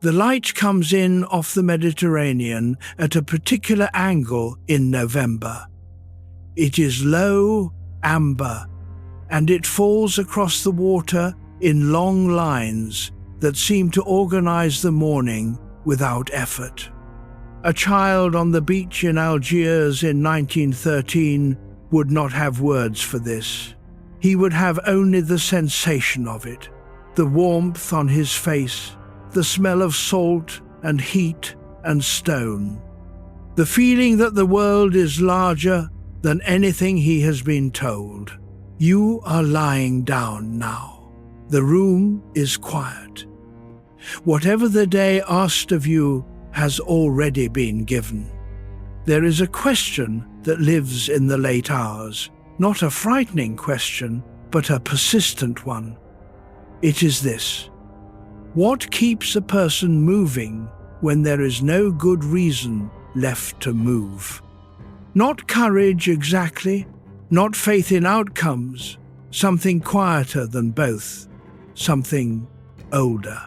The light comes in off the Mediterranean at a particular angle in November. It is low, amber, and it falls across the water in long lines that seem to organize the morning without effort. A child on the beach in Algiers in 1913 would not have words for this. He would have only the sensation of it, the warmth on his face, the smell of salt and heat and stone, the feeling that the world is larger than anything he has been told. You are lying down now. The room is quiet. Whatever the day asked of you has already been given. There is a question that lives in the late hours, not a frightening question, but a persistent one. It is this: what keeps a person moving when there is no good reason left to move? Not courage exactly, not faith in outcomes, something quieter than both, something older.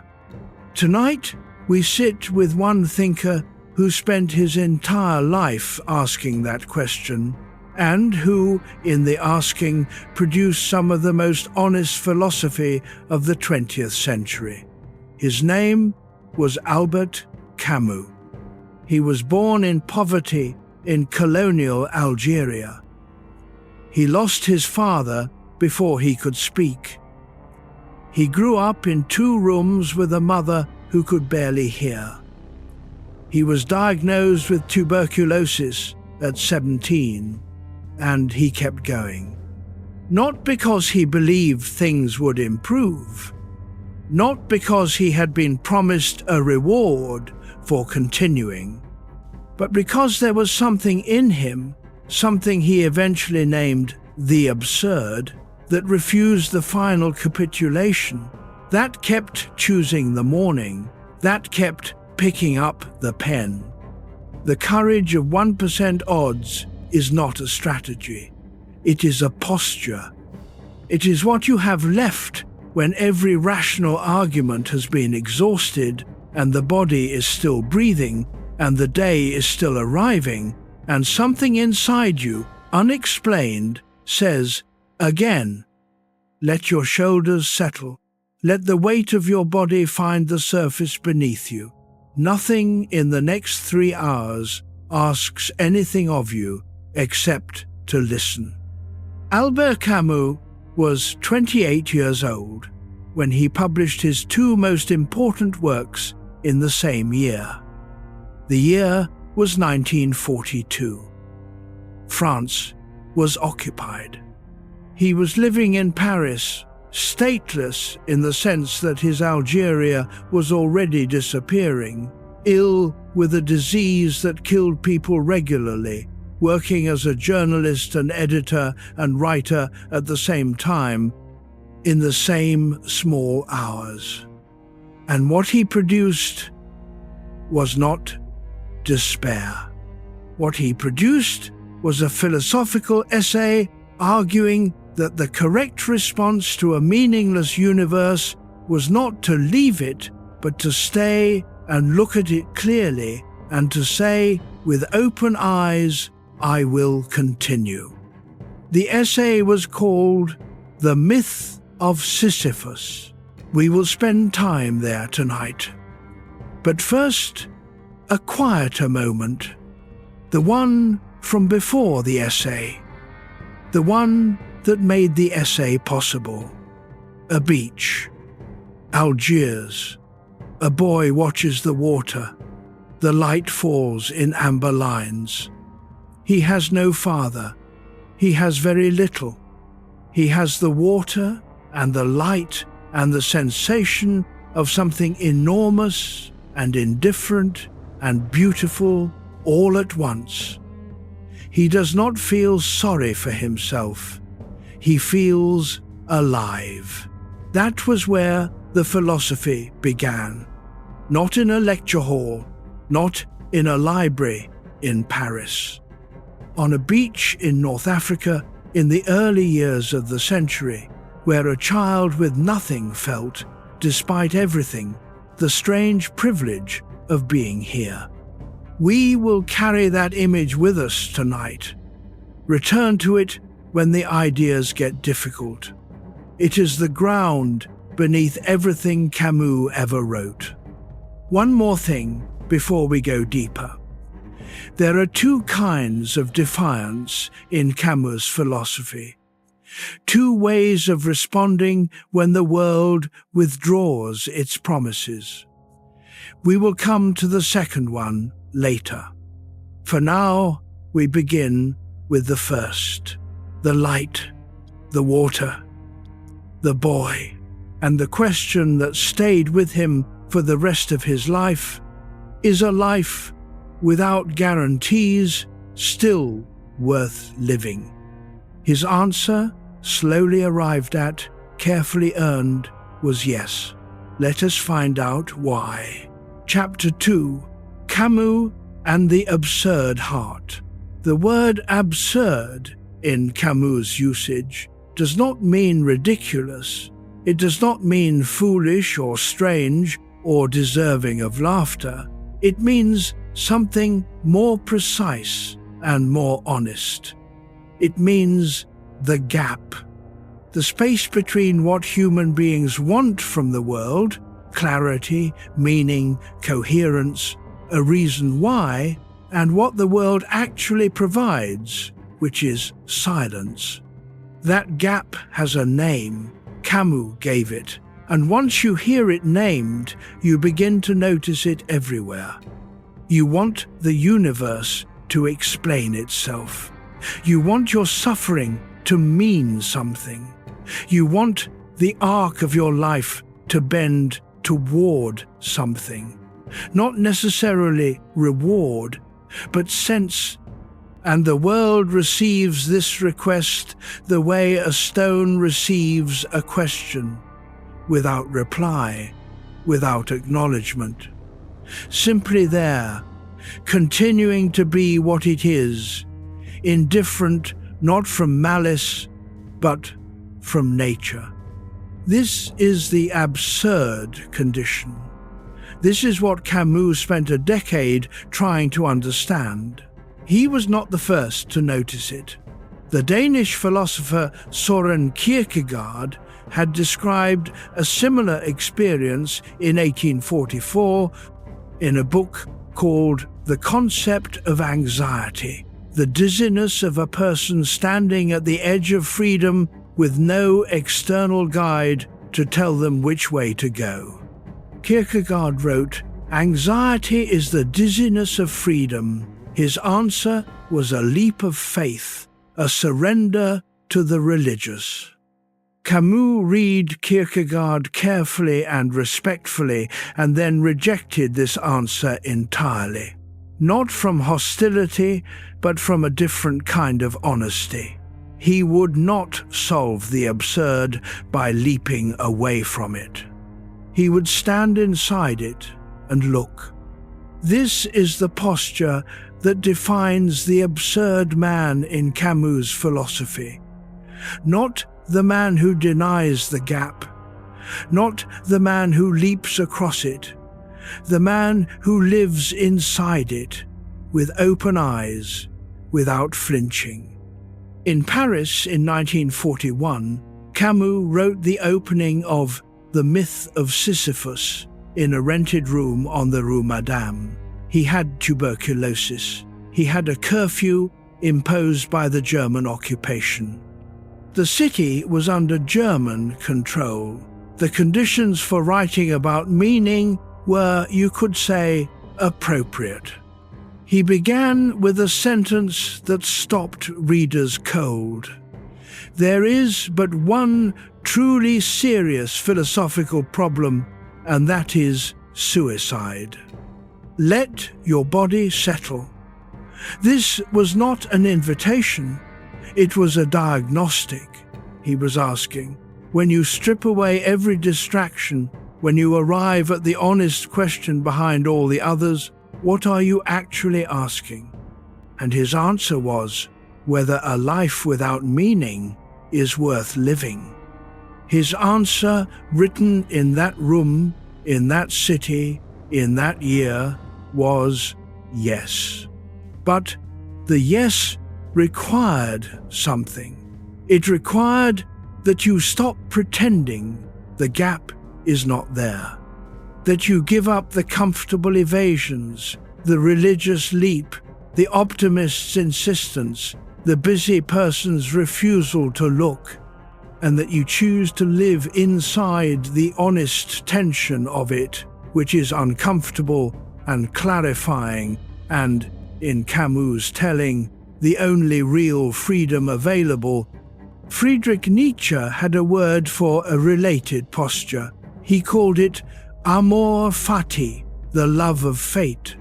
Tonight, we sit with one thinker who spent his entire life asking that question, and who, in the asking, produced some of the most honest philosophy of the 20th century. His name was Albert Camus. He was born in poverty in colonial Algeria. He lost his father before he could speak. He grew up in 2 rooms with a mother who could barely hear. He was diagnosed with tuberculosis at 17, and he kept going. Not because he believed things would improve, not because he had been promised a reward for continuing, but because there was something in him, something he eventually named the absurd, that refused the final capitulation, that kept choosing the morning, that kept picking up the pen. The courage of 1% odds is not a strategy. It is a posture. It is what you have left when every rational argument has been exhausted and the body is still breathing and the day is still arriving, and something inside you, unexplained, says, again, let your shoulders settle. Let the weight of your body find the surface beneath you. Nothing in the next 3 hours asks anything of you except to listen. Albert Camus was 28 years old when he published his 2 most important works in the same year. The year was 1942. France was occupied. He was living in Paris, stateless in the sense that his Algeria was already disappearing, ill with a disease that killed people regularly, working as a journalist and editor and writer at the same time, in the same small hours. And what he produced was not despair. What he produced was a philosophical essay arguing that the correct response to a meaningless universe was not to leave it, but to stay and look at it clearly and to say, with open eyes, I will continue. The essay was called The Myth of Sisyphus. We will spend time there tonight. But first, a quieter moment, the one from before the essay, the one that made the essay possible. A beach, Algiers. A boy watches the water. The light falls in amber lines. He has no father. He has very little. He has the water and the light and the sensation of something enormous and indifferent and beautiful all at once. He does not feel sorry for himself. He feels alive. That was where the philosophy began. Not in a lecture hall, not in a library in Paris. On a beach in North Africa in the early years of the century, where a child with nothing felt, despite everything, the strange privilege of being here. We will carry that image with us tonight. Return to it when the ideas get difficult. It is the ground beneath everything Camus ever wrote. One more thing before we go deeper. There are two kinds of defiance in Camus' philosophy. Two ways of responding when the world withdraws its promises. We will come to the second one later. For now, we begin with the first. The light, the water, the boy, and the question that stayed with him for the rest of his life: is a life without guarantees still worth living? His answer, slowly arrived at, carefully earned, was yes. Let us find out why. Chapter 2. Camus and the Absurd Heart. The word absurd in Camus' usage does not mean ridiculous. It does not mean foolish or strange or deserving of laughter. It means something more precise and more honest. It means the gap. The space between what human beings want from the world, clarity, meaning, coherence, a reason why, and what the world actually provides, which is silence. That gap has a name. Camus gave it, and once you hear it named, you begin to notice it everywhere. You want the universe to explain itself. You want your suffering to mean something. You want the arc of your life to bend toward something. Not necessarily reward, but sense. And the world receives this request the way a stone receives a question, without reply, without acknowledgement. Simply there, continuing to be what it is, indifferent not from malice, but from nature. This is the absurd condition. This is what Camus spent a decade trying to understand. He was not the first to notice it. The Danish philosopher Søren Kierkegaard had described a similar experience in 1844 in a book called The Concept of Anxiety, the dizziness of a person standing at the edge of freedom with no external guide to tell them which way to go. Kierkegaard wrote, "Anxiety is the dizziness of freedom." His answer was a leap of faith, a surrender to the religious. Camus read Kierkegaard carefully and respectfully, and then rejected this answer entirely. Not from hostility, but from a different kind of honesty. He would not solve the absurd by leaping away from it. He would stand inside it and look. This is the posture that defines the absurd man in Camus' philosophy. Not the man who denies the gap, not the man who leaps across it, the man who lives inside it, with open eyes, without flinching. In Paris in 1941, Camus wrote the opening of The Myth of Sisyphus in a rented room on the Rue Madame. He had tuberculosis. He had a curfew imposed by the German occupation. The city was under German control. The conditions for writing about meaning were, you could say, appropriate. He began with a sentence that stopped readers cold. There is but one truly serious philosophical problem, and that is suicide. Let your body settle. This was not an invitation. It was a diagnostic. He was asking, when you strip away every distraction, when you arrive at the honest question behind all the others, what are you actually asking? And his answer was, whether a life without meaning is worth living. His answer, written in that room, in that city, in that year, was yes. But the yes required something. It required that you stop pretending the gap is not there, that you give up the comfortable evasions, the religious leap, the optimist's insistence, the busy person's refusal to look, and that you choose to live inside the honest tension of it, which is uncomfortable and clarifying and, in Camus' telling, the only real freedom available. Friedrich Nietzsche had a word for a related posture. He called it amor fati, the love of fate.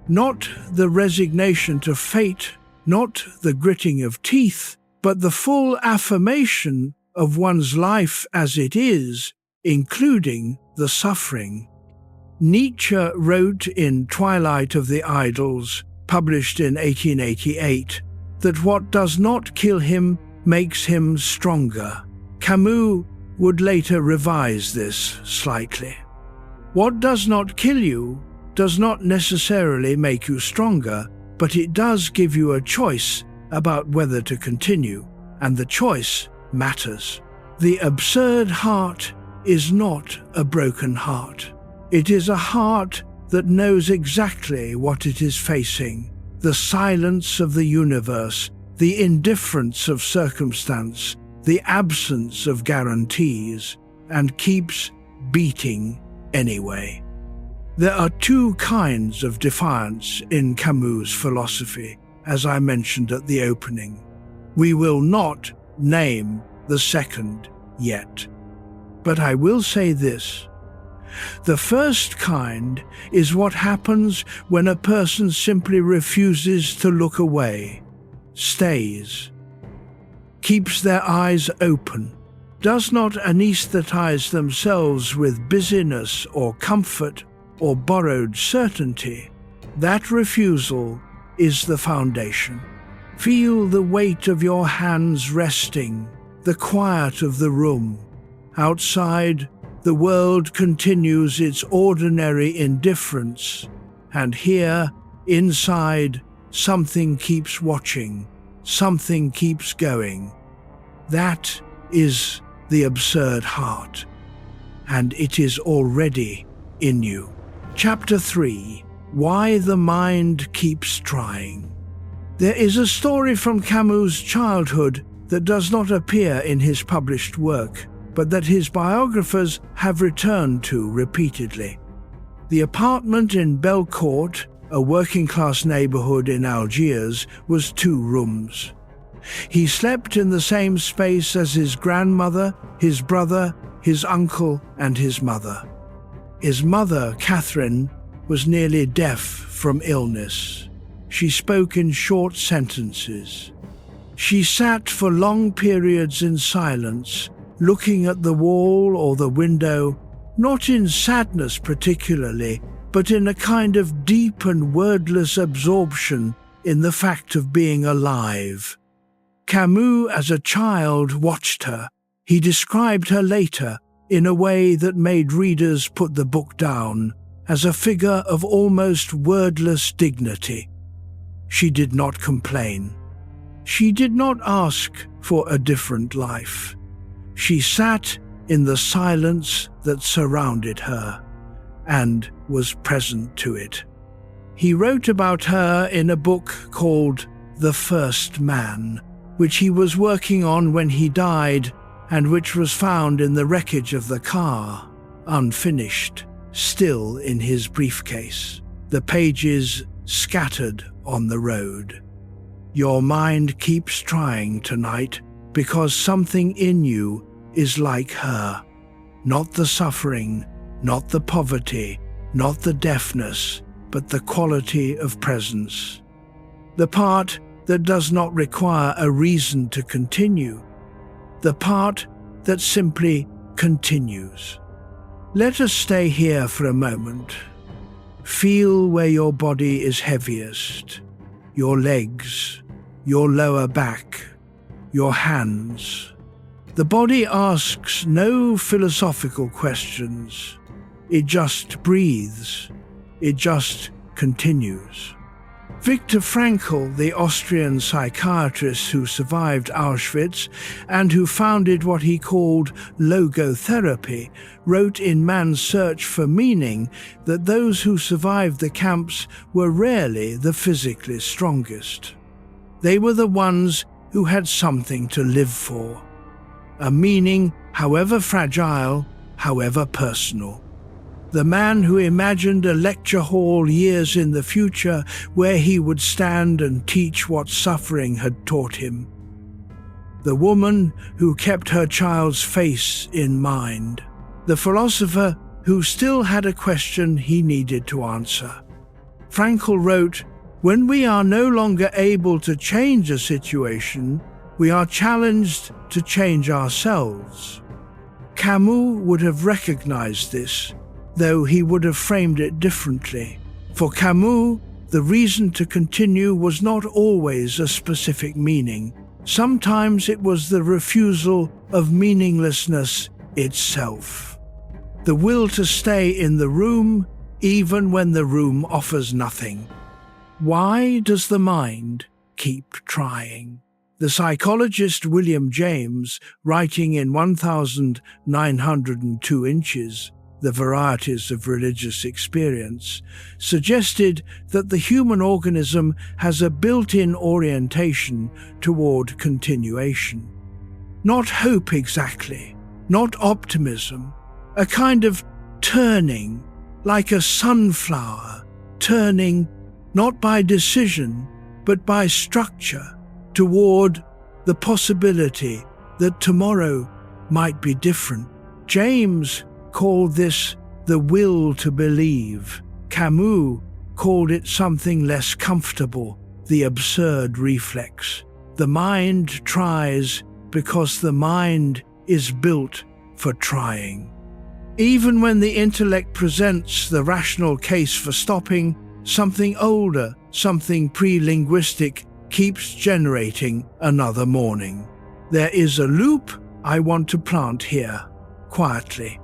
Not the resignation to fate, not the gritting of teeth, but the full affirmation of one's life as it is, including the suffering. Nietzsche wrote in Twilight of the Idols, published in 1888, that what does not kill him makes him stronger. Camus would later revise this slightly. What does not kill you does not necessarily make you stronger, but it does give you a choice about whether to continue, and the choice matters. The absurd heart is not a broken heart. It is a heart that knows exactly what it is facing, the silence of the universe, the indifference of circumstance, the absence of guarantees, and keeps beating anyway. There are two kinds of defiance in Camus' philosophy, as I mentioned at the opening. We will not name the second yet. But I will say this. The first kind is what happens when a person simply refuses to look away, stays, keeps their eyes open, does not anesthetize themselves with busyness or comfort or borrowed certainty. That refusal is the foundation. Feel the weight of your hands resting, the quiet of the room. Outside, the world continues its ordinary indifference, and here, inside, something keeps watching, something keeps going. That is the absurd heart, and it is already in you. Chapter 3. Why the Mind Keeps Trying. There is a story from Camus' childhood that does not appear in his published work, but that his biographers have returned to repeatedly. The apartment in Belcourt, a working-class neighborhood in Algiers, was 2 rooms. He slept in the same space as his grandmother, his brother, his uncle, and his mother. His mother, Catherine, was nearly deaf from illness. She spoke in short sentences. She sat for long periods in silence, looking at the wall or the window, not in sadness particularly, but in a kind of deep and wordless absorption in the fact of being alive. Camus, as a child, watched her. He described her later in a way that made readers put the book down, as a figure of almost wordless dignity. She did not complain. She did not ask for a different life. She sat in the silence that surrounded her and was present to it. He wrote about her in a book called The First Man, which he was working on when he died and which was found in the wreckage of the car, unfinished, still in his briefcase, the pages scattered on the road. Your mind keeps trying tonight because something in you is like her. Not the suffering, not the poverty, not the deafness, but the quality of presence. The part that does not require a reason to continue. The part that simply continues. Let us stay here for a moment. Feel where your body is heaviest. Your legs, your lower back, your hands. The body asks no philosophical questions. It just breathes. It just continues. Viktor Frankl, the Austrian psychiatrist who survived Auschwitz and who founded what he called logotherapy, wrote in Man's Search for Meaning that those who survived the camps were rarely the physically strongest. They were the ones who had something to live for. A meaning, however fragile, however personal. The man who imagined a lecture hall years in the future where he would stand and teach what suffering had taught him. The woman who kept her child's face in mind. The philosopher who still had a question he needed to answer. Frankl wrote, "When we are no longer able to change a situation, we are challenged to change ourselves." Camus would have recognized this, though he would have framed it differently. For Camus, the reason to continue was not always a specific meaning. Sometimes it was the refusal of meaninglessness itself. The will to stay in the room, even when the room offers nothing. Why does the mind keep trying? The psychologist William James, writing in 1902 Inches, The Varieties of Religious Experience, suggested that the human organism has a built-in orientation toward continuation. Not hope exactly, not optimism, a kind of turning, like a sunflower, turning not by decision, but by structure, toward the possibility that tomorrow might be different. James called this the will to believe. Camus called it something less comfortable, the absurd reflex. The mind tries because the mind is built for trying. Even when the intellect presents the rational case for stopping, something older, something pre-linguistic, keeps generating another morning. There is a loop I want to plant here, quietly.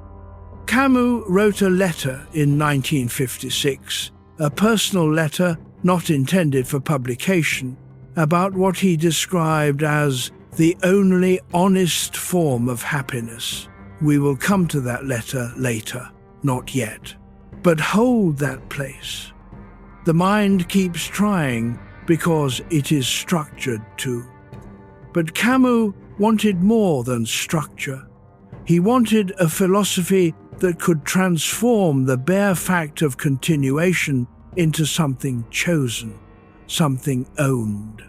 Camus wrote a letter in 1956, a personal letter not intended for publication, about what he described as the only honest form of happiness. We will come to that letter later, not yet. But hold that place. The mind keeps trying because it is structured to. But Camus wanted more than structure. He wanted a philosophy that could transform the bare fact of continuation into something chosen, something owned.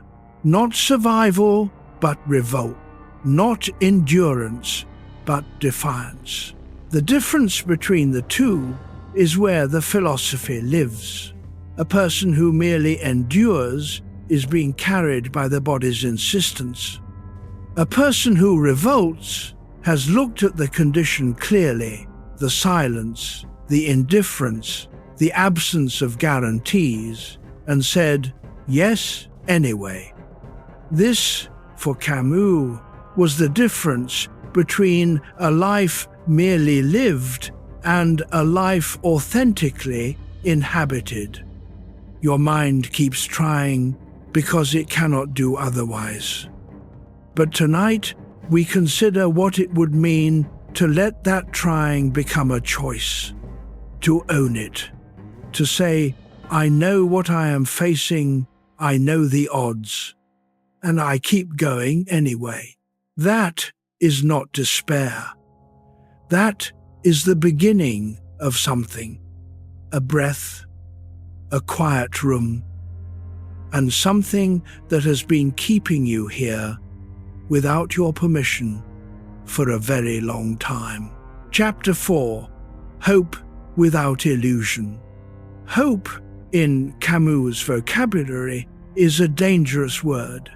Not survival, but revolt. Not endurance, but defiance. The difference between the two is where the philosophy lives. A person who merely endures is being carried by the body's insistence. A person who revolts has looked at the condition clearly, the silence, the indifference, the absence of guarantees, and said, yes, anyway. This, for Camus, was the difference between a life merely lived and a life authentically inhabited. Your mind keeps trying because it cannot do otherwise. But tonight, we consider what it would mean to let that trying become a choice, to own it, to say, I know what I am facing, I know the odds, and I keep going anyway. That is not despair. That is the beginning of something, a breath, a quiet room, and something that has been keeping you here without your permission for a very long time. Chapter 4. Hope without illusion. Hope, in Camus' vocabulary, is a dangerous word.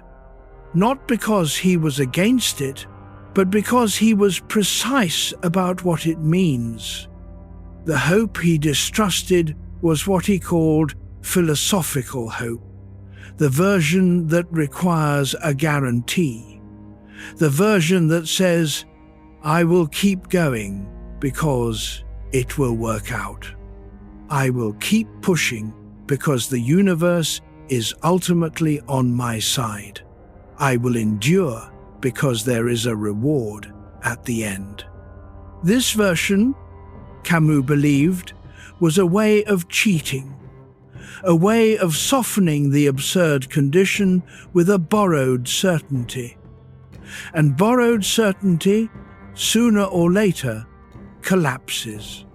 Not because he was against it, but because he was precise about what it means. The hope he distrusted was what he called philosophical hope, the version that requires a guarantee, the version that says, I will keep going because it will work out. I will keep pushing because the universe is ultimately on my side. I will endure because there is a reward at the end. This version, Camus believed, was a way of cheating, a way of softening the absurd condition with a borrowed certainty. And borrowed certainty, sooner or later, collapses.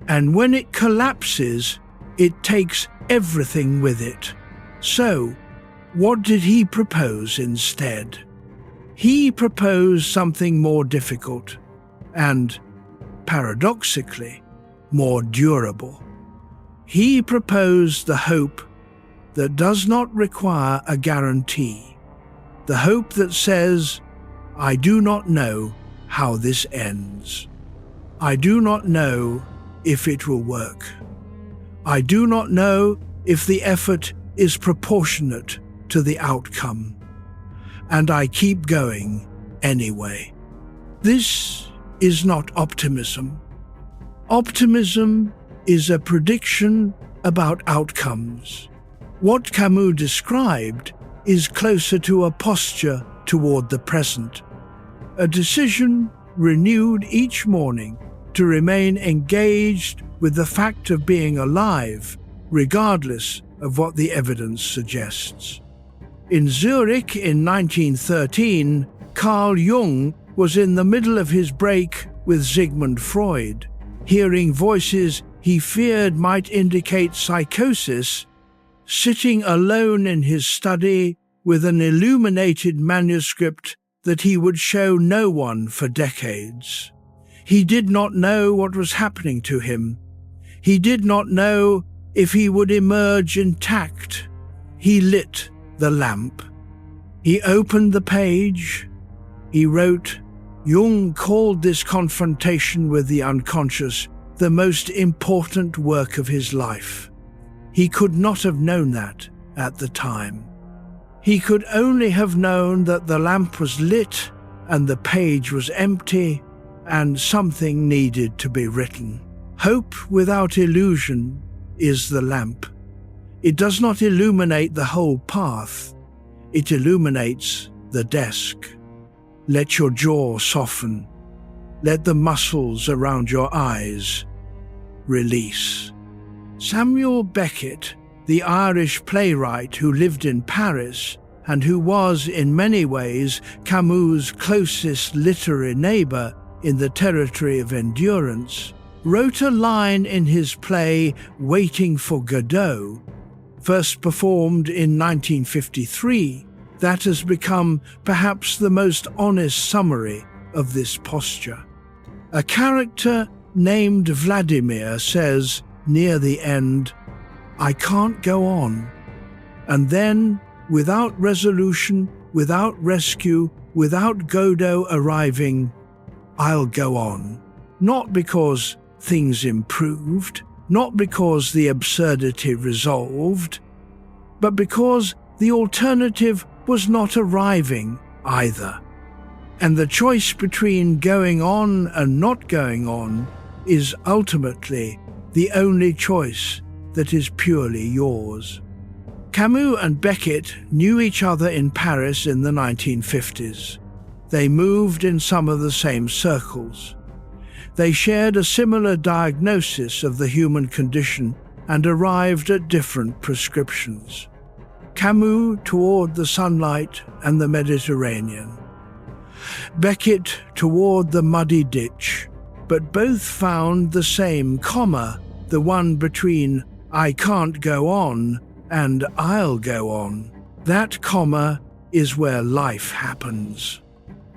And when it collapses, it takes everything with it. So, what did he propose instead? He proposed something more difficult and, paradoxically, more durable. He proposed the hope that does not require a guarantee, the hope that says, I do not know how this ends. I do not know if it will work. I do not know if the effort is proportionate to the outcome. And I keep going anyway. This is not optimism. Optimism is a prediction about outcomes. What Camus described is closer to a posture toward the present, a decision renewed each morning to remain engaged with the fact of being alive, regardless of what the evidence suggests. In Zurich in 1913, Carl Jung was in the middle of his break with Sigmund Freud. Hearing voices he feared might indicate psychosis, sitting alone in his study with an illuminated manuscript that he would show no one for decades. He did not know what was happening to him. He did not know if he would emerge intact. He lit the lamp. He opened the page. He wrote, Jung called this confrontation with the unconscious the most important work of his life. He could not have known that at the time. He could only have known that the lamp was lit and the page was empty and something needed to be written. Hope without illusion is the lamp. It does not illuminate the whole path. It illuminates the desk. Let your jaw soften. Let the muscles around your eyes release. Samuel Beckett, the Irish playwright who lived in Paris and who was in many ways Camus' closest literary neighbour in the territory of endurance, wrote a line in his play Waiting for Godot, first performed in 1953, that has become perhaps the most honest summary of this posture. A character named Vladimir says, near the end, I can't go on. And then, without resolution, without rescue, without Godot arriving, I'll go on. Not because things improved, not because the absurdity resolved, but because the alternative was not arriving either. And the choice between going on and not going on is ultimately the only choice that is purely yours. Camus and Beckett knew each other in Paris in the 1950s. They moved in some of the same circles. They shared a similar diagnosis of the human condition and arrived at different prescriptions. Camus toward the sunlight and the Mediterranean. Beckett toward the muddy ditch, but both found the same comma, the one between I can't go on and I'll go on. That comma is where life happens.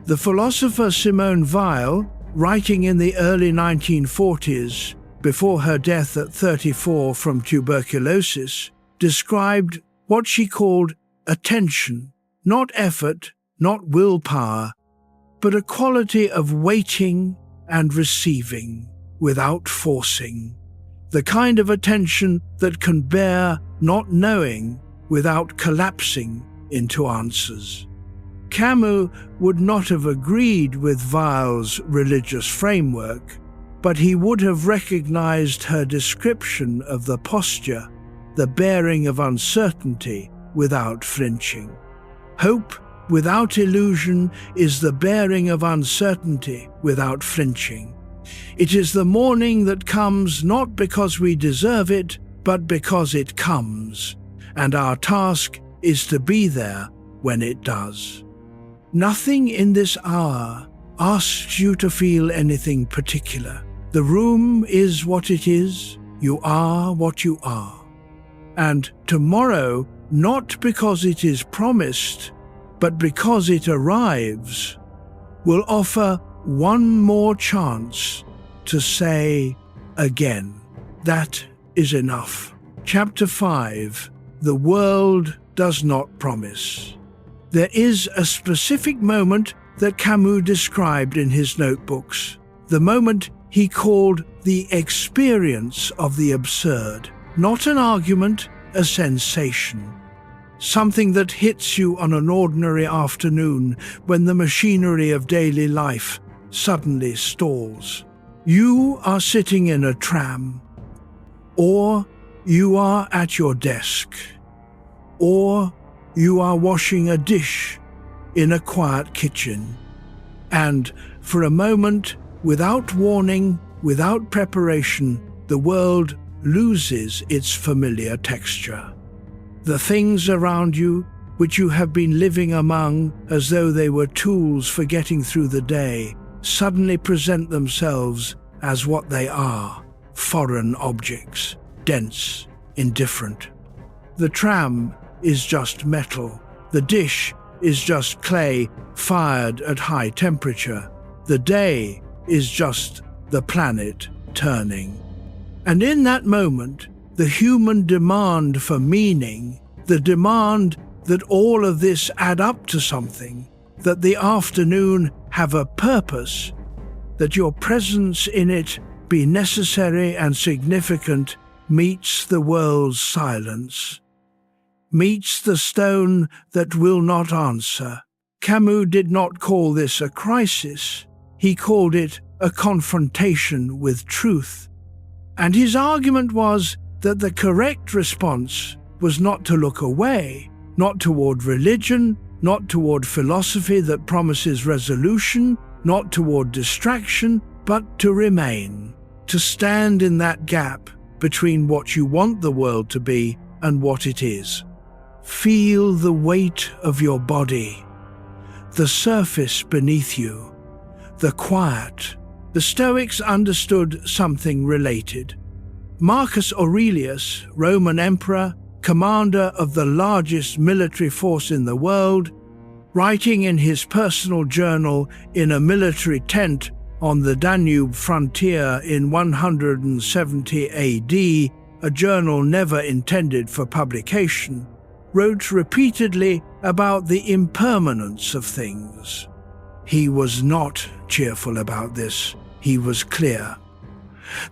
The philosopher Simone Weil, writing in the early 1940s, before her death at 34 from tuberculosis, described what she called attention, not effort, not willpower, but a quality of waiting and receiving without forcing, the kind of attention that can bear not knowing without collapsing into answers. Camus would not have agreed with Weil's religious framework, but he would have recognized her description of the posture, the bearing of uncertainty without flinching. Hope without illusion is the bearing of uncertainty without flinching. It is the morning that comes not because we deserve it, but because it comes, and our task is to be there when it does. Nothing in this hour asks you to feel anything particular. The room is what it is, you are what you are. And tomorrow, not because it is promised, but because it arrives, will offer one more chance to say again. That is enough. Chapter 5. The world does not promise. There is a specific moment that Camus described in his notebooks, the moment he called the experience of the absurd, not an argument, a sensation. Something that hits you on an ordinary afternoon when the machinery of daily life suddenly stalls. You are sitting in a tram, or you are at your desk, or you are washing a dish in a quiet kitchen, and for a moment, without warning, without preparation, the world loses its familiar texture. The things around you, which you have been living among as though they were tools for getting through the day, suddenly present themselves as what they are, foreign objects, dense, indifferent. The tram is just metal. The dish is just clay fired at high temperature. The day is just the planet turning. And in that moment, the human demand for meaning, the demand that all of this add up to something, that the afternoon have a purpose, that your presence in it be necessary and significant, meets the world's silence, meets the stone that will not answer. Camus did not call this a crisis, he called it a confrontation with truth. And his argument was that the correct response was not to look away, not toward religion, not toward philosophy that promises resolution, not toward distraction, but to remain, to stand in that gap between what you want the world to be and what it is. Feel the weight of your body, the surface beneath you, the quiet. The Stoics understood something related. Marcus Aurelius, Roman emperor, commander of the largest military force in the world, writing in his personal journal in a military tent on the Danube frontier in 170 AD, a journal never intended for publication, wrote repeatedly about the impermanence of things. He was not cheerful about this. He was clear.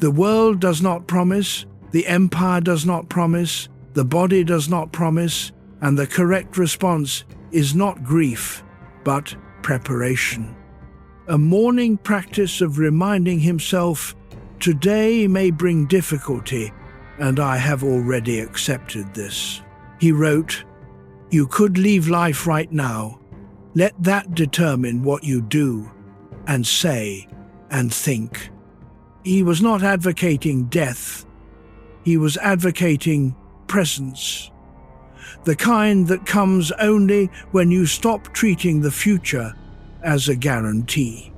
The world does not promise, the empire does not promise, the body does not promise, and the correct response is not grief, but preparation. A morning practice of reminding himself, today may bring difficulty, and I have already accepted this. He wrote, you could leave life right now. Let that determine what you do, and say, and think. He was not advocating death. He was advocating presence. The kind that comes only when you stop treating the future as a guarantee.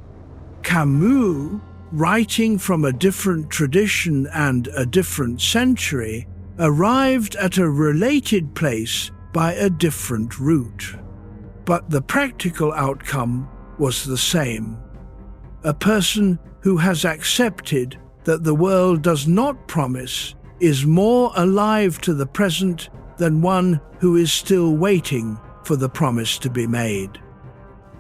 Camus, writing from a different tradition and a different century, arrived at a related place by a different route. But the practical outcome was the same. A person who has accepted that the world does not promise is more alive to the present than one who is still waiting for the promise to be made.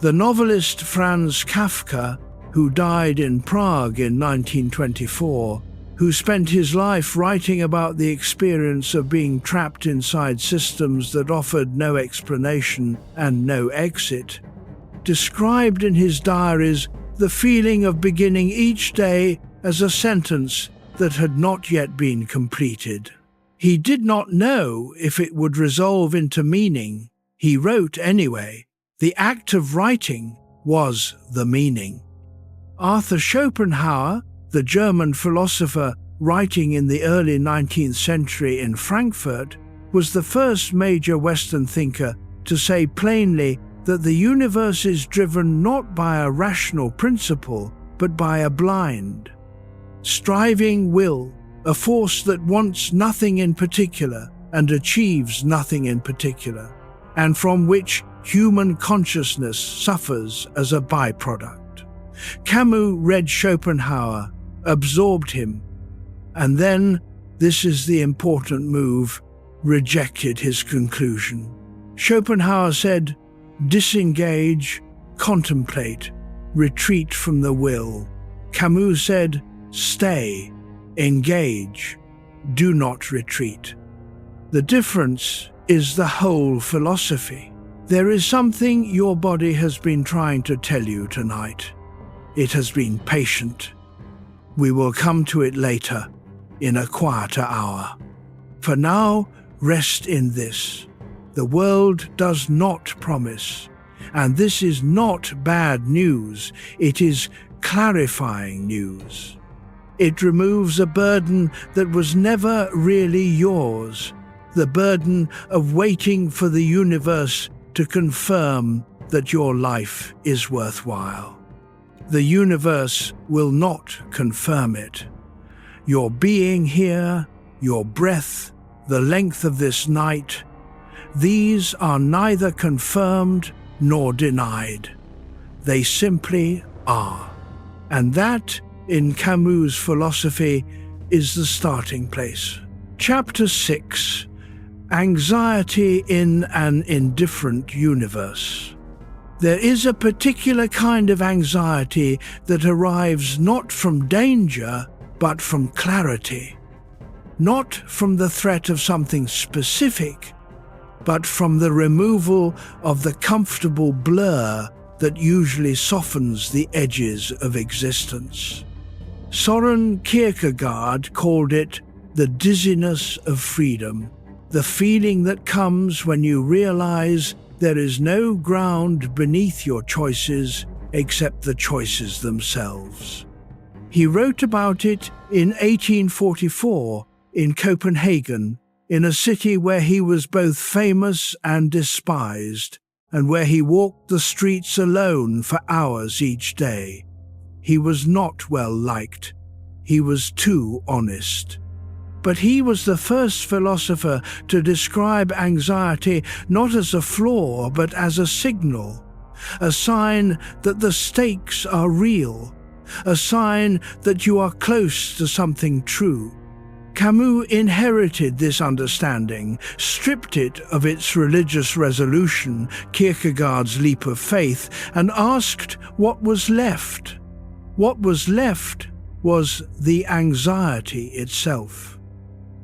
The novelist Franz Kafka, who died in Prague in 1924, who spent his life writing about the experience of being trapped inside systems that offered no explanation and no exit, described in his diaries the feeling of beginning each day as a sentence that had not yet been completed. He did not know if it would resolve into meaning. He wrote anyway. The act of writing was the meaning. Arthur Schopenhauer, the German philosopher writing in the early 19th century in Frankfurt, was the first major Western thinker to say plainly that the universe is driven not by a rational principle, but by a blind, striving will, a force that wants nothing in particular and achieves nothing in particular, and from which human consciousness suffers as a byproduct. Camus read Schopenhauer, absorbed him, and then, this is the important move, rejected his conclusion. Schopenhauer said, disengage, contemplate, retreat from the will. Camus said, stay, engage, do not retreat. The difference is the whole philosophy. There is something your body has been trying to tell you tonight. It has been patient. We will come to it later, in a quieter hour. For now, rest in this. The world does not promise, and this is not bad news, it is clarifying news. It removes a burden that was never really yours, the burden of waiting for the universe to confirm that your life is worthwhile. The universe will not confirm it. Your being here, your breath, the length of this night, these are neither confirmed nor denied. They simply are. And that, in Camus' philosophy, is the starting place. Chapter 6. Anxiety in an Indifferent Universe. There is a particular kind of anxiety that arrives not from danger, but from clarity. Not from the threat of something specific, but from the removal of the comfortable blur that usually softens the edges of existence. Soren Kierkegaard called it the dizziness of freedom, the feeling that comes when you realize there is no ground beneath your choices except the choices themselves. He wrote about it in 1844 in Copenhagen, in a city where he was both famous and despised, and where he walked the streets alone for hours each day. He was not well liked. He was too honest. But he was the first philosopher to describe anxiety not as a flaw, but as a signal, a sign that the stakes are real, a sign that you are close to something true. Camus inherited this understanding, stripped it of its religious resolution, Kierkegaard's leap of faith, and asked what was left. What was left was the anxiety itself.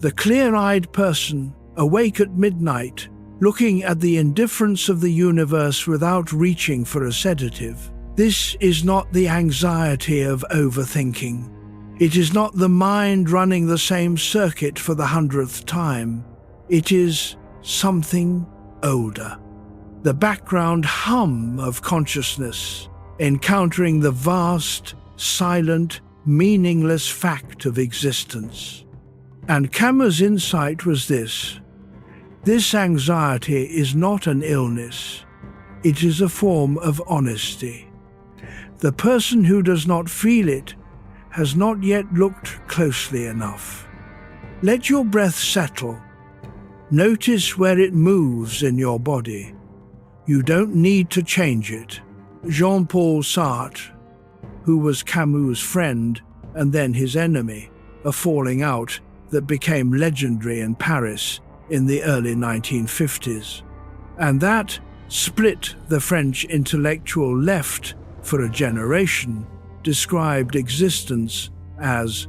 The clear-eyed person, awake at midnight, looking at the indifference of the universe without reaching for a sedative. This is not the anxiety of overthinking. It is not the mind running the same circuit for the 100th time. It is something older. The background hum of consciousness, encountering the vast, silent, meaningless fact of existence. And Camus' insight was this. This anxiety is not an illness. It is a form of honesty. The person who does not feel it has not yet looked closely enough. Let your breath settle. Notice where it moves in your body. You don't need to change it. Jean-Paul Sartre, who was Camus' friend and then his enemy, a falling out that became legendary in Paris in the early 1950s. And that split the French intellectual left for a generation, described existence as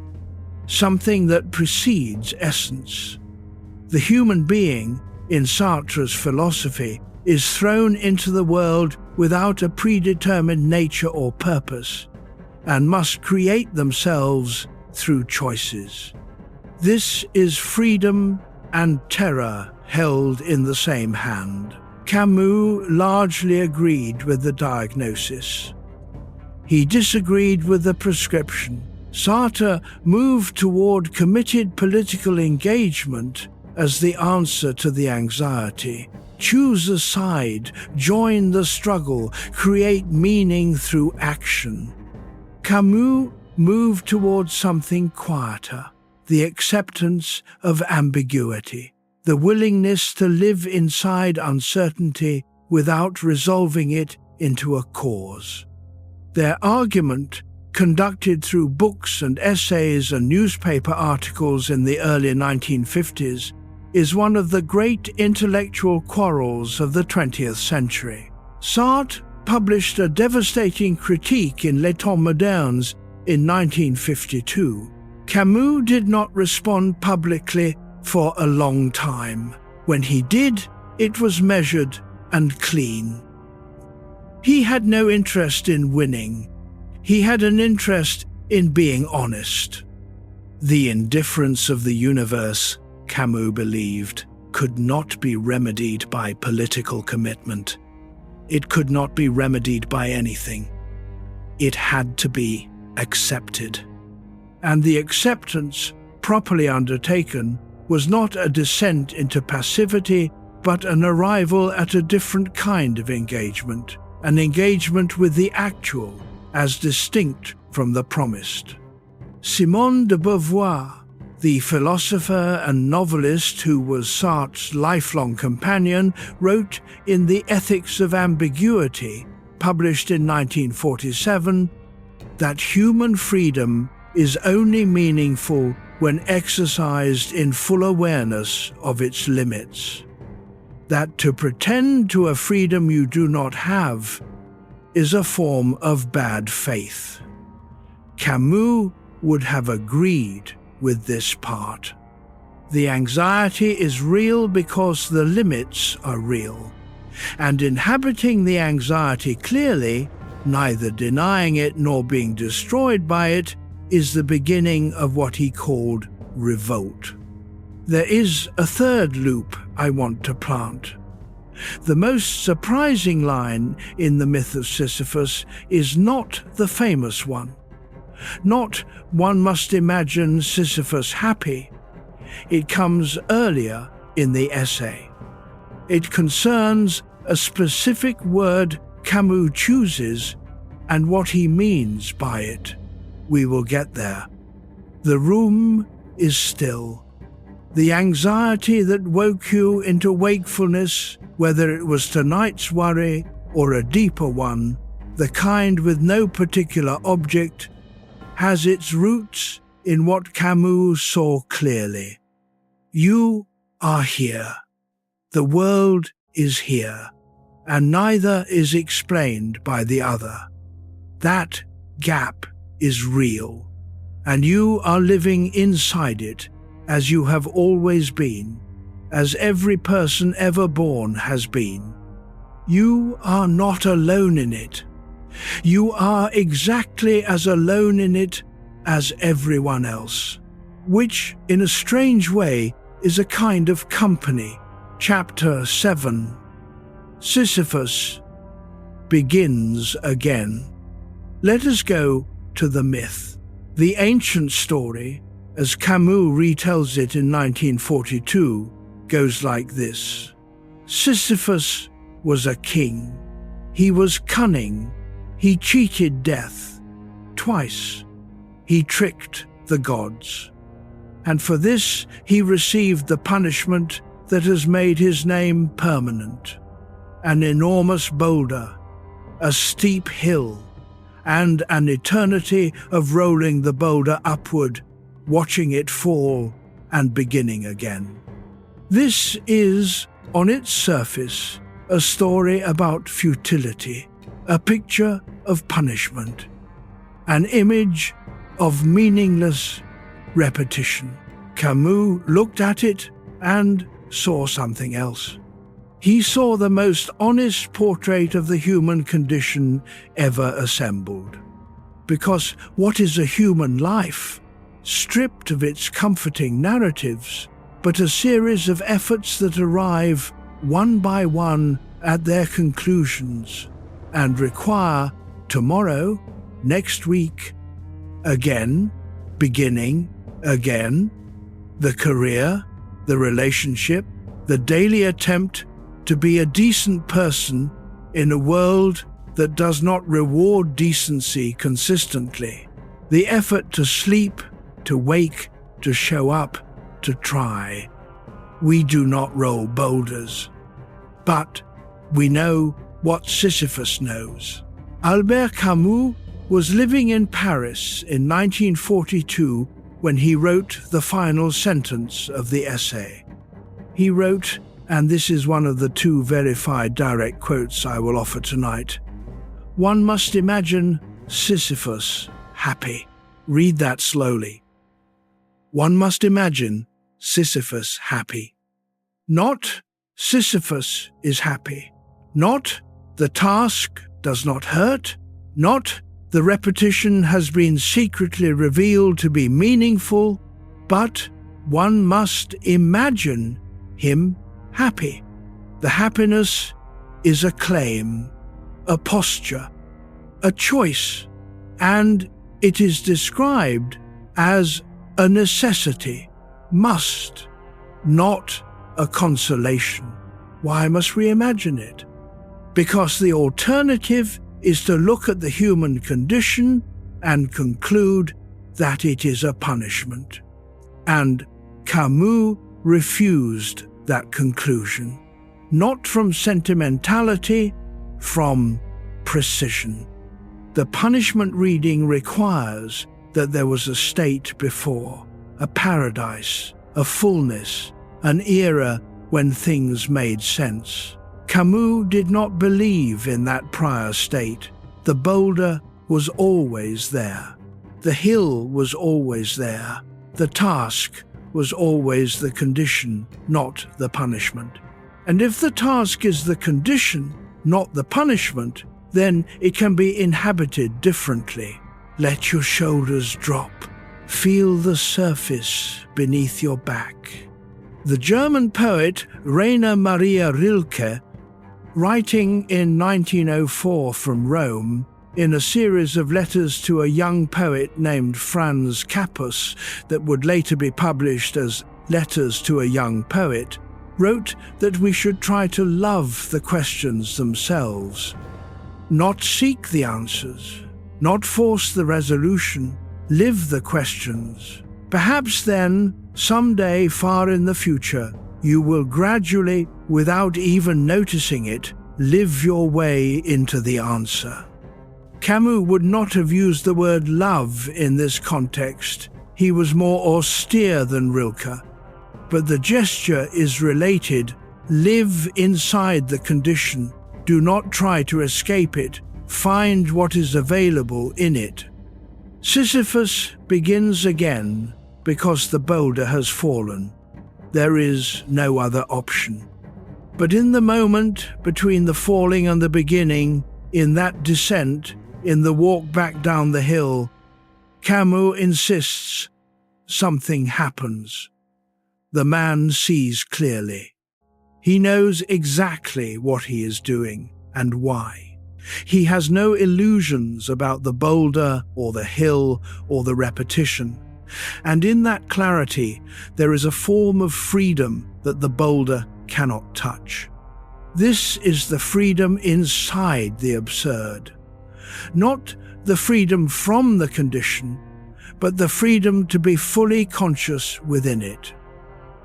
something that precedes essence. The human being, in Sartre's philosophy, is thrown into the world without a predetermined nature or purpose, and must create themselves through choices. This is freedom and terror held in the same hand. Camus largely agreed with the diagnosis. He disagreed with the prescription. Sartre moved toward committed political engagement as the answer to the anxiety. Choose a side, join the struggle, create meaning through action. Camus moved towards something quieter, the acceptance of ambiguity, the willingness to live inside uncertainty without resolving it into a cause. Their argument, conducted through books and essays and newspaper articles in the early 1950s, is one of the great intellectual quarrels of the 20th century. Sartre published a devastating critique in Les Temps Modernes in 1952. Camus did not respond publicly for a long time. When he did, it was measured and clean. He had no interest in winning. He had an interest in being honest. The indifference of the universe, Camus believed, could not be remedied by political commitment. It could not be remedied by anything. It had to be accepted. And the acceptance, properly undertaken, was not a descent into passivity, but an arrival at a different kind of engagement, an engagement with the actual, as distinct from the promised. Simone de Beauvoir, the philosopher and novelist who was Sartre's lifelong companion, wrote in The Ethics of Ambiguity, published in 1947, that human freedom is only meaningful when exercised in full awareness of its limits. That to pretend to a freedom you do not have is a form of bad faith. Camus would have agreed with this part. The anxiety is real because the limits are real, and inhabiting the anxiety clearly, neither denying it nor being destroyed by it, is the beginning of what he called revolt. There is a third loop I want to plant. The most surprising line in the Myth of Sisyphus is not the famous one. Not one must imagine Sisyphus happy. It comes earlier in the essay. It concerns a specific word Camus chooses and what he means by it. We will get there. The room is still. The anxiety that woke you into wakefulness, whether it was tonight's worry or a deeper one, the kind with no particular object, has its roots in what Camus saw clearly. You are here. The world is here, and neither is explained by the other. That gap is real, and you are living inside it as you have always been, as every person ever born has been. You are not alone in it. You are exactly as alone in it as everyone else, which, in a strange way, is a kind of company. Chapter 7. Sisyphus begins again. Let us go to the myth. The ancient story, as Camus retells it in 1942, goes like this. Sisyphus was a king. He was cunning. He cheated death. Twice. He tricked the gods. And for this he received the punishment that has made his name permanent. An enormous boulder, a steep hill, and an eternity of rolling the boulder upward, watching it fall and beginning again. This is, on its surface, a story about futility, a picture of punishment, an image of meaningless repetition. Camus looked at it and saw something else. He saw the most honest portrait of the human condition ever assembled. because what is a human life, stripped of its comforting narratives, but a series of efforts that arrive one by one at their conclusions and require tomorrow, next week, again, beginning, again, the career, the relationship, the daily attempt to be a decent person in a world that does not reward decency consistently, the effort to sleep, to wake, to show up, to try. We do not roll boulders, but we know what Sisyphus knows. Albert Camus was living in Paris in 1942 when he wrote the final sentence of the essay. He wrote, and this is one of the 2 verified direct quotes I will offer tonight, "One must imagine Sisyphus happy." Read that slowly. One must imagine Sisyphus happy. Not Sisyphus is happy. Not the task does not hurt. Not the repetition has been secretly revealed to be meaningful. But one must imagine him happy. The happiness is a claim, a posture, a choice, and it is described as a necessity, must, not a consolation. Why must we imagine it? Because the alternative is to look at the human condition and conclude that it is a punishment. And Camus refused that conclusion, not from sentimentality, from precision. The punishment reading requires that there was a state before, a paradise, a fullness, an era when things made sense. Camus did not believe in that prior state. The boulder was always there. The hill was always there. The task was always the condition, not the punishment. And if the task is the condition, not the punishment, then it can be inhabited differently. Let your shoulders drop. Feel the surface beneath your back. The German poet Rainer Maria Rilke, writing in 1904 from Rome, in a series of letters to a young poet named Franz Capus that would later be published as Letters to a Young Poet, wrote that we should try to love the questions themselves, not seek the answers, not force the resolution, live the questions. Perhaps then, someday far in the future, you will gradually, without even noticing it, live your way into the answer. Camus would not have used the word love in this context. He was more austere than Rilke. But the gesture is related. Live inside the condition. Do not try to escape it. Find what is available in it. Sisyphus begins again because the boulder has fallen. There is no other option. But in the moment between the falling and the beginning, in that descent, in the walk back down the hill, Camus insists something happens. The man sees clearly. He knows exactly what he is doing and why. He has no illusions about the boulder or the hill or the repetition. And in that clarity, there is a form of freedom that the boulder cannot touch. This is the freedom inside the absurd. Not the freedom from the condition, but the freedom to be fully conscious within it.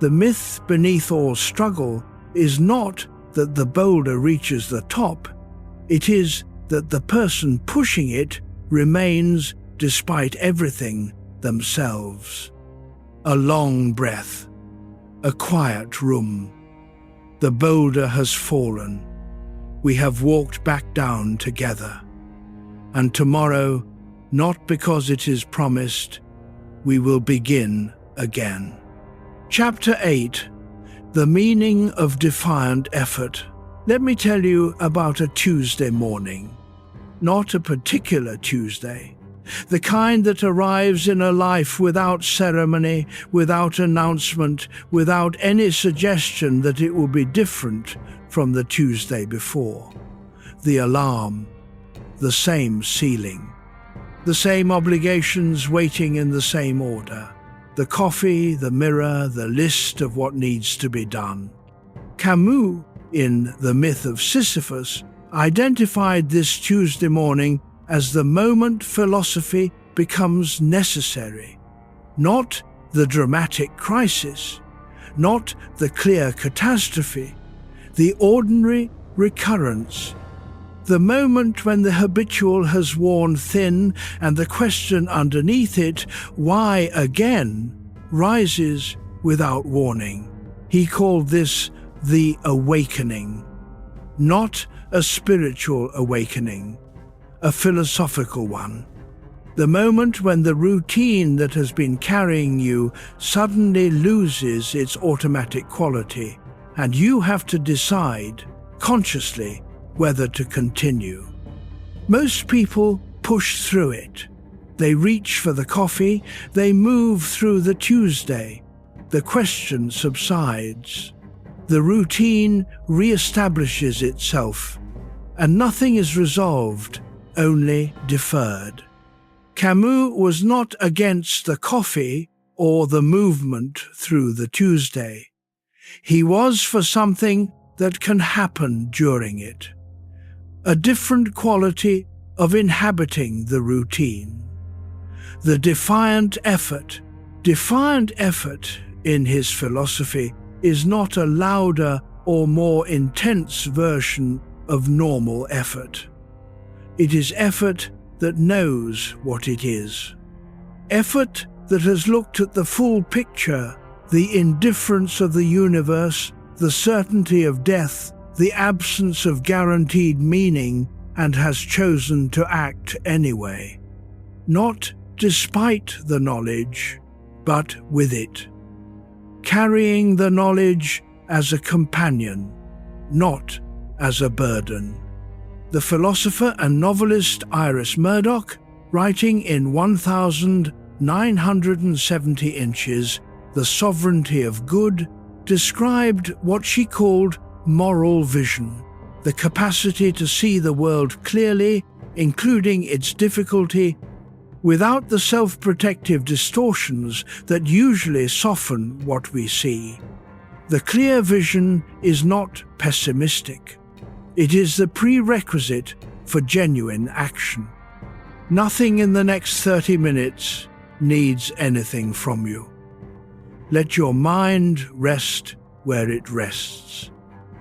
The myth beneath all struggle is not that the boulder reaches the top. It is that the person pushing it remains, despite everything, themselves. A long breath. A quiet room. The boulder has fallen. We have walked back down together. And tomorrow, not because it is promised, we will begin again. Chapter 8. The meaning of defiant effort. Let me tell you about a Tuesday morning. Not a particular Tuesday. the kind that arrives in a life without ceremony, without announcement, without any suggestion that it will be different from the Tuesday before. The alarm, the same ceiling, the same obligations waiting in the same order, the coffee, the mirror, the list of what needs to be done. Camus, in The Myth of Sisyphus, identified this Tuesday morning as the moment philosophy becomes necessary, not the dramatic crisis, not the clear catastrophe, the ordinary recurrence, the moment when the habitual has worn thin and the question underneath it, why again, rises without warning. He called this the awakening, not a spiritual awakening, a philosophical one. The moment when the routine that has been carrying you suddenly loses its automatic quality, and you have to decide, consciously, whether to continue. Most people push through it. They reach for the coffee, they move through the Tuesday. The question subsides. The routine re-establishes itself, and nothing is resolved, only deferred. Camus was not against the coffee or the movement through the Tuesday. He was for something that can happen during it, a different quality of inhabiting the routine. The defiant effort in his philosophy is not a louder or more intense version of normal effort. It is effort that knows what it is. Effort that has looked at the full picture, the indifference of the universe, the certainty of death, the absence of guaranteed meaning, and has chosen to act anyway. Not despite the knowledge, but with it. Carrying the knowledge as a companion, not as a burden. The philosopher and novelist Iris Murdoch, writing in 1970 inches, The Sovereignty of Good, described what she called moral vision, the capacity to see the world clearly, including its difficulty, without the self-protective distortions that usually soften what we see. The clear vision is not pessimistic. It is the prerequisite for genuine action. Nothing in the next 30 minutes needs anything from you. Let your mind rest where it rests.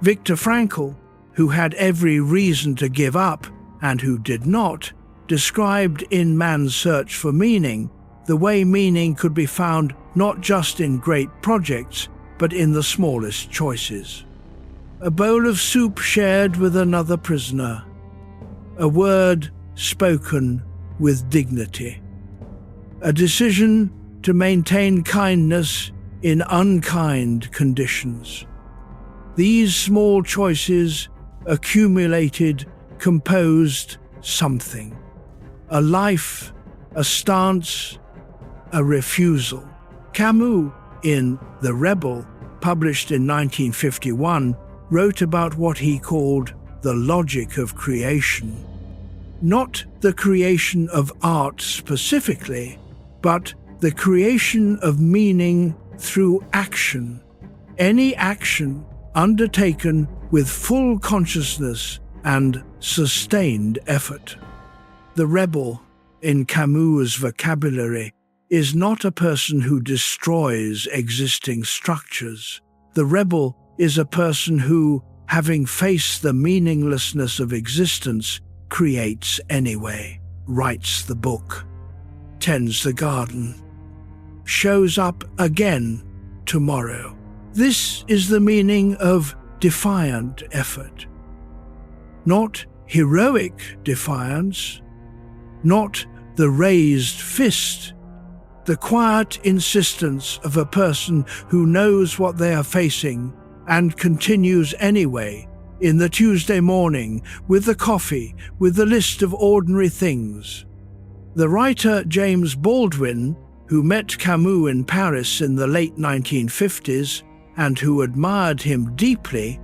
Viktor Frankl, who had every reason to give up and who did not, described in Man's Search for Meaning the way meaning could be found not just in great projects, but in the smallest choices. A bowl of soup shared with another prisoner. A word spoken with dignity. A decision to maintain kindness in unkind conditions. These small choices accumulated, composed something. A life, a stance, a refusal. Camus, in The Rebel, published in 1951, wrote about what he called the logic of creation. Not the creation of art specifically, but the creation of meaning through action. Any action undertaken with full consciousness and sustained effort. The rebel, in Camus' vocabulary, is not a person who destroys existing structures. The rebel is a person who, having faced the meaninglessness of existence, creates anyway, writes the book, tends the garden, shows up again tomorrow. This is the meaning of defiant effort. Not heroic defiance, not the raised fist, the quiet insistence of a person who knows what they are facing and continues anyway, in the Tuesday morning, with the coffee, with the list of ordinary things. The writer James Baldwin, who met Camus in Paris in the late 1950s and who admired him deeply,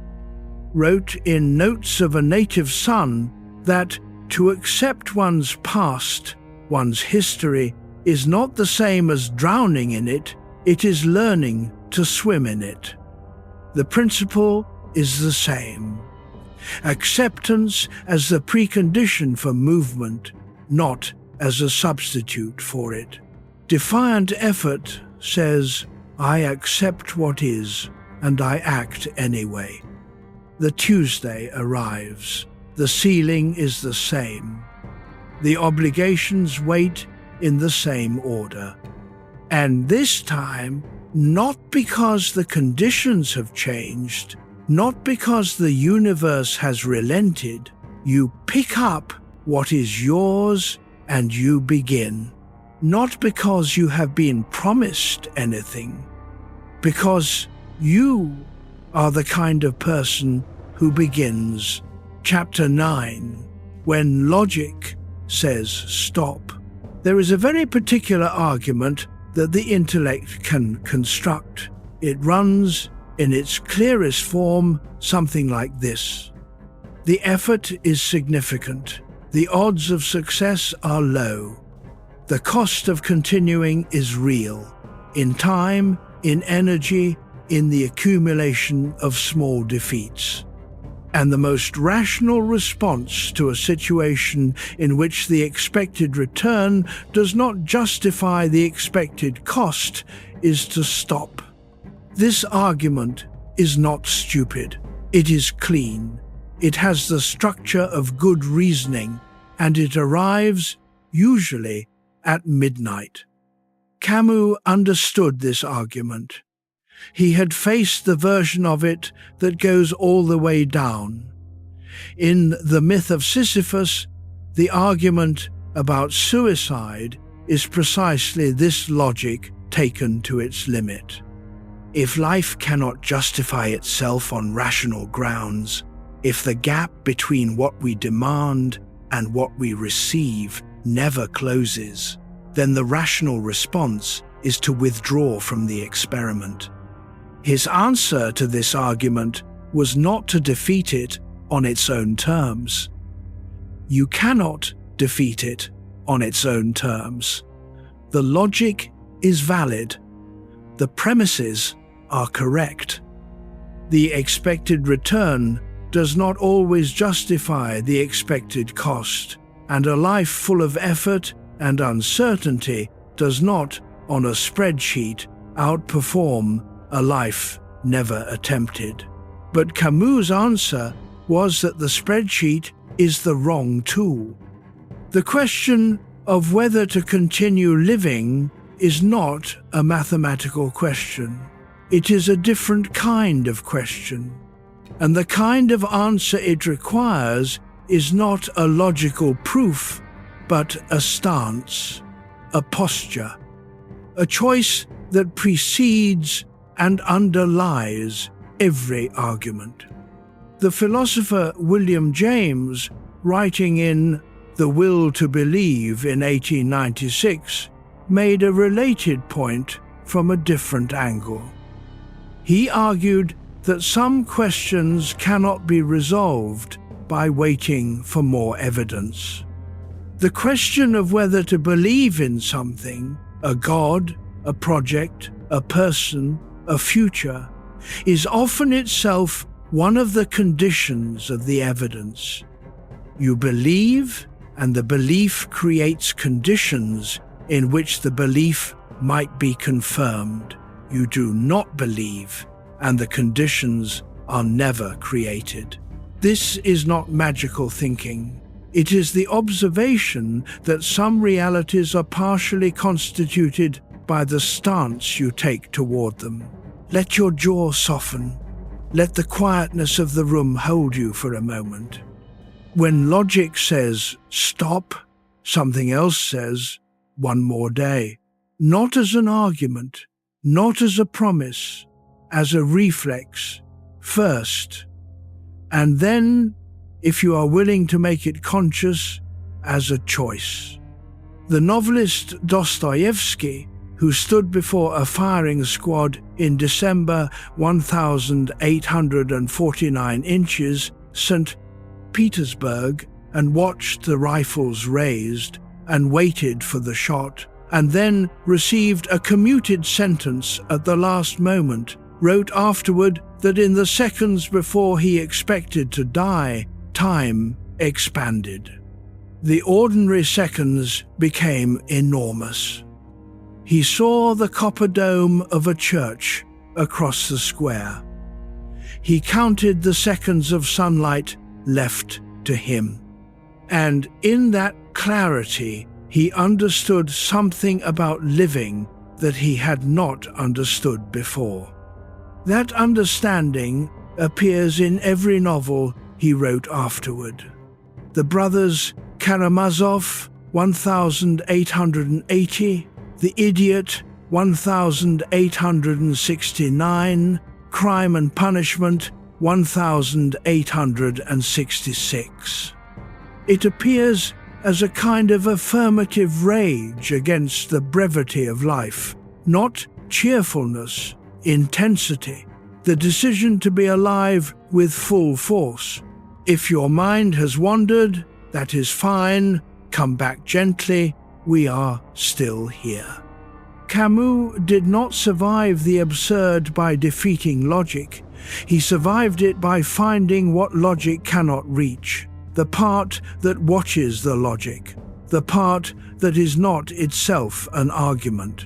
wrote in Notes of a Native Son that to accept one's past, one's history, is not the same as drowning in it, it is learning to swim in it. The principle is the same. Acceptance as the precondition for movement, not as a substitute for it. Defiant effort says, I accept what is, and I act anyway. The Tuesday arrives. The ceiling is the same. The obligations wait in the same order. And this time, not because the conditions have changed, not because the universe has relented, you pick up what is yours and you begin. Not because you have been promised anything, because you are the kind of person who begins. Chapter 9, when logic says stop. There is a very particular argument that the intellect can construct. It runs, in its clearest form, something like this. The effort is significant. The odds of success are low. The cost of continuing is real, in time, in energy, in the accumulation of small defeats. And the most rational response to a situation in which the expected return does not justify the expected cost is to stop. This argument is not stupid. It is clean. It has the structure of good reasoning, and it arrives, usually, at midnight. Camus understood this argument. He had faced the version of it that goes all the way down. In The Myth of Sisyphus, the argument about suicide is precisely this logic taken to its limit. If life cannot justify itself on rational grounds, if the gap between what we demand and what we receive never closes, then the rational response is to withdraw from the experiment. His answer to this argument was not to defeat it on its own terms. You cannot defeat it on its own terms. The logic is valid. The premises are correct. The expected return does not always justify the expected cost, and a life full of effort and uncertainty does not, on a spreadsheet, outperform a life never attempted. But Camus' answer was that the spreadsheet is the wrong tool. The question of whether to continue living is not a mathematical question. It is a different kind of question. And the kind of answer it requires is not a logical proof, but a stance, a posture, a choice that precedes and underlies every argument. The philosopher William James, writing in The Will to Believe in 1896, made a related point from a different angle. He argued that some questions cannot be resolved by waiting for more evidence. The question of whether to believe in something, a god, a project, a person, a future, is often itself one of the conditions of the evidence. You believe, and the belief creates conditions in which the belief might be confirmed. You do not believe, and the conditions are never created. This is not magical thinking. It is the observation that some realities are partially constituted by the stance you take toward them. Let your jaw soften. Let the quietness of the room hold you for a moment. When logic says, stop, something else says, one more day. Not as an argument, not as a promise, as a reflex, first. And then, if you are willing to make it conscious, as a choice. The novelist Dostoevsky, who stood before a firing squad in December 1849 inches, St. Petersburg, and watched the rifles raised and waited for the shot, and then received a commuted sentence at the last moment, wrote afterward that in the seconds before he expected to die, time expanded. The ordinary seconds became enormous. He saw the copper dome of a church across the square. He counted the seconds of sunlight left to him. And in that clarity, he understood something about living that he had not understood before. That understanding appears in every novel he wrote afterward. The brothers Karamazov, 1880, The Idiot, 1869, Crime and Punishment, 1866. It appears as a kind of affirmative rage against the brevity of life, not cheerfulness, intensity, the decision to be alive with full force. If your mind has wandered, that is fine, come back gently, we are still here. Camus did not survive the absurd by defeating logic. He survived it by finding what logic cannot reach, the part that watches the logic, the part that is not itself an argument,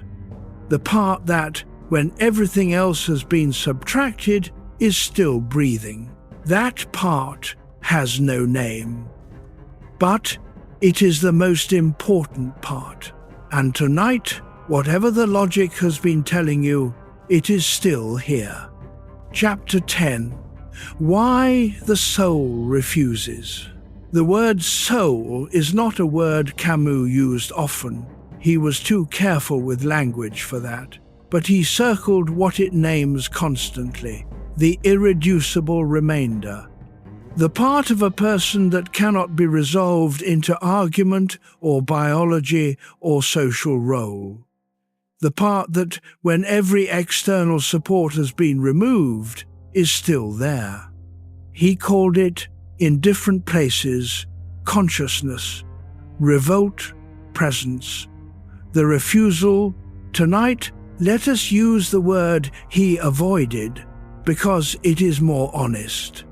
the part that, when everything else has been subtracted, is still breathing. That part has no name. But it is the most important part. And tonight, whatever the logic has been telling you, it is still here. Chapter 10. Why the soul refuses. The word soul is not a word Camus used often. He was too careful with language for that. But he circled what it names constantly, the irreducible remainder. The part of a person that cannot be resolved into argument or biology or social role. The part that, when every external support has been removed, is still there. He called it, in different places, consciousness, revolt, presence. The refusal, tonight, let us use the word he avoided, because it is more honest.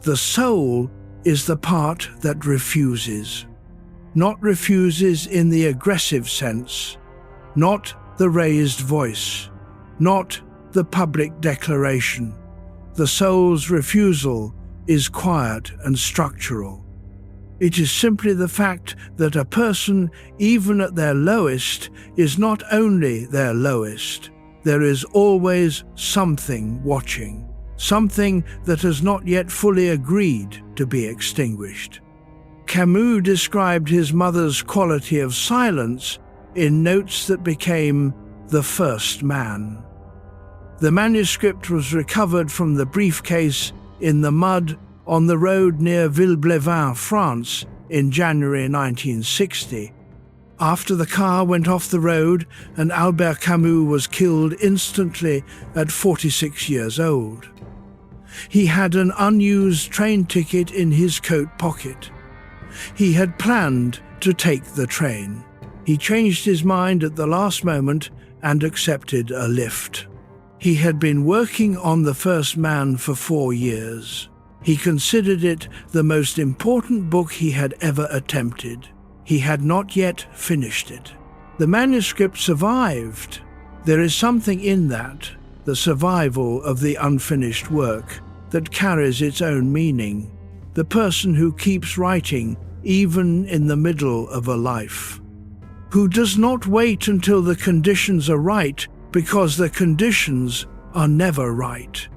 The soul is the part that refuses. Not refuses in the aggressive sense, not the raised voice, not the public declaration. The soul's refusal is quiet and structural. It is simply the fact that a person, even at their lowest, is not only their lowest. There is always something watching. Something that has not yet fully agreed to be extinguished. Camus described his mother's quality of silence in notes that became The First Man. The manuscript was recovered from the briefcase in the mud on the road near Villeblevin, France, in January 1960. After the car went off the road and Albert Camus was killed instantly at 46 years old. He had an unused train ticket in his coat pocket. He had planned to take the train. He changed his mind at the last moment and accepted a lift. He had been working on The First Man for 4 years. He considered it the most important book he had ever attempted. He had not yet finished it. The manuscript survived. There is something in that, the survival of the unfinished work, that carries its own meaning. The person who keeps writing even in the middle of a life. Who does not wait until the conditions are right because the conditions are never right.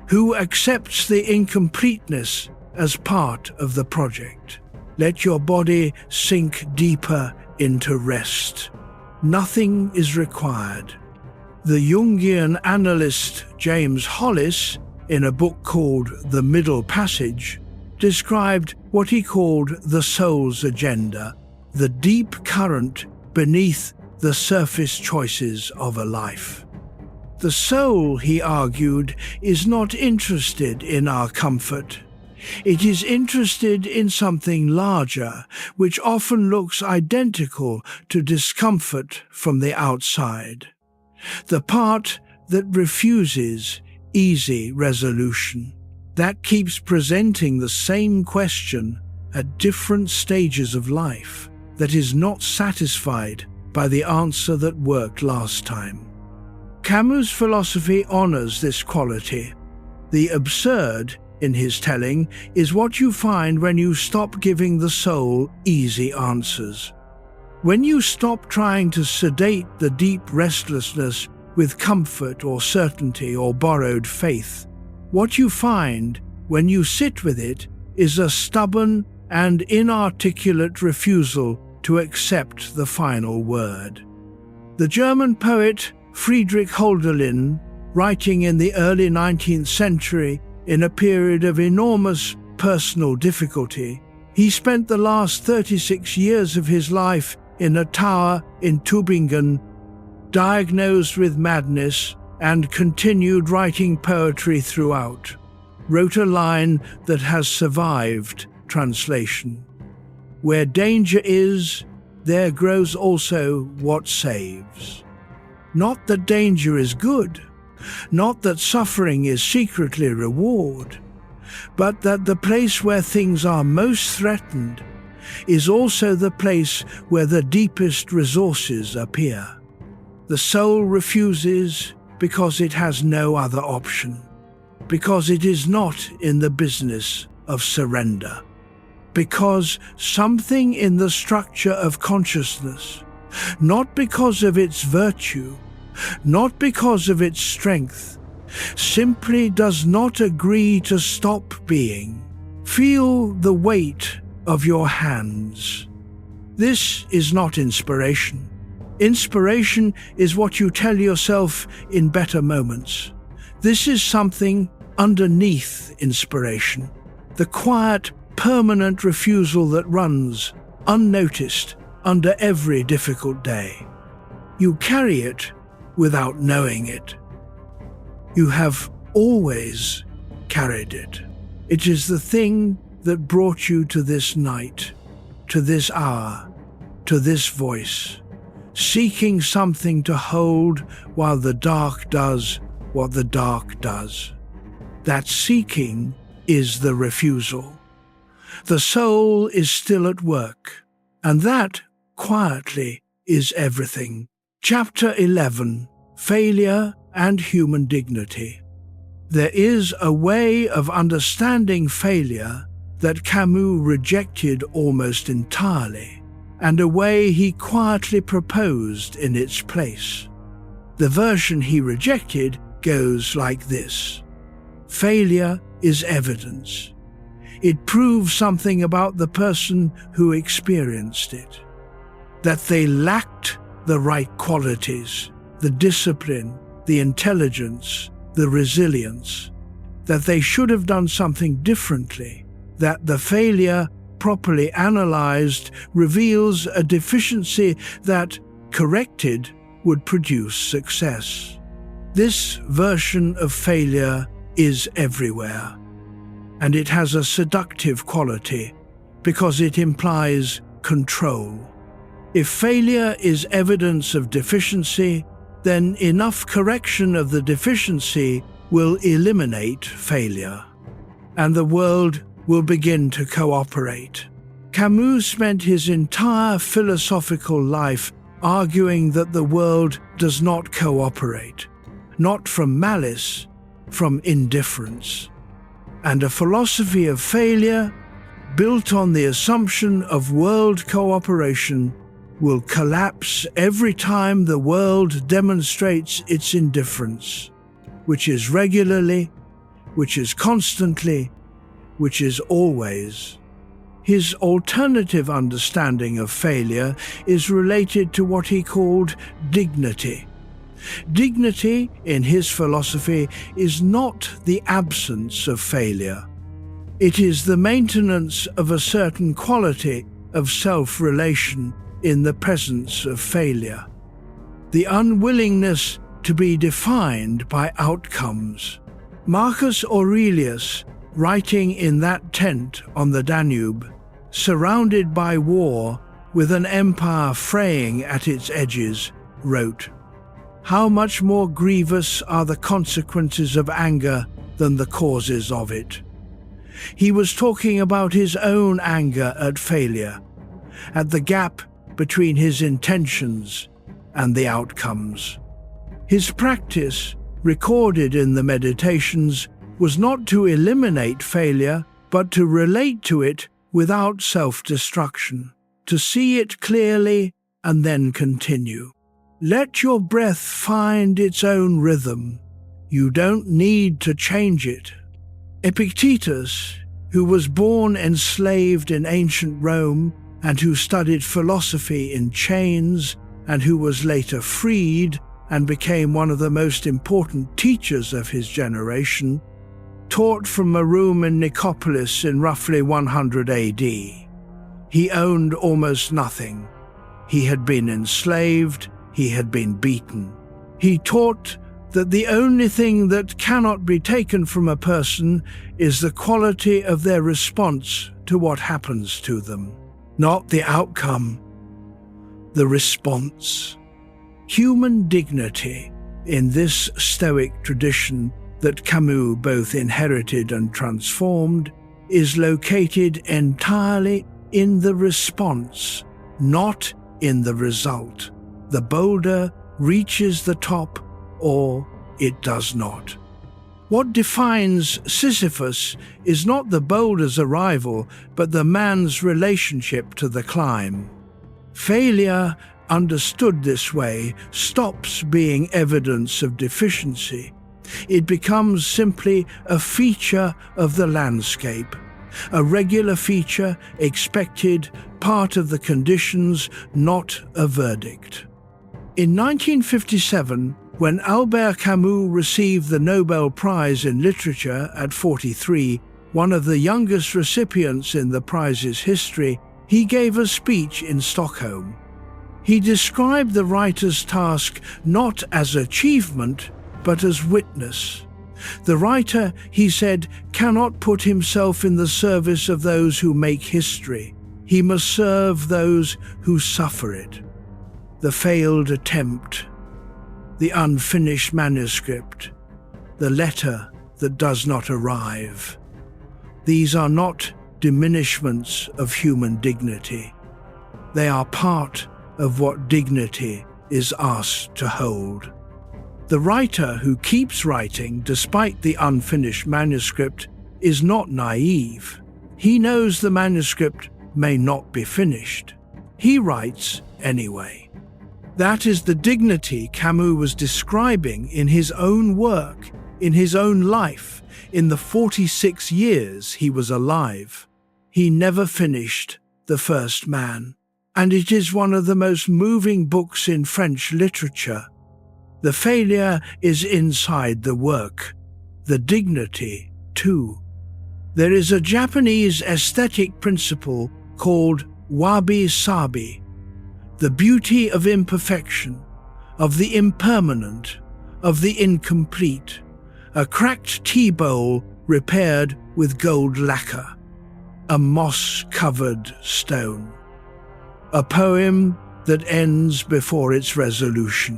Who accepts the incompleteness as part of the project. Let your body sink deeper into rest. Nothing is required. The Jungian analyst James Hollis, in a book called The Middle Passage, described what he called the soul's agenda, the deep current beneath the surface choices of a life. The soul, he argued, is not interested in our comfort. It is interested in something larger, which often looks identical to discomfort from the outside. The part that refuses easy resolution, that keeps presenting the same question at different stages of life, that is not satisfied by the answer that worked last time. Camus' philosophy honors this quality. The absurd, in his telling, is what you find when you stop giving the soul easy answers. When you stop trying to sedate the deep restlessness with comfort or certainty or borrowed faith, what you find when you sit with it is a stubborn and inarticulate refusal to accept the final word. The German poet Friedrich Hölderlin, writing in the early 19th century in a period of enormous personal difficulty, he spent the last 36 years of his life in a tower in Tübingen, diagnosed with madness, and continued writing poetry throughout. Wrote a line that has survived translation. Where danger is, there grows also what saves. Not that danger is good, not that suffering is secretly reward, but that the place where things are most threatened is also the place where the deepest resources appear. The soul refuses because it has no other option, because it is not in the business of surrender, because something in the structure of consciousness, not because of its virtue, not because of its strength, simply does not agree to stop being. Feel the weight of your hands. This is not inspiration. Inspiration is what you tell yourself in better moments. This is something underneath inspiration, the quiet, permanent refusal that runs unnoticed under every difficult day. You carry it without knowing it. You have always carried it. It is the thing that brought you to this night, to this hour, to this voice, seeking something to hold while the dark does what the dark does. That seeking is the refusal. The soul is still at work, and that, quietly, is everything. Chapter 11, Failure and Human Dignity. There is a way of understanding failure that Camus rejected almost entirely, and a way he quietly proposed in its place. The version he rejected goes like this. Failure is evidence. It proves something about the person who experienced it, that they lacked the right qualities, the discipline, the intelligence, the resilience, that they should have done something differently, that the failure, properly analyzed, reveals a deficiency that, corrected, would produce success. This version of failure is everywhere, and it has a seductive quality because it implies control. If failure is evidence of deficiency, then enough correction of the deficiency will eliminate failure, and the world will begin to cooperate. Camus spent his entire philosophical life arguing that the world does not cooperate, not from malice, from indifference. And a philosophy of failure, built on the assumption of world cooperation, will collapse every time the world demonstrates its indifference, which is regularly, which is constantly, which is always. His alternative understanding of failure is related to what he called dignity. Dignity, in his philosophy, is not the absence of failure. It is the maintenance of a certain quality of self-relation in the presence of failure. The unwillingness to be defined by outcomes. Marcus Aurelius, writing in that tent on the Danube, surrounded by war, with an empire fraying at its edges, wrote, "How much more grievous are the consequences of anger than the causes of it." He was talking about his own anger at failure, at the gap between his intentions and the outcomes. His practice, recorded in the Meditations, was not to eliminate failure, but to relate to it without self-destruction, to see it clearly and then continue. Let your breath find its own rhythm. You don't need to change it. Epictetus, who was born enslaved in ancient Rome and who studied philosophy in chains and who was later freed and became one of the most important teachers of his generation, taught from a room in Nicopolis in roughly 100 AD. He owned almost nothing. He had been enslaved, he had been beaten. He taught that the only thing that cannot be taken from a person is the quality of their response to what happens to them, not the outcome, the response. Human dignity, in this Stoic tradition that Camus both inherited and transformed, is located entirely in the response, not in the result. The boulder reaches the top or it does not. What defines Sisyphus is not the boulder's arrival, but the man's relationship to the climb. Failure, understood this way, stops being evidence of deficiency. It becomes simply a feature of the landscape, a regular feature, expected, part of the conditions, not a verdict. In 1957, when Albert Camus received the Nobel Prize in Literature at 43, one of the youngest recipients in the prize's history, he gave a speech in Stockholm. He described the writer's task not as achievement, but as witness. The writer, he said, cannot put himself in the service of those who make history. He must serve those who suffer it. The failed attempt, the unfinished manuscript, the letter that does not arrive. These are not diminishments of human dignity. They are part of what dignity is asked to hold. The writer who keeps writing despite the unfinished manuscript is not naive. He knows the manuscript may not be finished. He writes anyway. That is the dignity Camus was describing in his own work, in his own life, in the 46 years he was alive. He never finished The First Man, and it is one of the most moving books in French literature. The failure is inside the work, the dignity too. There is a Japanese aesthetic principle called wabi-sabi, the beauty of imperfection, of the impermanent, of the incomplete, a cracked tea bowl repaired with gold lacquer, a moss-covered stone, a poem that ends before its resolution.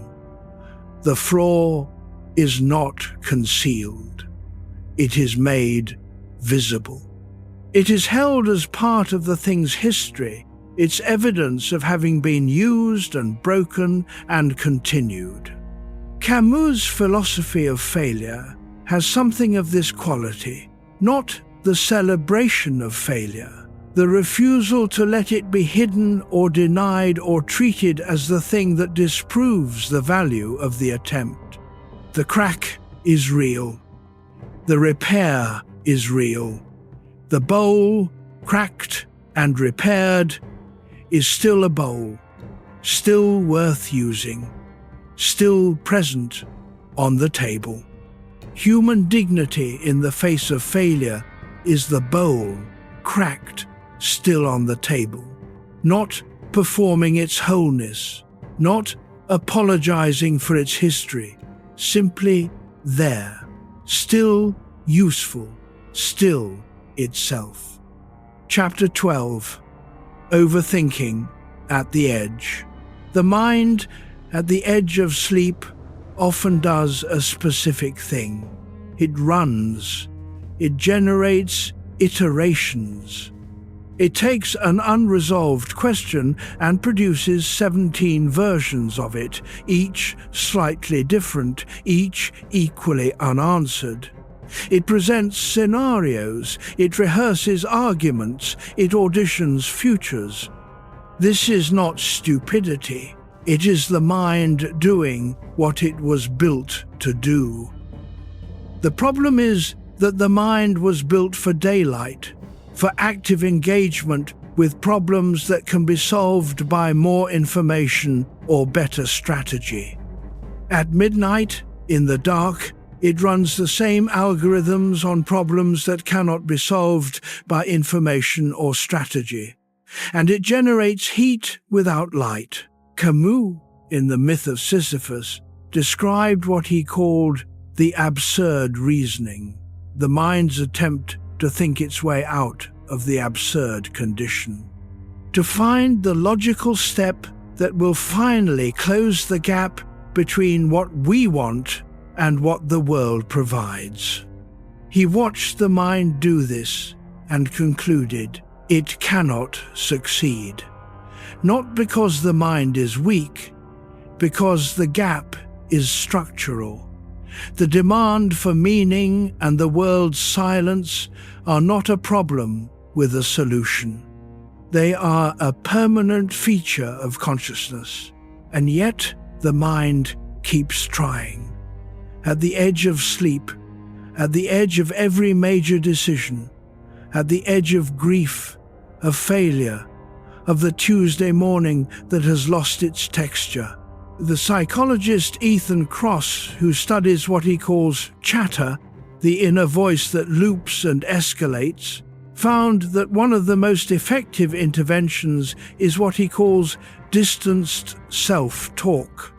The flaw is not concealed. It is made visible. It is held as part of the thing's history, its evidence of having been used and broken and continued. Camus' philosophy of failure has something of this quality, not the celebration of failure, the refusal to let it be hidden or denied or treated as the thing that disproves the value of the attempt. The crack is real. The repair is real. The bowl, cracked and repaired, is still a bowl, still worth using, still present on the table. Human dignity in the face of failure is the bowl, cracked, still on the table. not performing its wholeness, not apologizing for its history, simply there, still useful, still itself. Chapter 12. Overthinking at the edge. The mind at the edge of sleep often does a specific thing. It runs. It generates iterations. It takes an unresolved question and produces 17 versions of it, each slightly different, each equally unanswered. It presents scenarios, it rehearses arguments, it auditions futures. This is not stupidity. It is the mind doing what it was built to do. The problem is that the mind was built for daylight, for active engagement with problems that can be solved by more information or better strategy. At midnight, in the dark, it runs the same algorithms on problems that cannot be solved by information or strategy. And it generates heat without light. Camus, in the Myth of Sisyphus, described what he called the absurd reasoning, the mind's attempt to think its way out of the absurd condition, to find the logical step that will finally close the gap between what we want and what the world provides. He watched the mind do this and concluded it cannot succeed. Not because the mind is weak, because the gap is structural. The demand for meaning and the world's silence are not a problem with a solution. They are a permanent feature of consciousness, and yet the mind keeps trying. At the edge of sleep, at the edge of every major decision, at the edge of grief, of failure, of the Tuesday morning that has lost its texture. The psychologist Ethan Kross, who studies what he calls chatter, the inner voice that loops and escalates, found that one of the most effective interventions is what he calls distanced self-talk,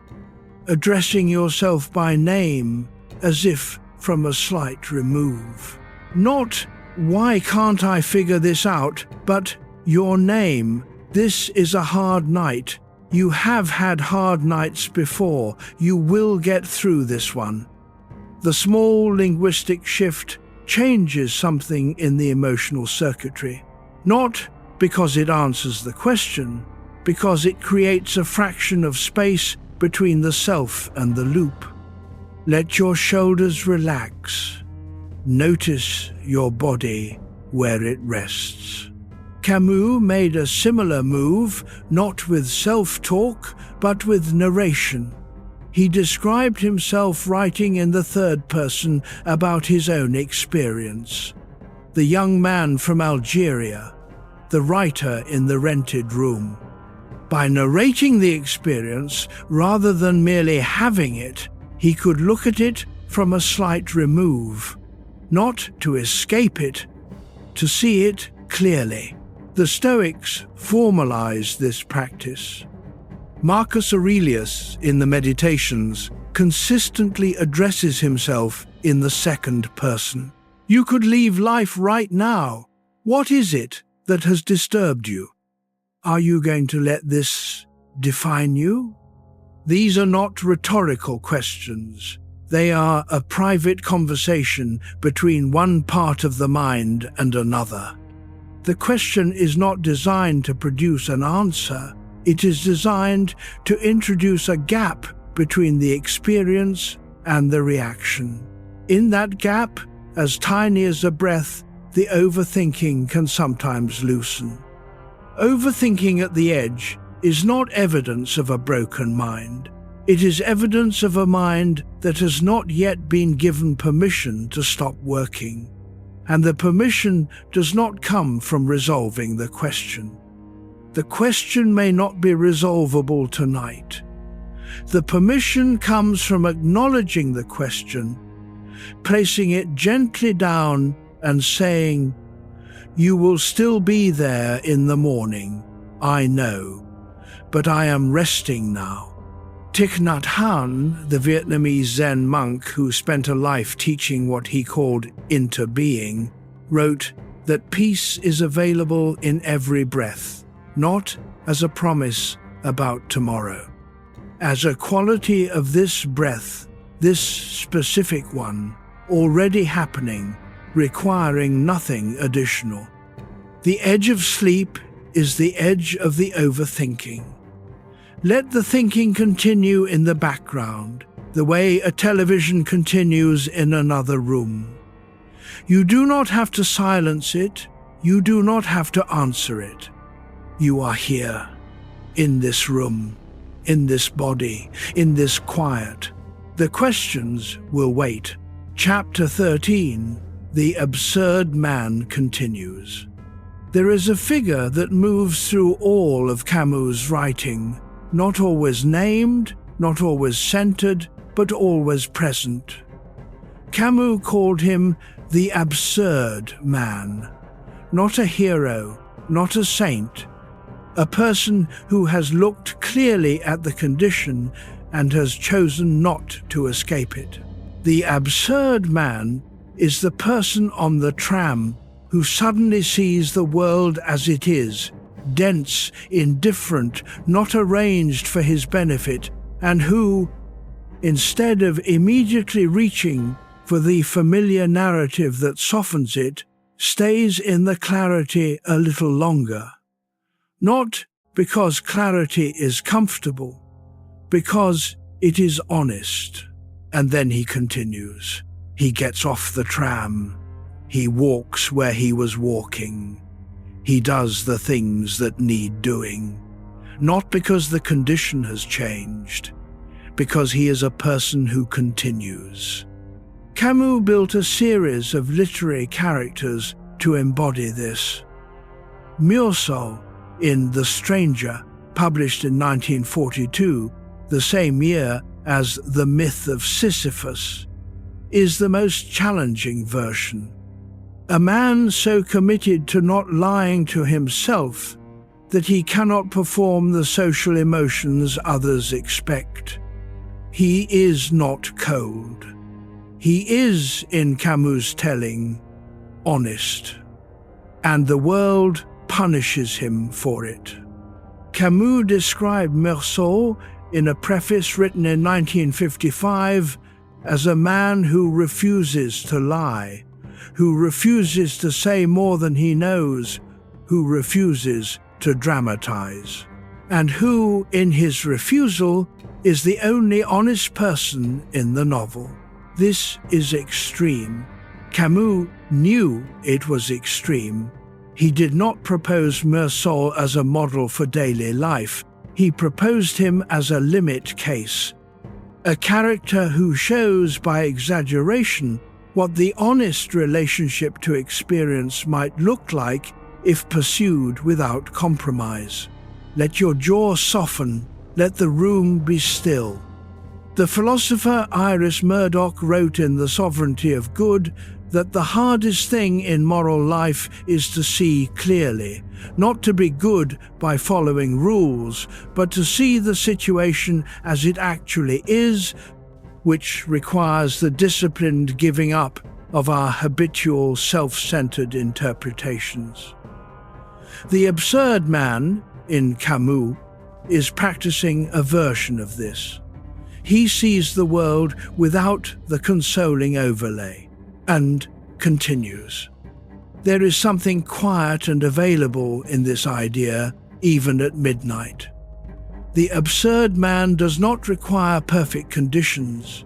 addressing yourself by name as if from a slight remove. Not, "Why can't I figure this out?" but "Your name. This is a hard night. You have had hard nights before. You will get through this one." The small linguistic shift changes something in the emotional circuitry, not because it answers the question, because it creates a fraction of space between the self and the loop. Let your shoulders relax. Notice your body where it rests. Camus made a similar move, not with self-talk, but with narration. He described himself writing in the third person about his own experience. The young man from Algeria, the writer in the rented room. By narrating the experience, rather than merely having it, he could look at it from a slight remove, not to escape it, to see it clearly. The Stoics formalized this practice. Marcus Aurelius, in the Meditations, consistently addresses himself in the second person. You could leave life right now. What is it that has disturbed you? Are you going to let this define you? These are not rhetorical questions. They are a private conversation between one part of the mind and another. The question is not designed to produce an answer. It is designed to introduce a gap between the experience and the reaction. In that gap, as tiny as a breath, the overthinking can sometimes loosen. Overthinking at the edge is not evidence of a broken mind. It is evidence of a mind that has not yet been given permission to stop working. And the permission does not come from resolving the question. The question may not be resolvable tonight. The permission comes from acknowledging the question, placing it gently down and saying, "You will still be there in the morning. I know, but I am resting now. Thich Nhat Hanh, the Vietnamese Zen monk who spent a life teaching what he called interbeing, wrote that peace is available in every breath, not as a promise about tomorrow. As a quality of this breath, this specific one, already happening, requiring nothing additional. The edge of sleep is the edge of the overthinking. Let the thinking continue in the background, the way a television continues in another room. You do not have to silence it, you do not have to answer it. You are here, in this room, in this body, in this quiet. The questions will wait. Chapter 13, The Absurd Man continues. There is a figure that moves through all of Camus' writing, not always named, not always centered, but always present. Camus called him the absurd man, not a hero, not a saint, a person who has looked clearly at the condition and has chosen not to escape it. The absurd man is the person on the tram who suddenly sees the world as it is, dense, indifferent, not arranged for his benefit, and who, instead of immediately reaching for the familiar narrative that softens it, stays in the clarity a little longer. Not because clarity is comfortable, because it is honest. And then he continues. He gets off the tram. He walks where he was walking. He does the things that need doing. Not because the condition has changed, because he is a person who continues. Camus built a series of literary characters to embody this. Myrsol, in The Stranger, published in 1942, the same year as The Myth of Sisyphus, is the most challenging version. A man so committed to not lying to himself that he cannot perform the social emotions others expect. He is not cold. He is, in Camus' telling, honest. And the world punishes him for it. Camus described Myrsol in a preface written in 1955 as a man who refuses to lie, who refuses to say more than he knows, who refuses to dramatize, and who, in his refusal, is the only honest person in the novel. This is extreme. Camus knew it was extreme. He did not propose Myrsol as a model for daily life. He proposed him as a limit case, a character who shows by exaggeration what the honest relationship to experience might look like if pursued without compromise. Let your jaw soften, let the room be still. The philosopher Iris Murdoch wrote in The Sovereignty of Good that the hardest thing in moral life is to see clearly, not to be good by following rules, but to see the situation as it actually is, which requires the disciplined giving up of our habitual self-centered interpretations. The absurd man, in Camus, is practicing a version of this. He sees the world without the consoling overlay, and continues. There is something quiet and available in this idea, even at midnight. The absurd man does not require perfect conditions.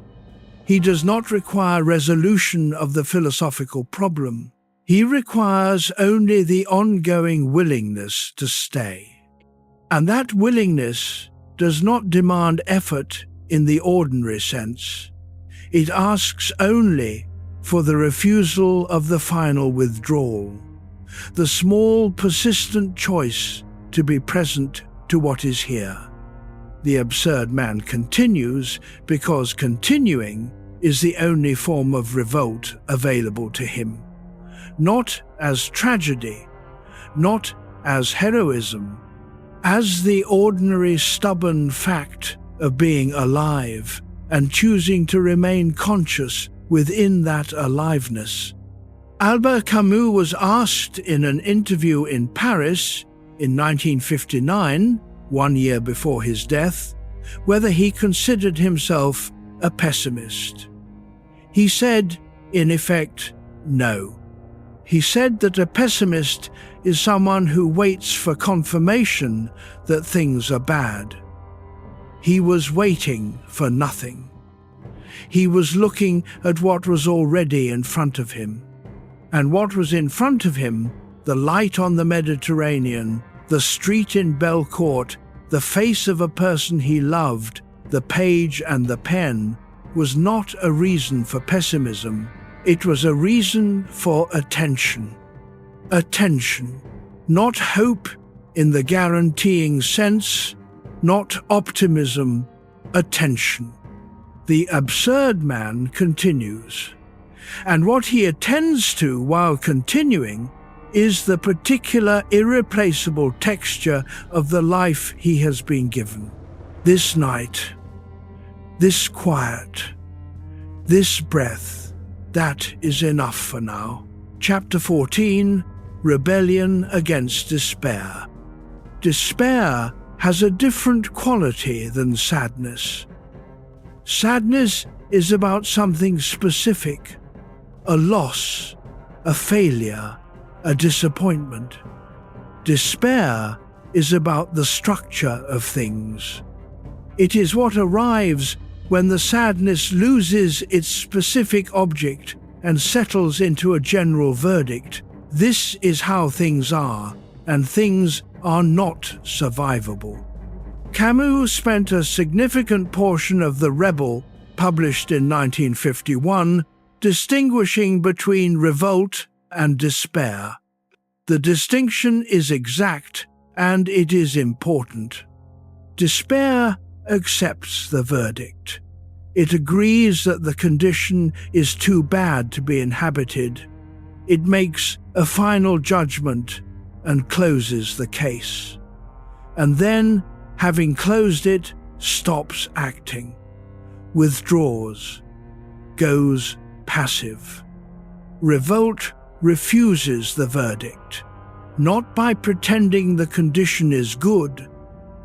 He does not require resolution of the philosophical problem. He requires only the ongoing willingness to stay. And that willingness does not demand effort in the ordinary sense. It asks only for the refusal of the final withdrawal, the small, persistent choice to be present to what is here. The absurd man continues because continuing is the only form of revolt available to him. Not as tragedy, not as heroism, as the ordinary stubborn fact of being alive and choosing to remain conscious within that aliveness. Albert Camus was asked in an interview in Paris in 1959, 1 year before his death, whether he considered himself a pessimist. He said, in effect, no. He said that a pessimist is someone who waits for confirmation that things are bad. He was waiting for nothing. He was looking at what was already in front of him. And what was in front of him, the light on the Mediterranean, the street in Belcourt, the face of a person he loved, the page and the pen, was not a reason for pessimism. It was a reason for attention. Attention. Not hope in the guaranteeing sense, not optimism, attention. The absurd man continues. And what he attends to while continuing is the particular irreplaceable texture of the life he has been given. This night, this quiet, this breath, that is enough for now. Chapter 14, Rebellion Against Despair. Despair has a different quality than sadness. Sadness is about something specific, a loss, a failure, a disappointment. Despair is about the structure of things. It is what arrives when the sadness loses its specific object and settles into a general verdict. This is how things are, and things are not survivable. Camus spent a significant portion of the Revolt, published in 1951, distinguishing between revolt and despair. The distinction is exact and it is important. Despair accepts the verdict. It agrees that the condition is too bad to be inhabited. It makes a final judgment and closes the case. And then, having closed it, stops acting, withdraws, goes passive. Revolt refuses the verdict, not by pretending the condition is good,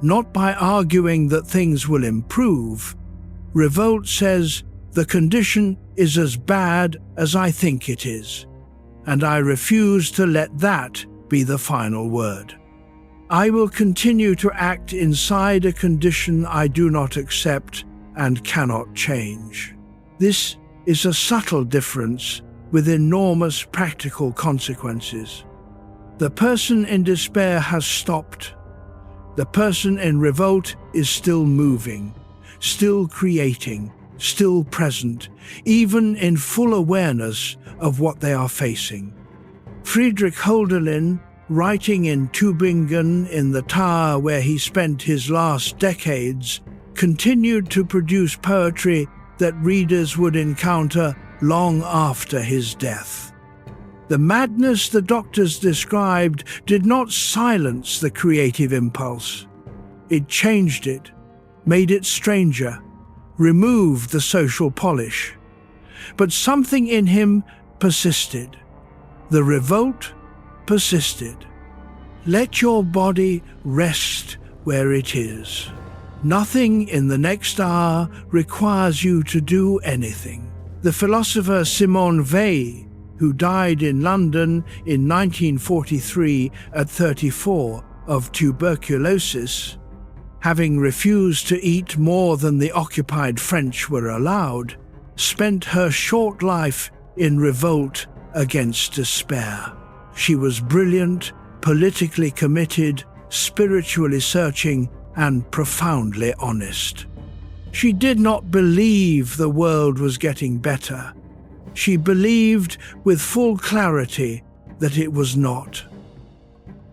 not by arguing that things will improve. Revolt says, the condition is as bad as I think it is, and I refuse to let that be the final word. I will continue to act inside a condition I do not accept and cannot change. This is a subtle difference with enormous practical consequences. The person in despair has stopped. The person in revolt is still moving, still creating, still present, even in full awareness of what they are facing. Friedrich Hölderlin, writing in Tübingen in the tower where he spent his last decades, continued to produce poetry that readers would encounter long after his death. The madness the doctors described did not silence the creative impulse. It changed it, made it stranger, removed the social polish. But something in him persisted. The revolt persisted. Let your body rest where it is. Nothing in the next hour requires you to do anything. The philosopher Simone Weil, who died in London in 1943 at 34 of tuberculosis, having refused to eat more than the occupied French were allowed, spent her short life in revolt against despair. She was brilliant, politically committed, spiritually searching, and profoundly honest. She did not believe the world was getting better. She believed with full clarity that it was not.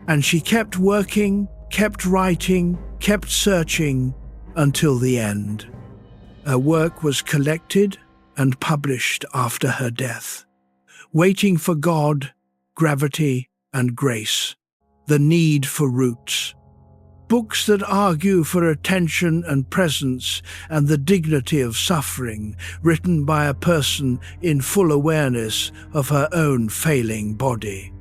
And she kept working, kept writing, kept searching until the end. Her work was collected and published after her death. Waiting for God, gravity, and grace. The need for roots. books that argue for attention and presence and the dignity of suffering, written by a person in full awareness of her own failing body.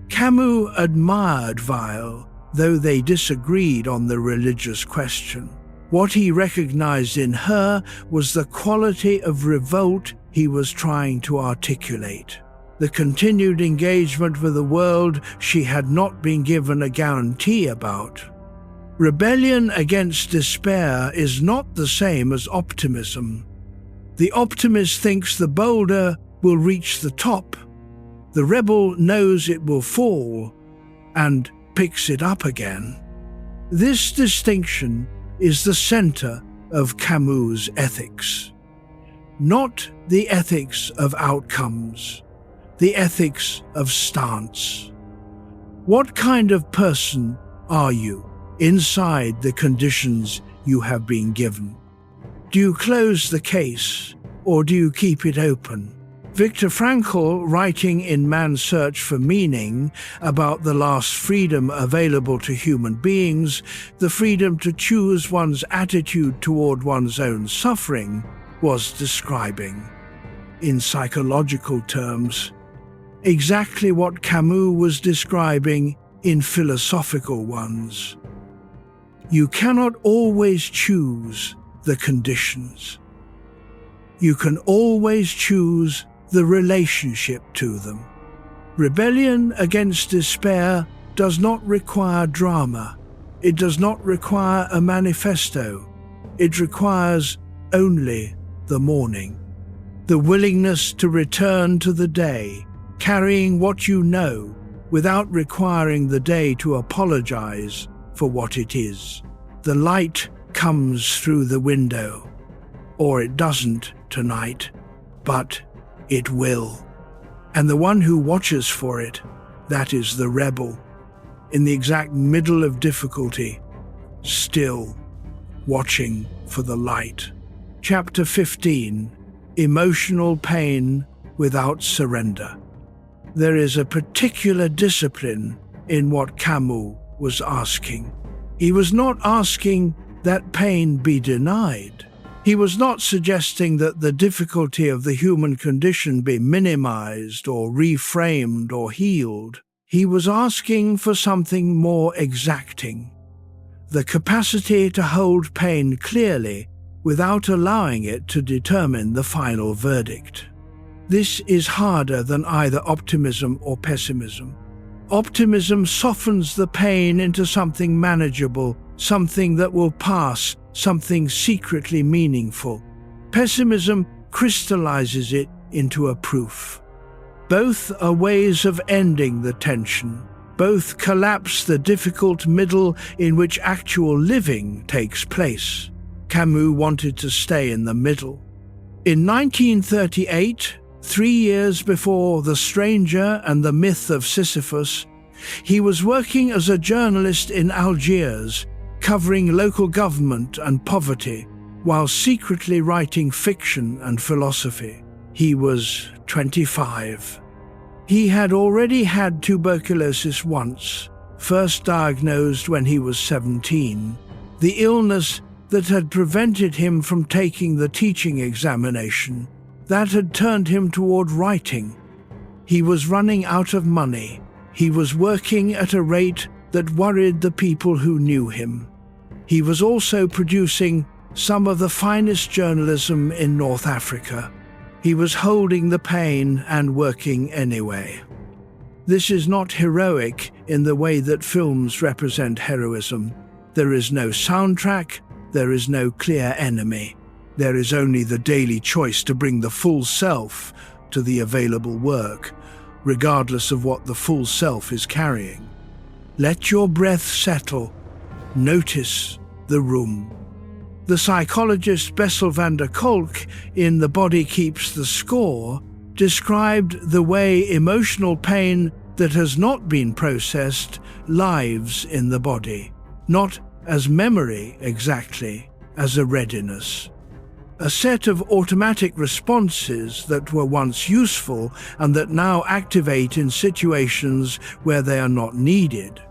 Camus admired Weil, though they disagreed on the religious question. What he recognized in her was the quality of revolt he was trying to articulate, the continued engagement with a world she had not been given a guarantee about. Rebellion against despair is not the same as optimism. The optimist thinks the boulder will reach the top. The rebel knows it will fall and picks it up again. This distinction is the center of Camus' ethics. Not the ethics of outcomes, the ethics of stance. What kind of person are you inside the conditions you have been given? Do you close the case, or do you keep it open? Viktor Frankl, writing in Man's Search for Meaning about the last freedom available to human beings, the freedom to choose one's attitude toward one's own suffering, was describing, in psychological terms, exactly what Camus was describing in philosophical ones. You cannot always choose the conditions. You can always choose the relationship to them. Rebellion against despair does not require drama. It does not require a manifesto. It requires only the morning. The willingness to return to the day, carrying what you know without requiring the day to apologize for what it is. The light comes through the window, or it doesn't tonight, but it will. And the one who watches for it, that is the rebel, in the exact middle of difficulty, still watching for the light. Chapter 15, Emotional Pain Without Surrender. There is a particular discipline in what Camus was asking. He was not asking that pain be denied. He was not suggesting that the difficulty of the human condition be minimized or reframed or healed. He was asking for something more exacting, the capacity to hold pain clearly without allowing it to determine the final verdict. This is harder than either optimism or pessimism. Optimism softens the pain into something manageable, something that will pass, something secretly meaningful. Pessimism crystallizes it into a proof. Both are ways of ending the tension. Both collapse the difficult middle in which actual living takes place. Camus wanted to stay in the middle. In 1938, 3 years before The Stranger and the Myth of Sisyphus, he was working as a journalist in Algiers, covering local government and poverty, while secretly writing fiction and philosophy. He was 25. He had already had tuberculosis once, first diagnosed when he was 17, the illness that had prevented him from taking the teaching examination, that had turned him toward writing. He was running out of money. He was working at a rate that worried the people who knew him. He was also producing some of the finest journalism in North Africa. He was holding the pain and working anyway. This is not heroic in the way that films represent heroism. There is no soundtrack, there is no clear enemy. There is only the daily choice to bring the full self to the available work, regardless of what the full self is carrying. Let your breath settle. Notice the room. The psychologist Bessel van der Kolk, in The Body Keeps the Score, described the way emotional pain that has not been processed lives in the body, not as memory exactly, as a readiness. A set of automatic responses that were once useful and that now activate in situations where they are not needed.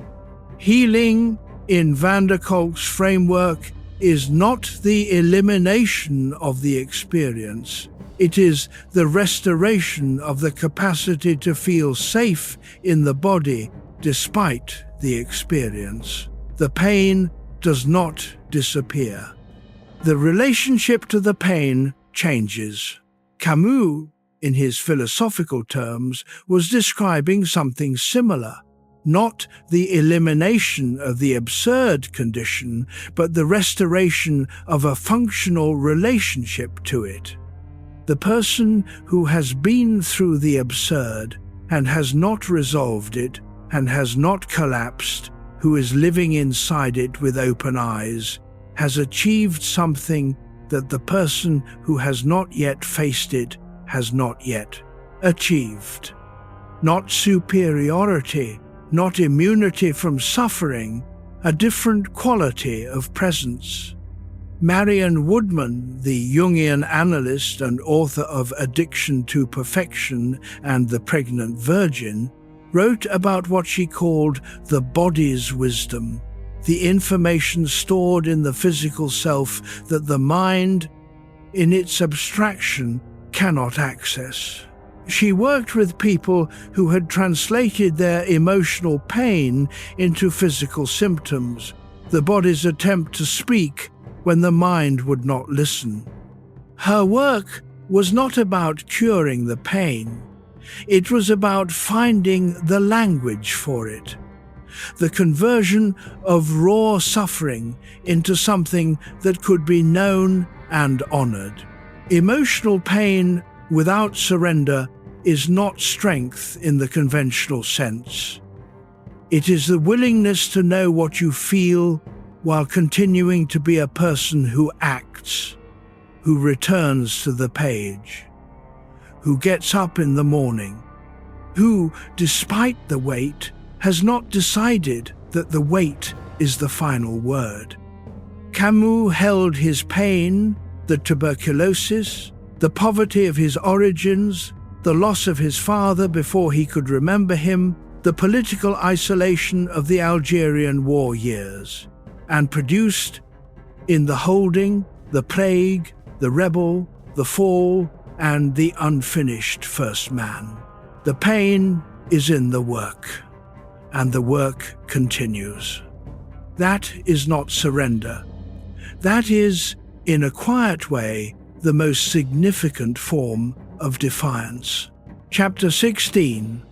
Healing in van der Kolk's framework, is not the elimination of the experience. It is the restoration of the capacity to feel safe in the body despite the experience. The pain does not disappear. The relationship to the pain changes. Camus, in his philosophical terms, was describing something similar. Not the elimination of the absurd condition, but the restoration of a functional relationship to it. The person who has been through the absurd and has not resolved it and has not collapsed, who is living inside it with open eyes, has achieved something that the person who has not yet faced it has not yet achieved. Not superiority, not immunity from suffering, a different quality of presence. Marion Woodman, the Jungian analyst and author of Addiction to Perfection and The Pregnant Virgin, wrote about what she called the body's wisdom, the information stored in the physical self that the mind, in its abstraction, cannot access. She worked with people who had translated their emotional pain into physical symptoms, the body's attempt to speak when the mind would not listen. Her work was not about curing the pain. It was about finding the language for it, the conversion of raw suffering into something that could be known and honored. Emotional pain without surrender is not strength in the conventional sense. It is the willingness to know what you feel while continuing to be a person who acts, who returns to the page, who gets up in the morning, who, despite the weight, has not decided that the weight is the final word. Camus held his pain, the tuberculosis, the poverty of his origins, the loss of his father before he could remember him, the political isolation of the Algerian war years, and produced, in The Holding, The Plague, The Rebel, The Fall, and The Unfinished First Man. The pain is in the work, and the work continues. That is not surrender. That is, in a quiet way, the most significant form of defiance. Chapter 16,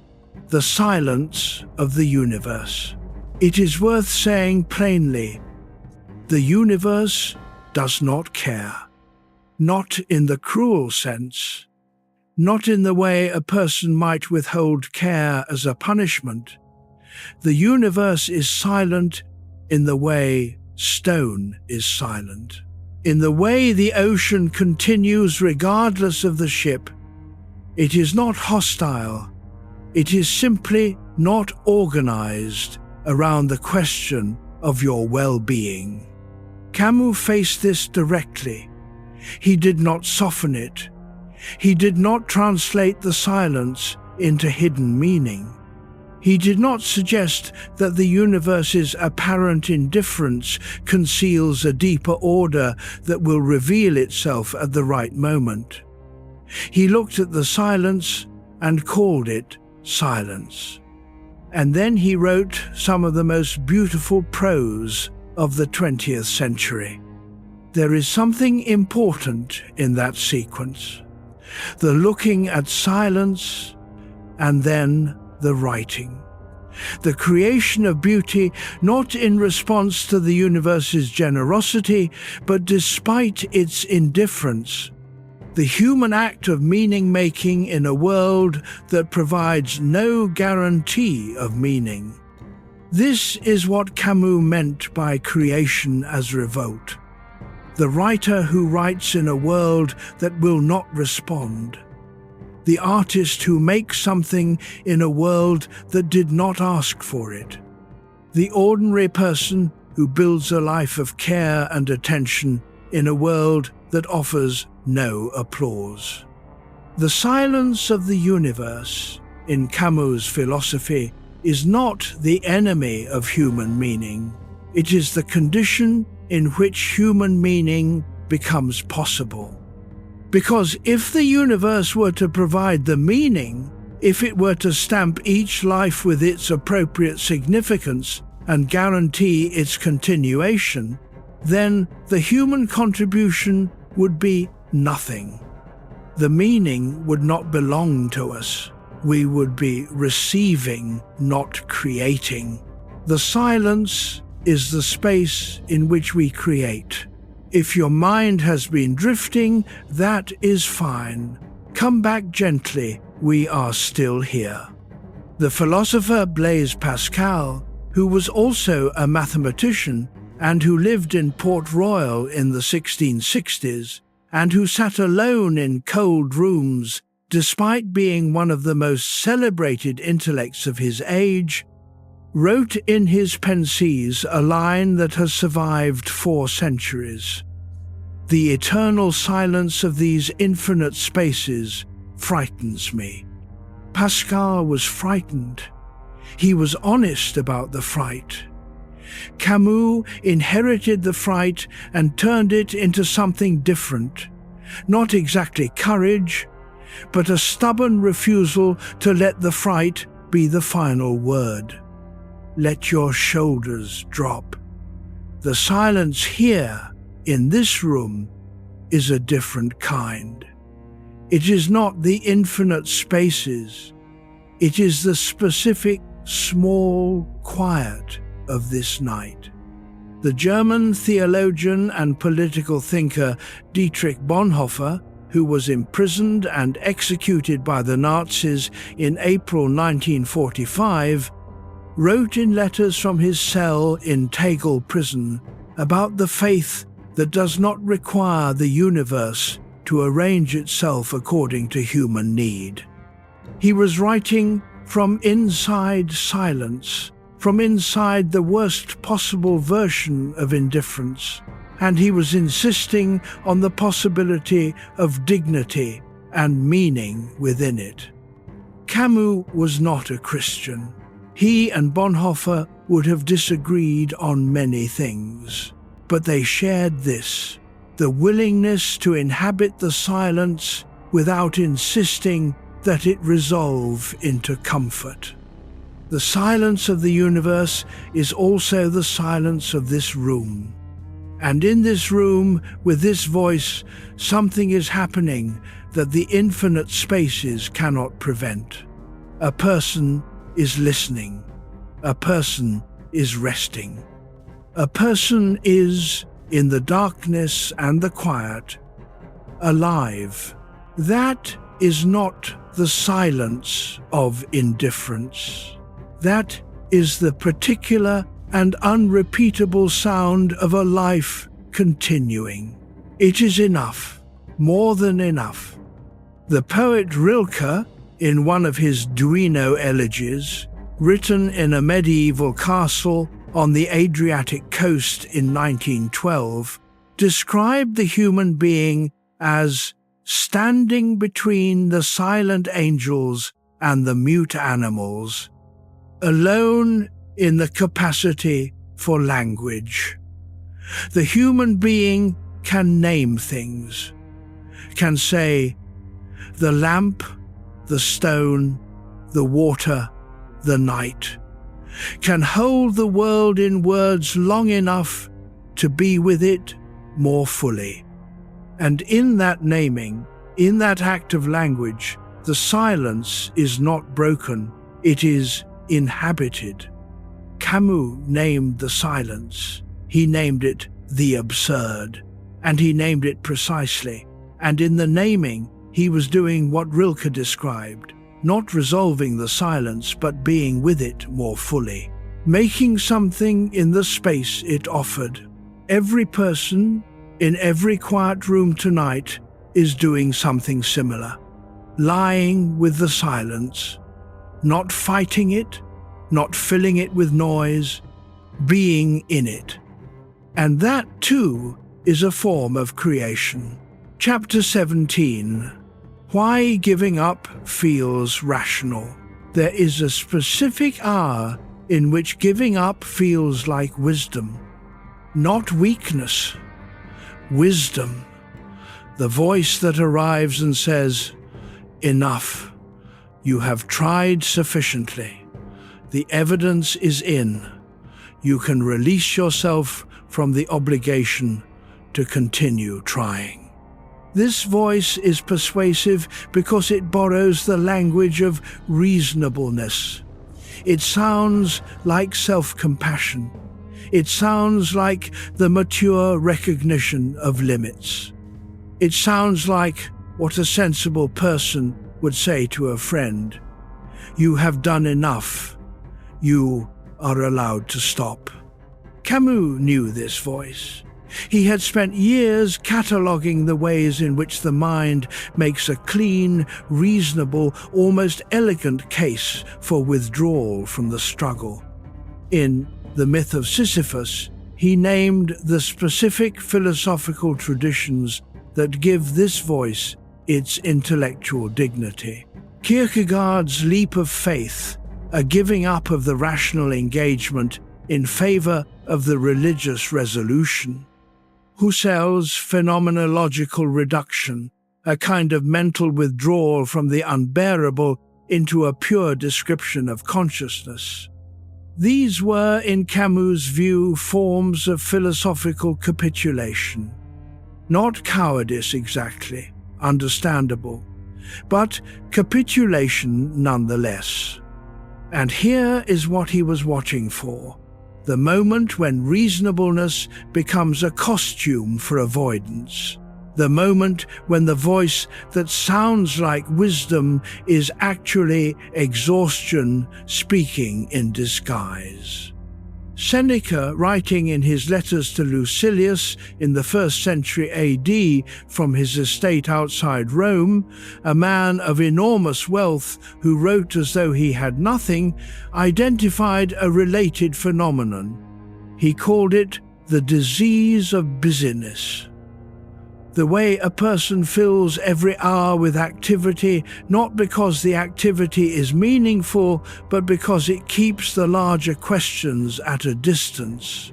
The Silence of the Universe. It is worth saying plainly, the universe does not care. Not in the cruel sense, not in the way a person might withhold care as a punishment. The universe is silent in the way stone is silent, in the way the ocean continues regardless of the ship. It is not hostile, it is simply not organized around the question of your well-being. Camus faced this directly. He did not soften it. He did not translate the silence into hidden meaning. He did not suggest that the universe's apparent indifference conceals a deeper order that will reveal itself at the right moment. He looked at the silence and called it silence. And then he wrote some of the most beautiful prose of the 20th century. There is something important in that sequence. The looking at silence and then the writing. The creation of beauty not in response to the universe's generosity, but despite its indifference. The human act of meaning-making in a world that provides no guarantee of meaning. This is what Camus meant by creation as revolt. The writer who writes in a world that will not respond. The artist who makes something in a world that did not ask for it. The ordinary person who builds a life of care and attention in a world that offers no applause. The silence of the universe, in Camus' philosophy, is not the enemy of human meaning. It is the condition in which human meaning becomes possible. Because if the universe were to provide the meaning, if it were to stamp each life with its appropriate significance and guarantee its continuation, then the human contribution would be nothing. The meaning would not belong to us. We would be receiving, not creating. The silence is the space in which we create. If your mind has been drifting, that is fine. Come back gently, we are still here. The philosopher Blaise Pascal, who was also a mathematician and who lived in Port Royal in the 1660s, and who sat alone in cold rooms despite being one of the most celebrated intellects of his age, wrote in his Pensées a line that has survived 4 centuries. The eternal silence of these infinite spaces frightens me. Pascal was frightened. He was honest about the fright. Camus inherited the fright and turned it into something different. Not exactly courage, but a stubborn refusal to let the fright be the final word. Let your shoulders drop. The silence here, in this room, is a different kind. It is not the infinite spaces. It is the specific, small quiet of this night. The German theologian and political thinker Dietrich Bonhoeffer, who was imprisoned and executed by the Nazis in April 1945, wrote in letters from his cell in Tegel prison about the faith that does not require the universe to arrange itself according to human need. He was writing from inside silence, from inside the worst possible version of indifference, and he was insisting on the possibility of dignity and meaning within it. Camus was not a Christian. He and Bonhoeffer would have disagreed on many things, but they shared this: the willingness to inhabit the silence without insisting that it resolve into comfort. The silence of the universe is also the silence of this room. And in this room, with this voice, something is happening that the infinite spaces cannot prevent. A person is listening. A person is resting. A person is, in the darkness and the quiet, alive. That is not the silence of indifference. That is the particular and unrepeatable sound of a life continuing. It is enough, more than enough. The poet Rilke, in one of his Duino elegies, written in a medieval castle on the Adriatic coast in 1912, described the human being as standing between the silent angels and the mute animals, alone in the capacity for language. The human being can name things, can say, the lamp, the stone, the water, the night, can hold the world in words long enough to be with it more fully. And in that naming, in that act of language, the silence is not broken, it is inhabited. Camus named the silence. He named it the absurd, and he named it precisely. And in the naming, he was doing what Rilke described, not resolving the silence, but being with it more fully, making something in the space it offered. Every person in every quiet room tonight is doing something similar, lying with the silence, not fighting it, not filling it with noise, being in it. And that, too, is a form of creation. Chapter 17. Why giving up feels rational. There is a specific hour in which giving up feels like wisdom. Not weakness, wisdom. The voice that arrives and says, "Enough. You have tried sufficiently. The evidence is in. You can release yourself from the obligation to continue trying." This voice is persuasive because it borrows the language of reasonableness. It sounds like self-compassion. It sounds like the mature recognition of limits. It sounds like what a sensible person would say to a friend. You have done enough. You are allowed to stop. Camus knew this voice. He had spent years cataloguing the ways in which the mind makes a clean, reasonable, almost elegant case for withdrawal from the struggle. In The Myth of Sisyphus, he named the specific philosophical traditions that give this voice its intellectual dignity. Kierkegaard's leap of faith, a giving up of the rational engagement in favor of the religious resolution. Husserl's phenomenological reduction, a kind of mental withdrawal from the unbearable into a pure description of consciousness. These were, in Camus' view, forms of philosophical capitulation. Not cowardice exactly, understandable, but capitulation nonetheless. And here is what he was watching for: the moment when reasonableness becomes a costume for avoidance. The moment when the voice that sounds like wisdom is actually exhaustion speaking in disguise. Seneca, writing in his letters to Lucilius in the 1st century AD from his estate outside Rome, a man of enormous wealth who wrote as though he had nothing, identified a related phenomenon. He called it the disease of busyness. The way a person fills every hour with activity, not because the activity is meaningful, but because it keeps the larger questions at a distance.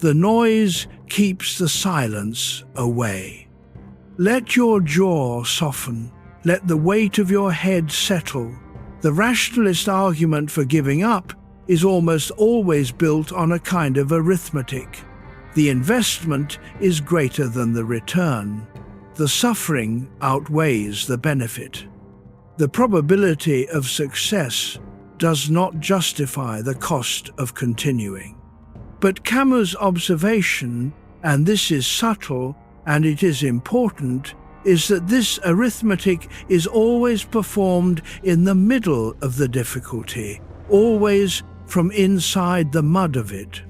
The noise keeps the silence away. Let your jaw soften. Let the weight of your head settle. The rationalist argument for giving up is almost always built on a kind of arithmetic. The investment is greater than the return. The suffering outweighs the benefit. The probability of success does not justify the cost of continuing. But Camus' observation, and this is subtle and it is important, is that this arithmetic is always performed in the middle of the difficulty, always from inside the mud of it.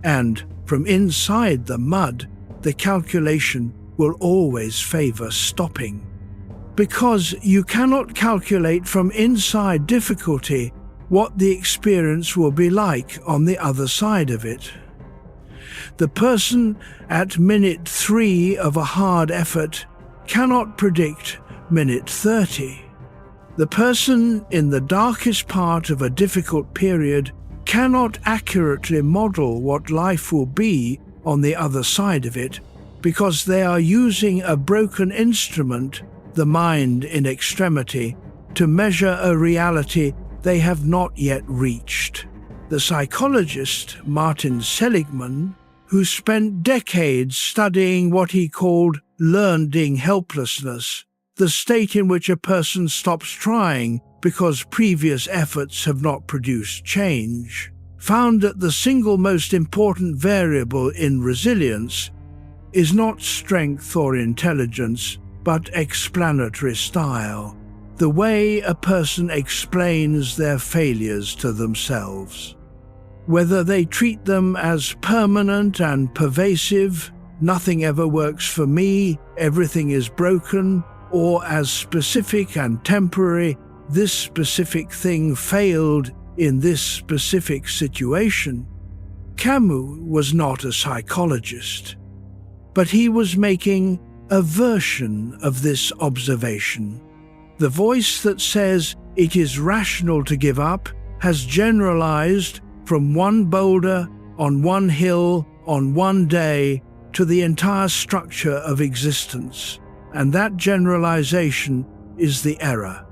And from inside the mud, the calculation will always favor stopping. Because you cannot calculate from inside difficulty what the experience will be like on the other side of it. The person at minute 3 of a hard effort cannot predict minute 30. The person in the darkest part of a difficult period cannot accurately model what life will be on the other side of it, because they are using a broken instrument, the mind in extremity, to measure a reality they have not yet reached. The psychologist Martin Seligman, who spent decades studying what he called learning helplessness, the state in which a person stops trying because previous efforts have not produced change, found that the single most important variable in resilience is not strength or intelligence, but explanatory style, the way a person explains their failures to themselves. Whether they treat them as permanent and pervasive, nothing ever works for me, everything is broken, or as specific and temporary, this specific thing failed in this specific situation. Camus was not a psychologist, but he was making a version of this observation. The voice that says it is rational to give up has generalized from one boulder on one hill on one day to the entire structure of existence, and that generalization is the error.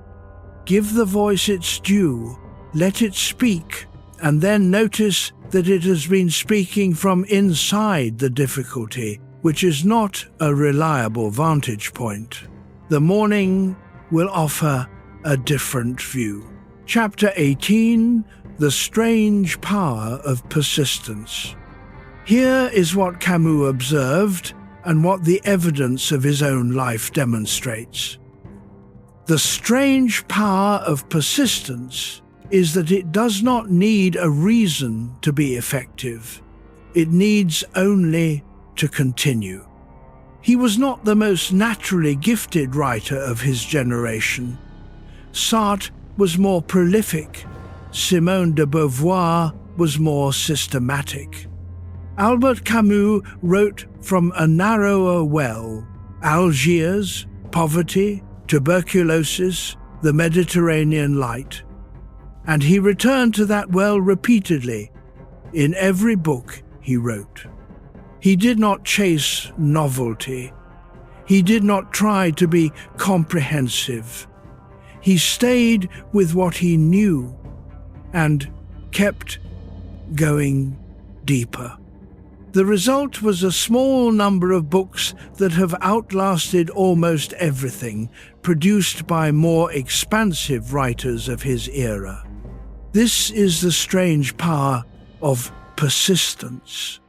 Give the voice its due, let it speak, and then notice that it has been speaking from inside the difficulty, which is not a reliable vantage point. The morning will offer a different view. Chapter 18, The Strange Power of Persistence. Here is what Camus observed and what the evidence of his own life demonstrates. The strange power of persistence is that it does not need a reason to be effective. It needs only to continue. He was not the most naturally gifted writer of his generation. Sartre was more prolific. Simone de Beauvoir was more systematic. Albert Camus wrote from a narrower well: Algiers, poverty, tuberculosis, the Mediterranean light. And he returned to that well repeatedly in every book he wrote. He did not chase novelty. He did not try to be comprehensive. He stayed with what he knew and kept going deeper. The result was a small number of books that have outlasted almost everything produced by more expansive writers of his era. This is the strange power of persistence.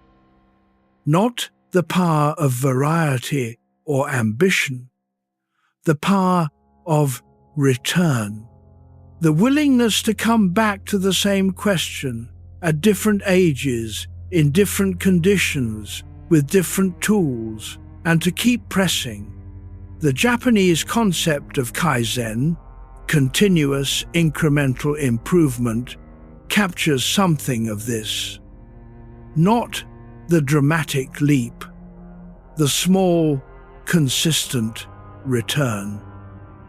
Not the power of variety or ambition, the power of return. The willingness to come back to the same question at different ages, in different conditions, with different tools, and to keep pressing. The Japanese concept of kaizen, continuous incremental improvement, captures something of this. Not the dramatic leap, the small, consistent return.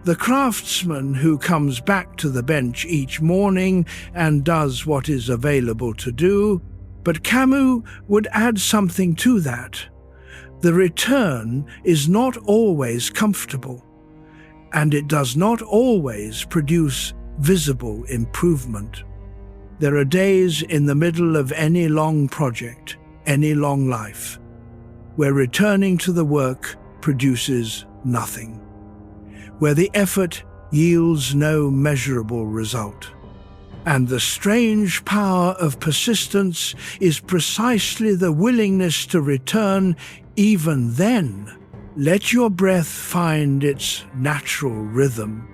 The craftsman who comes back to the bench each morning and does what is available to do, but Camus would add something to that. The return is not always comfortable, and it does not always produce visible improvement. There are days in the middle of any long project, any long life, where returning to the work produces nothing, where the effort yields no measurable result. And the strange power of persistence is precisely the willingness to return even then. Let your breath find its natural rhythm.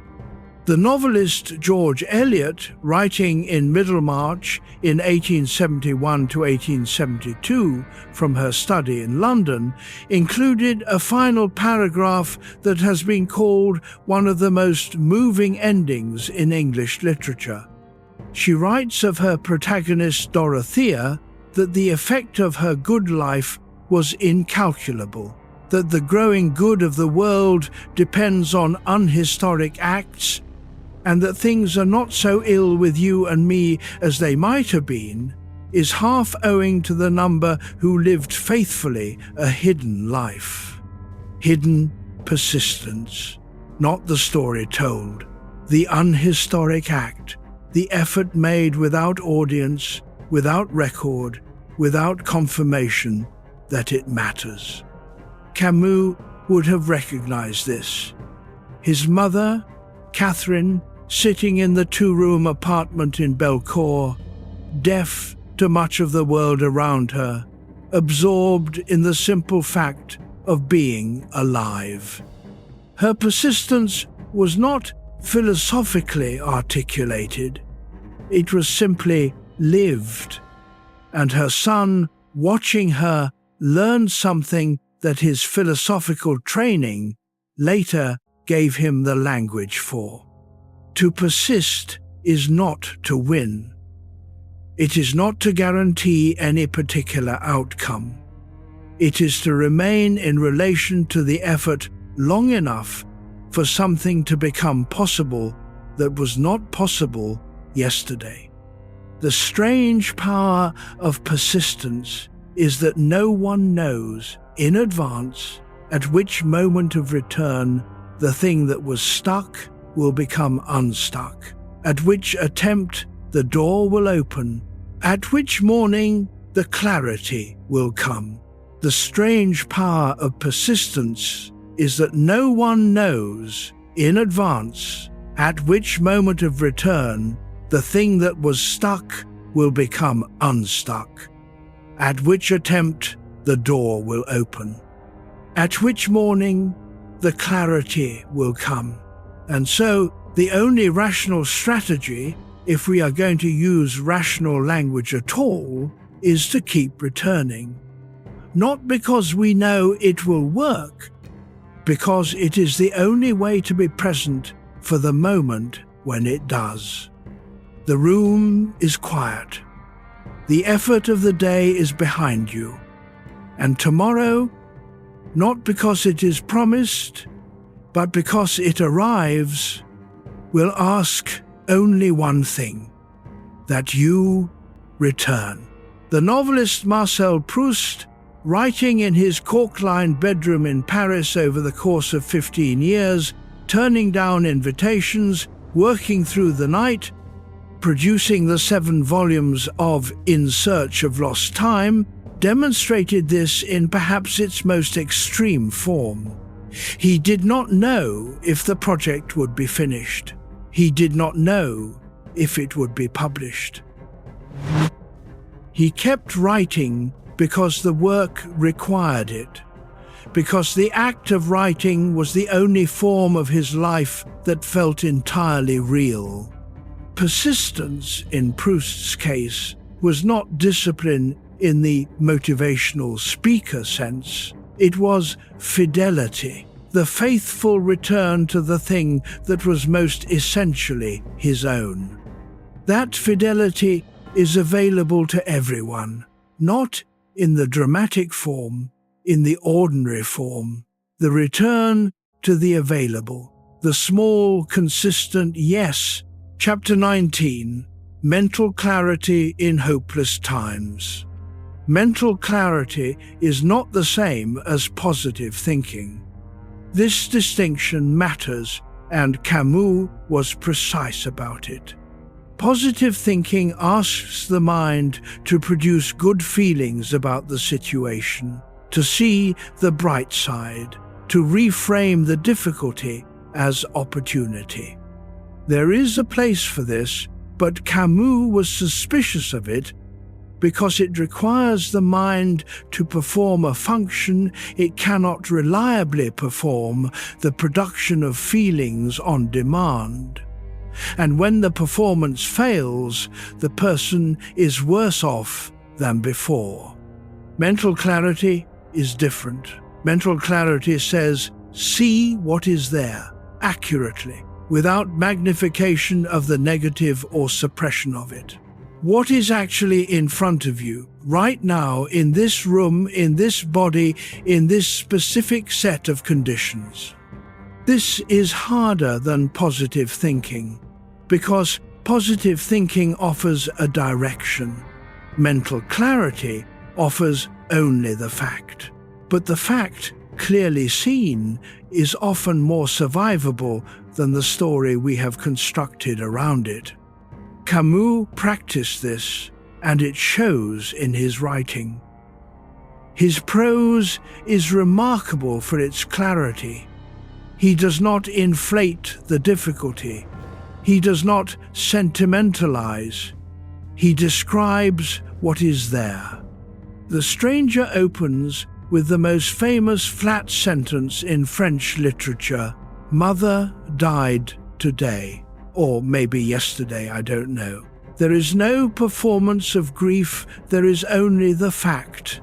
The novelist George Eliot, writing in Middlemarch in 1871 to 1872 from her study in London, included a final paragraph that has been called one of the most moving endings in English literature. She writes of her protagonist Dorothea that the effect of her good life was incalculable, that the growing good of the world depends on unhistoric acts, and that things are not so ill with you and me as they might have been, is half owing to the number who lived faithfully a hidden life. Hidden persistence, not the story told, the unhistoric act, the effort made without audience, without record, without confirmation that it matters. Camus would have recognized this. His mother, Catherine, sitting in the two-room apartment in Belcourt, deaf to much of the world around her, absorbed in the simple fact of being alive. Her persistence was not philosophically articulated. It was simply lived, and her son, watching her, learned something that his philosophical training later gave him the language for. To persist is not to win. It is not to guarantee any particular outcome. It is to remain in relation to the effort long enough for something to become possible that was not possible yesterday. The strange power of persistence is that no one knows in advance at which moment of return the thing that was stuck will become unstuck, at which attempt the door will open, at which morning the clarity will come. The strange power of persistence is that no one knows in advance at which moment of return the thing that was stuck will become unstuck, at which attempt the door will open, at which morning the clarity will come. And so the only rational strategy, if we are going to use rational language at all, is to keep returning. Not because we know it will work, because it is the only way to be present for the moment when it does. The room is quiet. The effort of the day is behind you. And tomorrow, not because it is promised, but because it arrives, will ask only one thing: that you return. The novelist Marcel Proust, writing in his cork-lined bedroom in Paris over the course of 15 years, turning down invitations, working through the night, producing the 7 volumes of In Search of Lost Time, demonstrated this in perhaps its most extreme form. He did not know if the project would be finished. He did not know if it would be published. He kept writing because the work required it, because the act of writing was the only form of his life that felt entirely real. Persistence, in Proust's case, was not discipline in the motivational speaker sense. It was fidelity, the faithful return to the thing that was most essentially his own. That fidelity is available to everyone, not in the dramatic form, in the ordinary form. The return to the available, the small, consistent yes. Chapter 19, Mental Clarity in Hopeless Times. Mental clarity is not the same as positive thinking. This distinction matters, and Camus was precise about it. Positive thinking asks the mind to produce good feelings about the situation, to see the bright side, to reframe the difficulty as opportunity. There is a place for this, but Camus was suspicious of it because it requires the mind to perform a function it cannot reliably perform, the production of feelings on demand. And when the performance fails, the person is worse off than before. Mental clarity is different. Mental clarity says, see what is there, accurately, without magnification of the negative or suppression of it. What is actually in front of you, right now, in this room, in this body, in this specific set of conditions? This is harder than positive thinking, because positive thinking offers a direction. Mental clarity offers only the fact. But the fact, clearly seen, is often more survivable than the story we have constructed around it. Camus practiced this, and it shows in his writing. His prose is remarkable for its clarity. He does not inflate the difficulty. He does not sentimentalize. He describes what is there. The Stranger opens with the most famous flat sentence in French literature: "Mother died today." Or maybe yesterday, I don't know. There is no performance of grief, there is only the fact.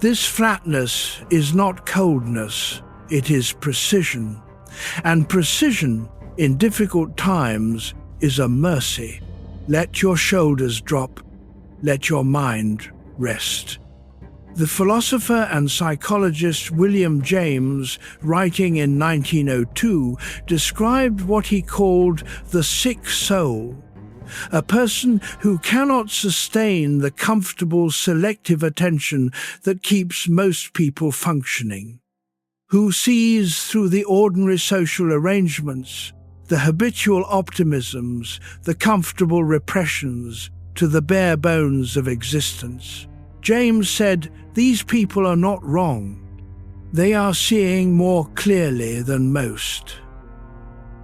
This flatness is not coldness, it is precision. And precision in difficult times is a mercy. Let your shoulders drop, let your mind rest. The philosopher and psychologist William James, writing in 1902, described what he called the sick soul. A person who cannot sustain the comfortable selective attention that keeps most people functioning, who sees through the ordinary social arrangements, the habitual optimisms, the comfortable repressions, to the bare bones of existence. James said, these people are not wrong. They are seeing more clearly than most.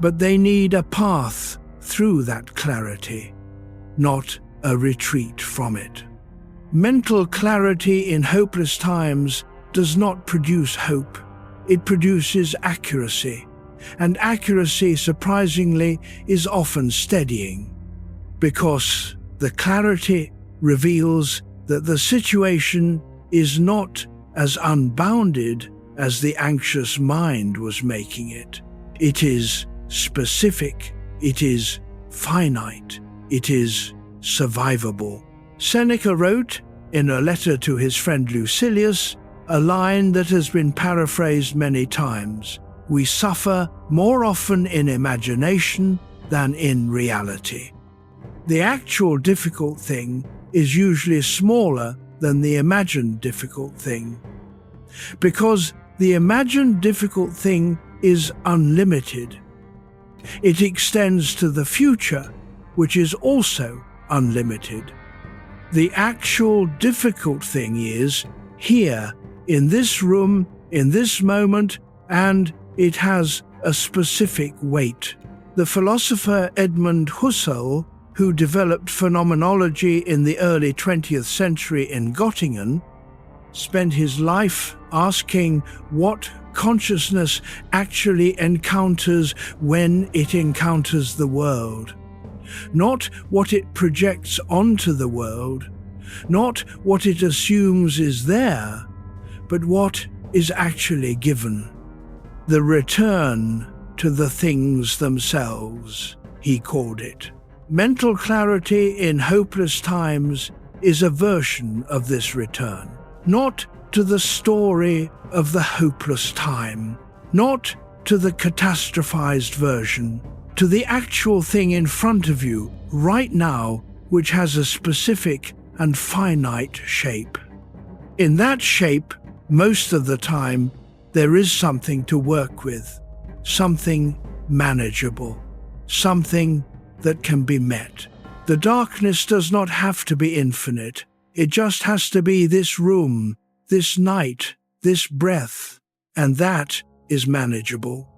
But they need a path through that clarity, not a retreat from it. Mental clarity in hopeless times does not produce hope. It produces accuracy, and accuracy, surprisingly, is often steadying, because the clarity reveals that the situation is not as unbounded as the anxious mind was making it. It is specific, it is finite, it is survivable. Seneca wrote, in a letter to his friend Lucilius, a line that has been paraphrased many times: we suffer more often in imagination than in reality. The actual difficult thing is usually smaller than the imagined difficult thing, because the imagined difficult thing is unlimited. It extends to the future, which is also unlimited. The actual difficult thing is here, in this room, in this moment, and it has a specific weight. The philosopher Edmund Husserl, who developed phenomenology in the early 20th century in Göttingen, spent his life asking what consciousness actually encounters when it encounters the world. Not what it projects onto the world, not what it assumes is there, but what is actually given. The return to the things themselves, he called it. Mental clarity in hopeless times is a version of this return, not to the story of the hopeless time, not to the catastrophized version, to the actual thing in front of you right now, which has a specific and finite shape. In that shape, most of the time, there is something to work with, something manageable, something that can be met. The darkness does not have to be infinite. It just has to be this room, this night, this breath, and that is manageable.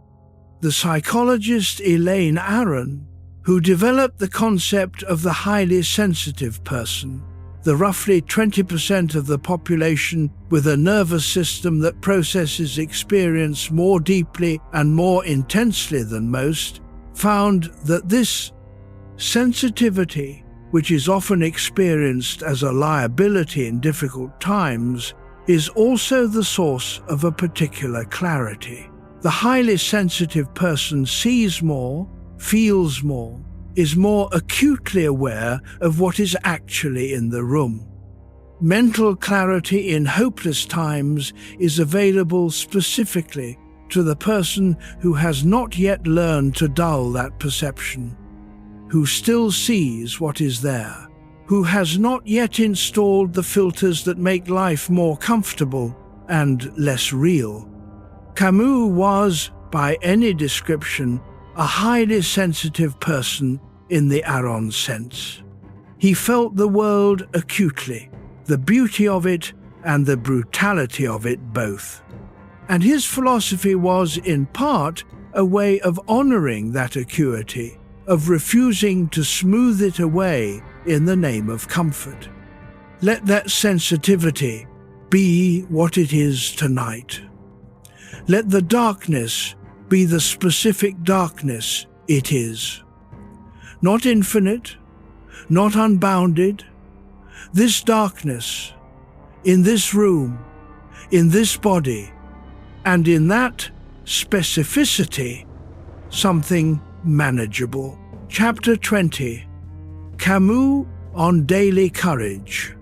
The psychologist Elaine Aron, who developed the concept of the highly sensitive person, the roughly 20% of the population with a nervous system that processes experience more deeply and more intensely than most, found that this sensitivity, which is often experienced as a liability in difficult times, is also the source of a particular clarity. The highly sensitive person sees more, feels more, is more acutely aware of what is actually in the room. Mental clarity in hopeless times is available specifically to the person who has not yet learned to dull that perception, who still sees what is there, who has not yet installed the filters that make life more comfortable and less real. Camus was, by any description, a highly sensitive person in the Aron sense. He felt the world acutely, the beauty of it and the brutality of it both. And his philosophy was, in part, a way of honoring that acuity, of refusing to smooth it away in the name of comfort. Let that sensitivity be what it is tonight. Let the darkness be the specific darkness it is. Not infinite, not unbounded. This darkness, in this room, in this body, and in that specificity, something manageable. Chapter 20. Camus on daily courage.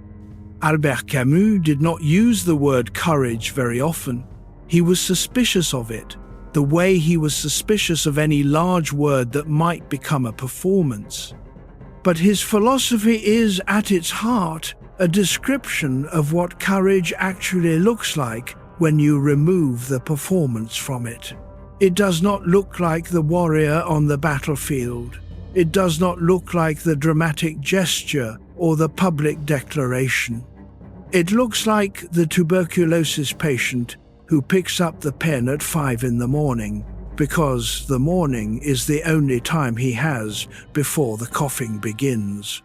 Albert Camus did not use the word courage very often. He was suspicious of it, the way he was suspicious of any large word that might become a performance. but his philosophy is, at its heart, a description of what courage actually looks like when you remove the performance from it. It does not look like the warrior on the battlefield. It does not look like the dramatic gesture or the public declaration. It looks like the tuberculosis patient who picks up the pen at 5 in the morning because the morning is the only time he has before the coughing begins.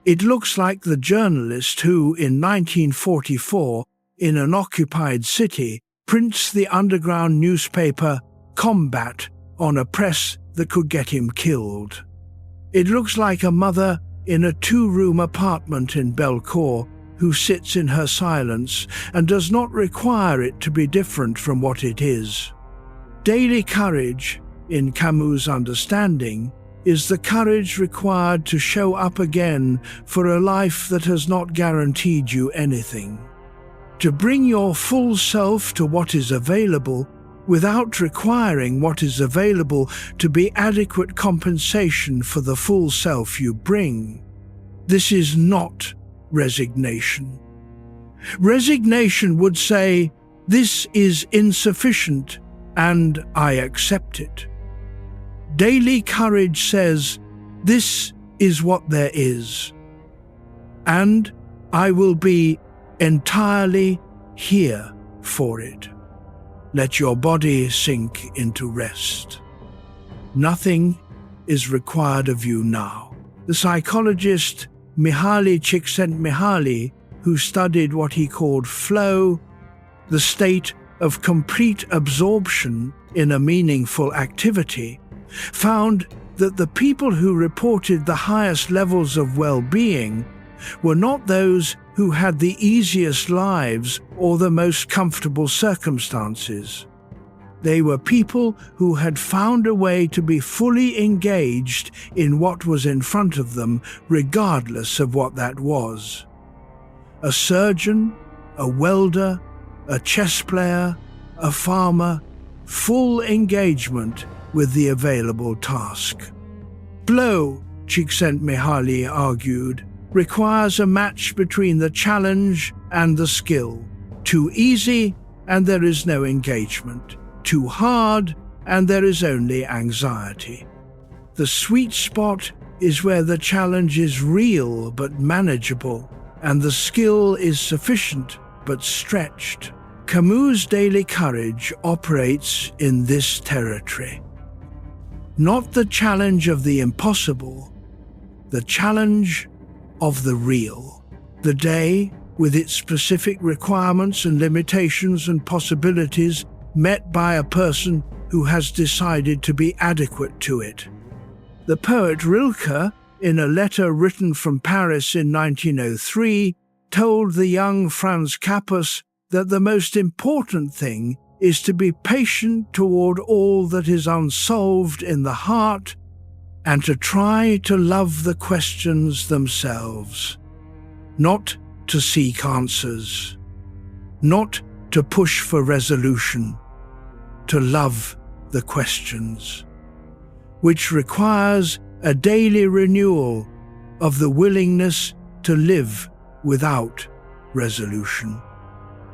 It looks like the journalist who, in 1944, in an occupied city, prints the underground newspaper Combat on a press that could get him killed. It looks like a mother in a 2-room apartment in Belcourt who sits in her silence and does not require it to be different from what it is. Daily courage, in Camus' understanding, is the courage required to show up again for a life that has not guaranteed you anything. To bring your full self to what is available without requiring what is available to be adequate compensation for the full self you bring. This is not resignation. Resignation would say, "This is insufficient and I accept it." Daily courage says, "This is what there is, and I will be entirely here for it." Let your body sink into rest. Nothing is required of you now. The psychologist Mihaly Csikszentmihalyi, who studied what he called flow, the state of complete absorption in a meaningful activity, found that the people who reported the highest levels of well-being were not those who had the easiest lives or the most comfortable circumstances. They were people who had found a way to be fully engaged in what was in front of them, regardless of what that was. A surgeon, a welder, a chess player, a farmer, full engagement with the available task. Flow, Csikszentmihalyi argued, requires a match between the challenge and the skill. Too easy, and there is no engagement. Too hard, and there is only anxiety. The sweet spot is where the challenge is real but manageable, and the skill is sufficient but stretched. Camus' daily courage operates in this territory. Not the challenge of the impossible, the challenge of the real. The day, with its specific requirements and limitations and possibilities, met by a person who has decided to be adequate to it. The poet Rilke, in a letter written from Paris in 1903, told the young Franz Capus that the most important thing is to be patient toward all that is unsolved in the heart and to try to love the questions themselves, not to seek answers, not to push for resolution, to love the questions, which requires a daily renewal of the willingness to live without resolution.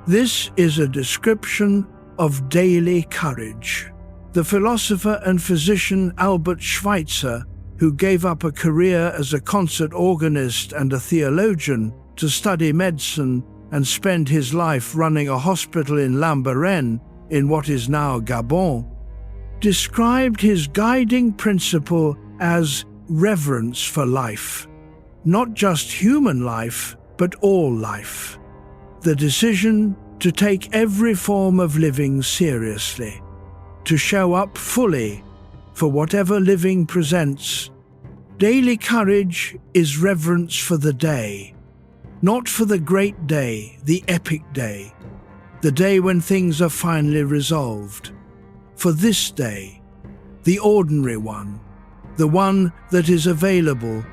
This is a description of daily courage. The philosopher and physician Albert Schweitzer, who gave up a career as a concert organist and a theologian to study medicine and spend his life running a hospital in Lambaréné, in what is now Gabon, described his guiding principle as reverence for life. Not just human life, but all life. The decision to take every form of living seriously, to show up fully for whatever living presents. Daily courage is reverence for the day, not for the great day, the epic day, the day when things are finally resolved. For this day, the ordinary one, the one that is available.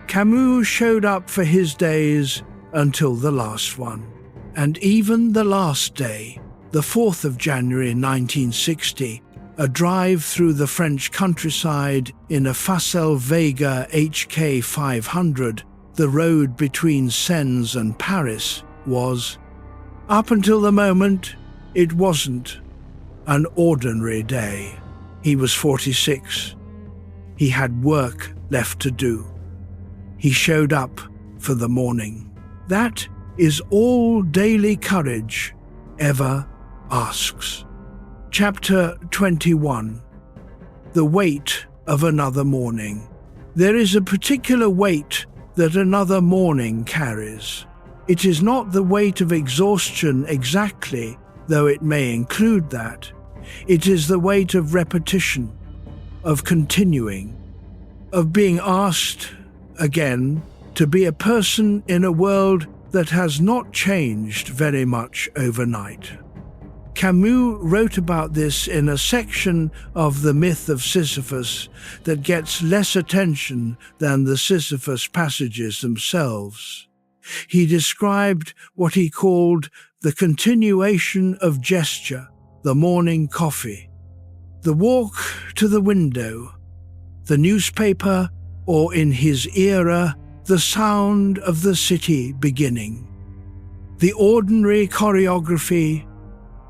Camus showed up for his days until the last one. And even the last day, the 4th of January 1960, a drive through the French countryside in a Facel Vega HK 500, the road between Sens and Paris, was, up until the moment, it wasn't an ordinary day. He was 46. He had work left to do. He showed up for the morning. That is all daily courage ever asks. Chapter 21. The weight of another morning. There is a particular weight that another morning carries. It is not the weight of exhaustion exactly, though it may include that. It is the weight of repetition, of continuing, of being asked again to be a person in a world that has not changed very much overnight. Camus wrote about this in a section of the Myth of Sisyphus that gets less attention than the Sisyphus passages themselves. He described what he called the continuation of gesture, the morning coffee, the walk to the window, the newspaper, or in his era, the sound of the city beginning, the ordinary choreography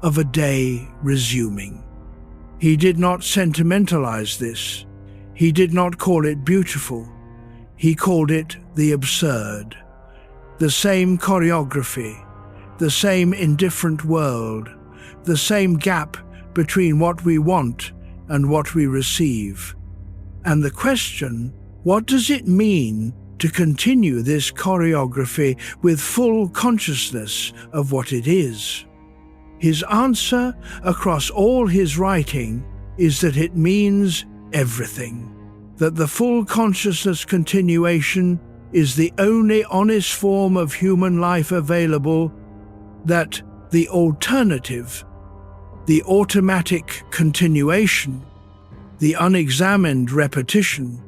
of a day resuming. He did not sentimentalize this. He did not call it beautiful. He called it the absurd. The same choreography, the same indifferent world, the same gap between what we want and what we receive. And the question, what does it mean to continue this choreography with full consciousness of what it is? His answer across all his writing is that it means everything, that the full consciousness continuation is the only honest form of human life available, that the alternative, the automatic continuation, the unexamined repetition,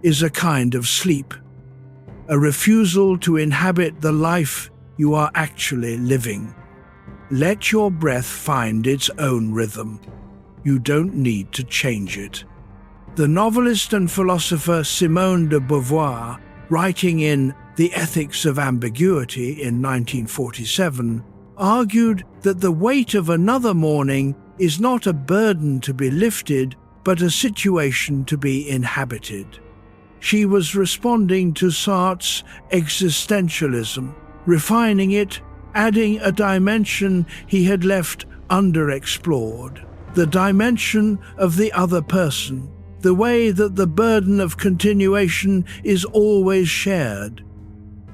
is a kind of sleep, a refusal to inhabit the life you are actually living. Let your breath find its own rhythm. You don't need to change it. The novelist and philosopher Simone de Beauvoir, writing in The Ethics of Ambiguity in 1947, argued that the weight of another morning is not a burden to be lifted, but a situation to be inhabited. She was responding to Sartre's existentialism, refining it, adding a dimension he had left underexplored, the dimension of the other person, the way that the burden of continuation is always shared,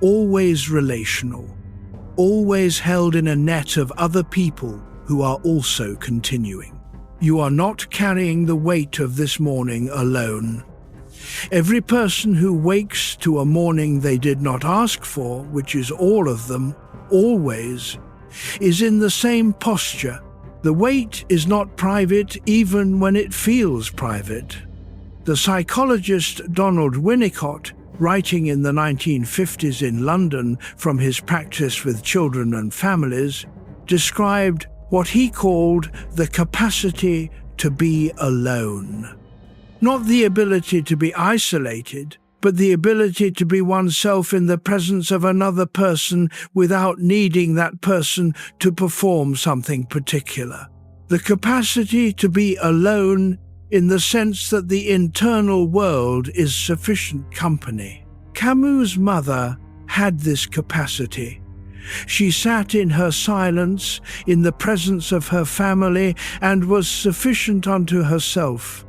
always relational, always held in a net of other people who are also continuing. You are not carrying the weight of this morning alone. Every person who wakes to a morning they did not ask for, which is all of them, always, is in the same posture. The weight is not private even when it feels private. The psychologist Donald Winnicott, writing in the 1950s in London from his practice with children and families, described what he called the capacity to be alone. Not the ability to be isolated, but the ability to be oneself in the presence of another person without needing that person to perform something particular. The capacity to be alone in the sense that the internal world is sufficient company. Camus' mother had this capacity. She sat in her silence, in the presence of her family, and was sufficient unto herself,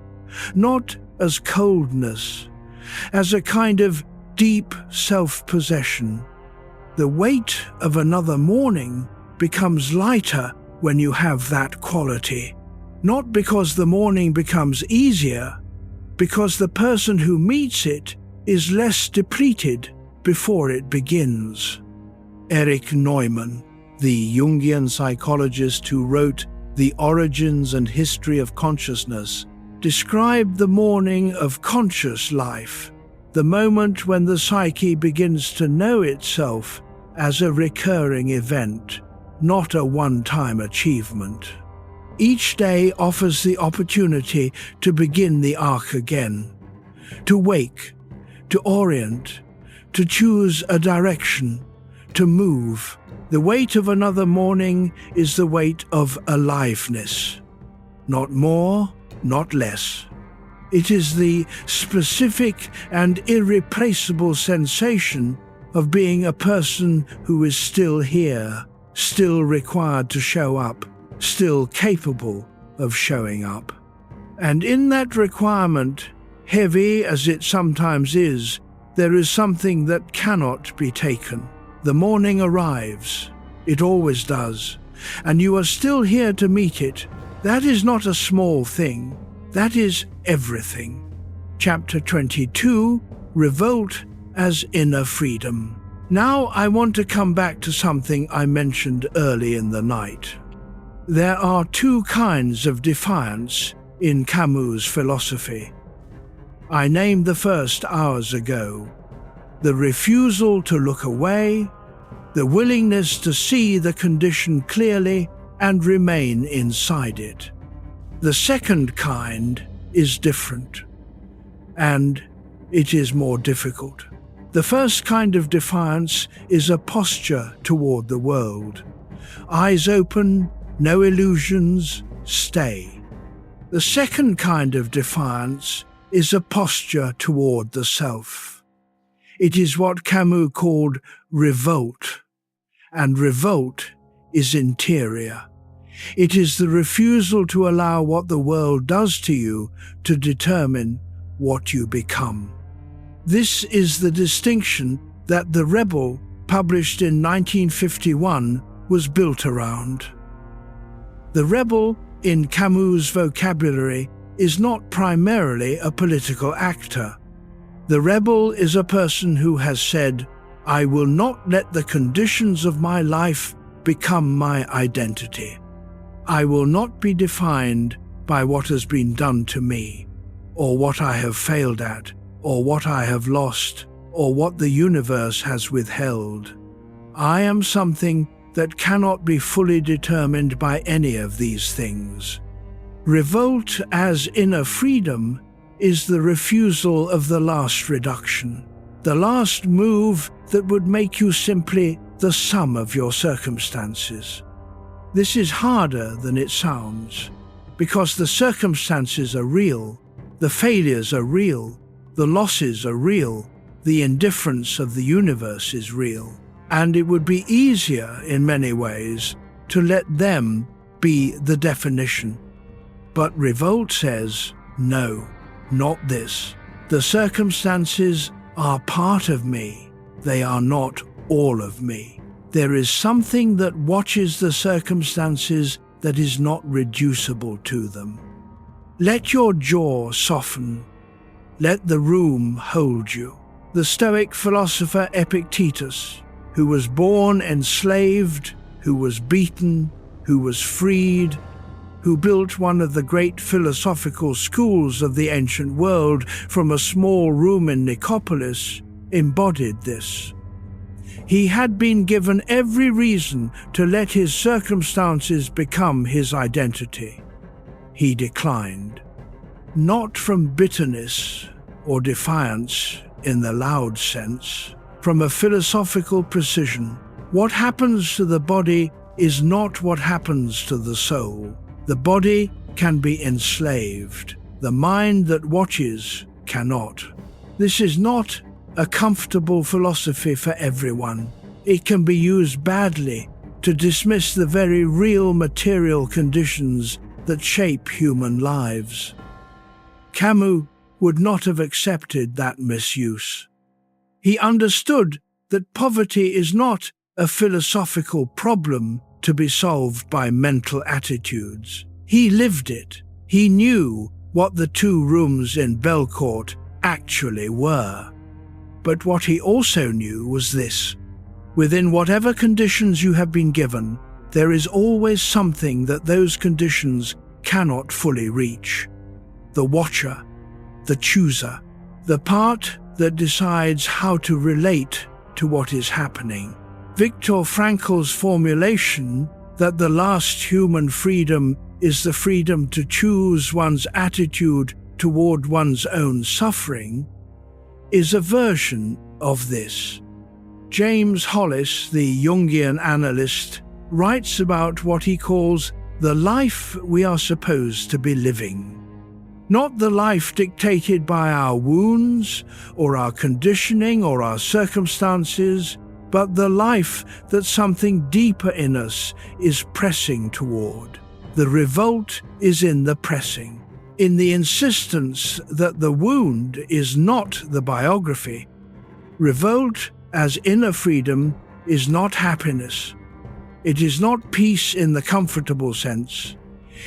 not as coldness, as a kind of deep self-possession. The weight of another morning becomes lighter when you have that quality, not because the morning becomes easier, because the person who meets it is less depleted before it begins. Erich Neumann, the Jungian psychologist who wrote The Origins and History of Consciousness, described the morning of conscious life, the moment when the psyche begins to know itself, as a recurring event, not a one-time achievement. Each day offers the opportunity to begin the arc again, to wake, to orient, to choose a direction, to move. The weight of another morning is the weight of aliveness. Not more, not less. It is the specific and irreplaceable sensation of being a person who is still here, still required to show up, still capable of showing up. And in that requirement, heavy as it sometimes is, there is something that cannot be taken. The morning arrives. It always does. And you are still here to meet it. That is not a small thing. That is everything. Chapter 22, Revolt as Inner Freedom. Now I want to come back to something I mentioned early in the night. There are two kinds of defiance in Camus' philosophy. I named the first hours ago. The refusal to look away, the willingness to see the condition clearly and remain inside it. The second kind is different, and it is more difficult. The first kind of defiance is a posture toward the world. Eyes open, no illusions, stay. The second kind of defiance is a posture toward the self. It is what Camus called revolt, and revolt is interior. It is the refusal to allow what the world does to you to determine what you become. This is the distinction that The Rebel, published in 1951, was built around. The rebel, in Camus' vocabulary, is not primarily a political actor. The rebel is a person who has said, "I will not let the conditions of my life become my identity. I will not be defined by what has been done to me, or what I have failed at, or what I have lost, or what the universe has withheld. I am something that cannot be fully determined by any of these things." Revolt as inner freedom is the refusal of the last reduction, the last move that would make you simply the sum of your circumstances. This is harder than it sounds, because the circumstances are real, the failures are real, the losses are real, the indifference of the universe is real, and it would be easier in many ways to let them be the definition. But revolt says, no, not this. The circumstances are part of me. They are not all of me. There is something that watches the circumstances that is not reducible to them. Let your jaw soften. Let the room hold you. The Stoic philosopher Epictetus, who was born enslaved, who was beaten, who was freed, who built one of the great philosophical schools of the ancient world from a small room in Nicopolis, embodied this. He had been given every reason to let his circumstances become his identity. He declined. Not from bitterness or defiance in the loud sense, from a philosophical precision. What happens to the body is not what happens to the soul. The body can be enslaved. The mind that watches cannot. This is not a comfortable philosophy for everyone. It can be used badly to dismiss the very real material conditions that shape human lives. Camus would not have accepted that misuse. He understood that poverty is not a philosophical problem to be solved by mental attitudes. He lived it. He knew what the 2 rooms in Belcourt actually were. But what he also knew was this: within whatever conditions you have been given, there is always something that those conditions cannot fully reach. The watcher, the chooser, the part that decides how to relate to what is happening. Viktor Frankl's formulation that the last human freedom is the freedom to choose one's attitude toward one's own suffering, is a version of this. James Hollis, the Jungian analyst, writes about what he calls the life we are supposed to be living. Not the life dictated by our wounds, or our conditioning, or our circumstances, but the life that something deeper in us is pressing toward. The revolt is in the pressing, in the insistence that the wound is not the biography. Revolt, as inner freedom, is not happiness. It is not peace in the comfortable sense.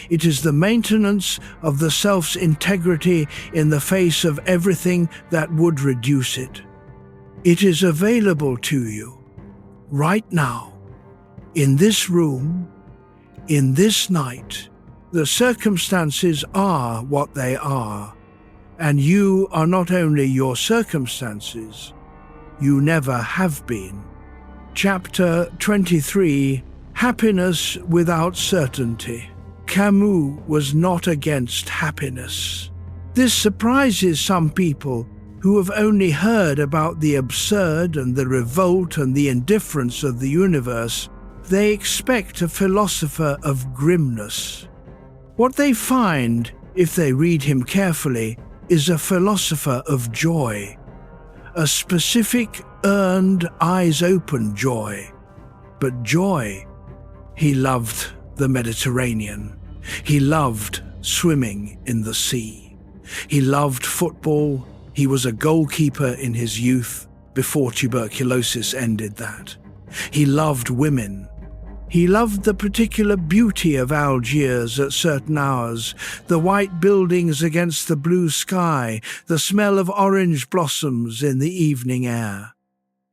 It is the maintenance of the self's integrity in the face of everything that would reduce it. It is available to you, right now, in this room, in this night. The circumstances are what they are, and you are not only your circumstances, you never have been. Chapter 23, Happiness Without Certainty. Camus was not against happiness. This surprises some people who have only heard about the absurd and the revolt and the indifference of the universe. They expect a philosopher of grimness. What they find, if they read him carefully, is a philosopher of joy, a specific, earned, eyes-open joy. But joy, he loved the Mediterranean. He loved swimming in the sea. He loved football. He was a goalkeeper in his youth, before tuberculosis ended that. He loved women. He loved the particular beauty of Algiers at certain hours, the white buildings against the blue sky, the smell of orange blossoms in the evening air.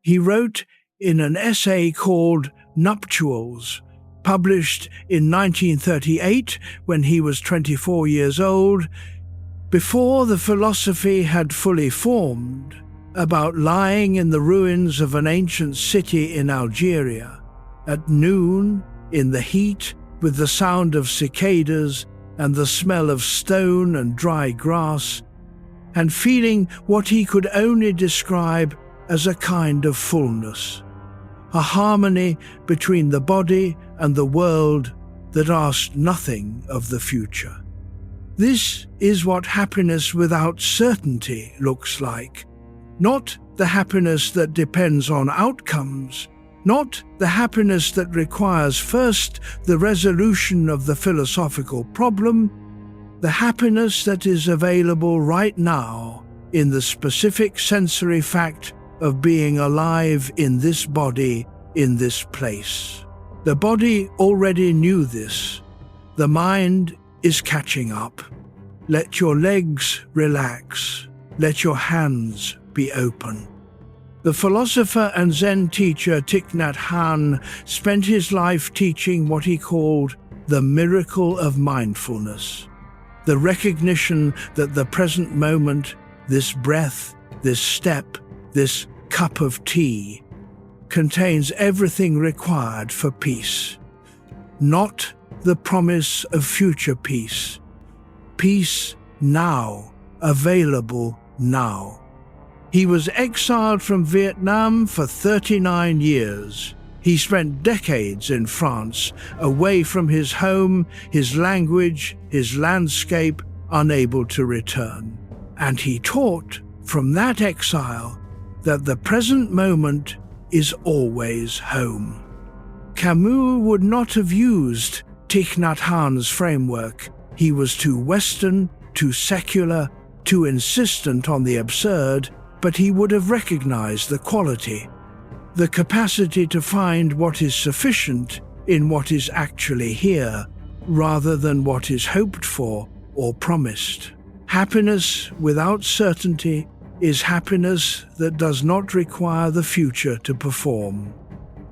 He wrote in an essay called Nuptials, published in 1938 when he was 24 years old, before the philosophy had fully formed, about lying in the ruins of an ancient city in Algeria, at noon, in the heat, with the sound of cicadas and the smell of stone and dry grass, and feeling what he could only describe as a kind of fullness, a harmony between the body and the world that asked nothing of the future. This is what happiness without certainty looks like. Not the happiness that depends on outcomes, not the happiness that requires first the resolution of the philosophical problem, the happiness that is available right now in the specific sensory fact of being alive in this body, in this place. The body already knew this. The mind is catching up. Let your legs relax. Let your hands be open. The philosopher and Zen teacher Thich Nhat Hanh spent his life teaching what he called the miracle of mindfulness, the recognition that the present moment, this breath, this step, this cup of tea, contains everything required for peace, not the promise of future peace. Peace now, available now. He was exiled from Vietnam for 39 years. He spent decades in France, away from his home, his language, his landscape, unable to return. And he taught from that exile that the present moment is always home. Camus would not have used Thich Nhat Hanh's framework. He was too Western, too secular, too insistent on the absurd, but he would have recognized the quality, the capacity to find what is sufficient in what is actually here, rather than what is hoped for or promised. Happiness without certainty is happiness that does not require the future to perform.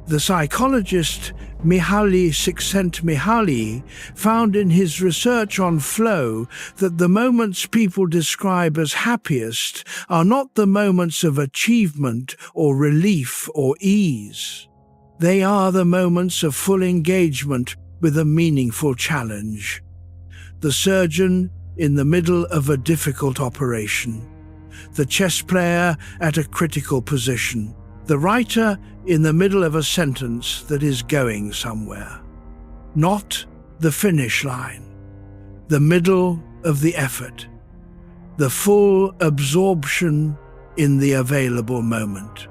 The psychologist Mihaly Csikszentmihalyi found in his research on flow that the moments people describe as happiest are not the moments of achievement or relief or ease. They are the moments of full engagement with a meaningful challenge, the surgeon in the middle of a difficult operation, the chess player at a critical position, the writer in the middle of a sentence that is going somewhere. Not the finish line, the middle of the effort, the full absorption in the available moment.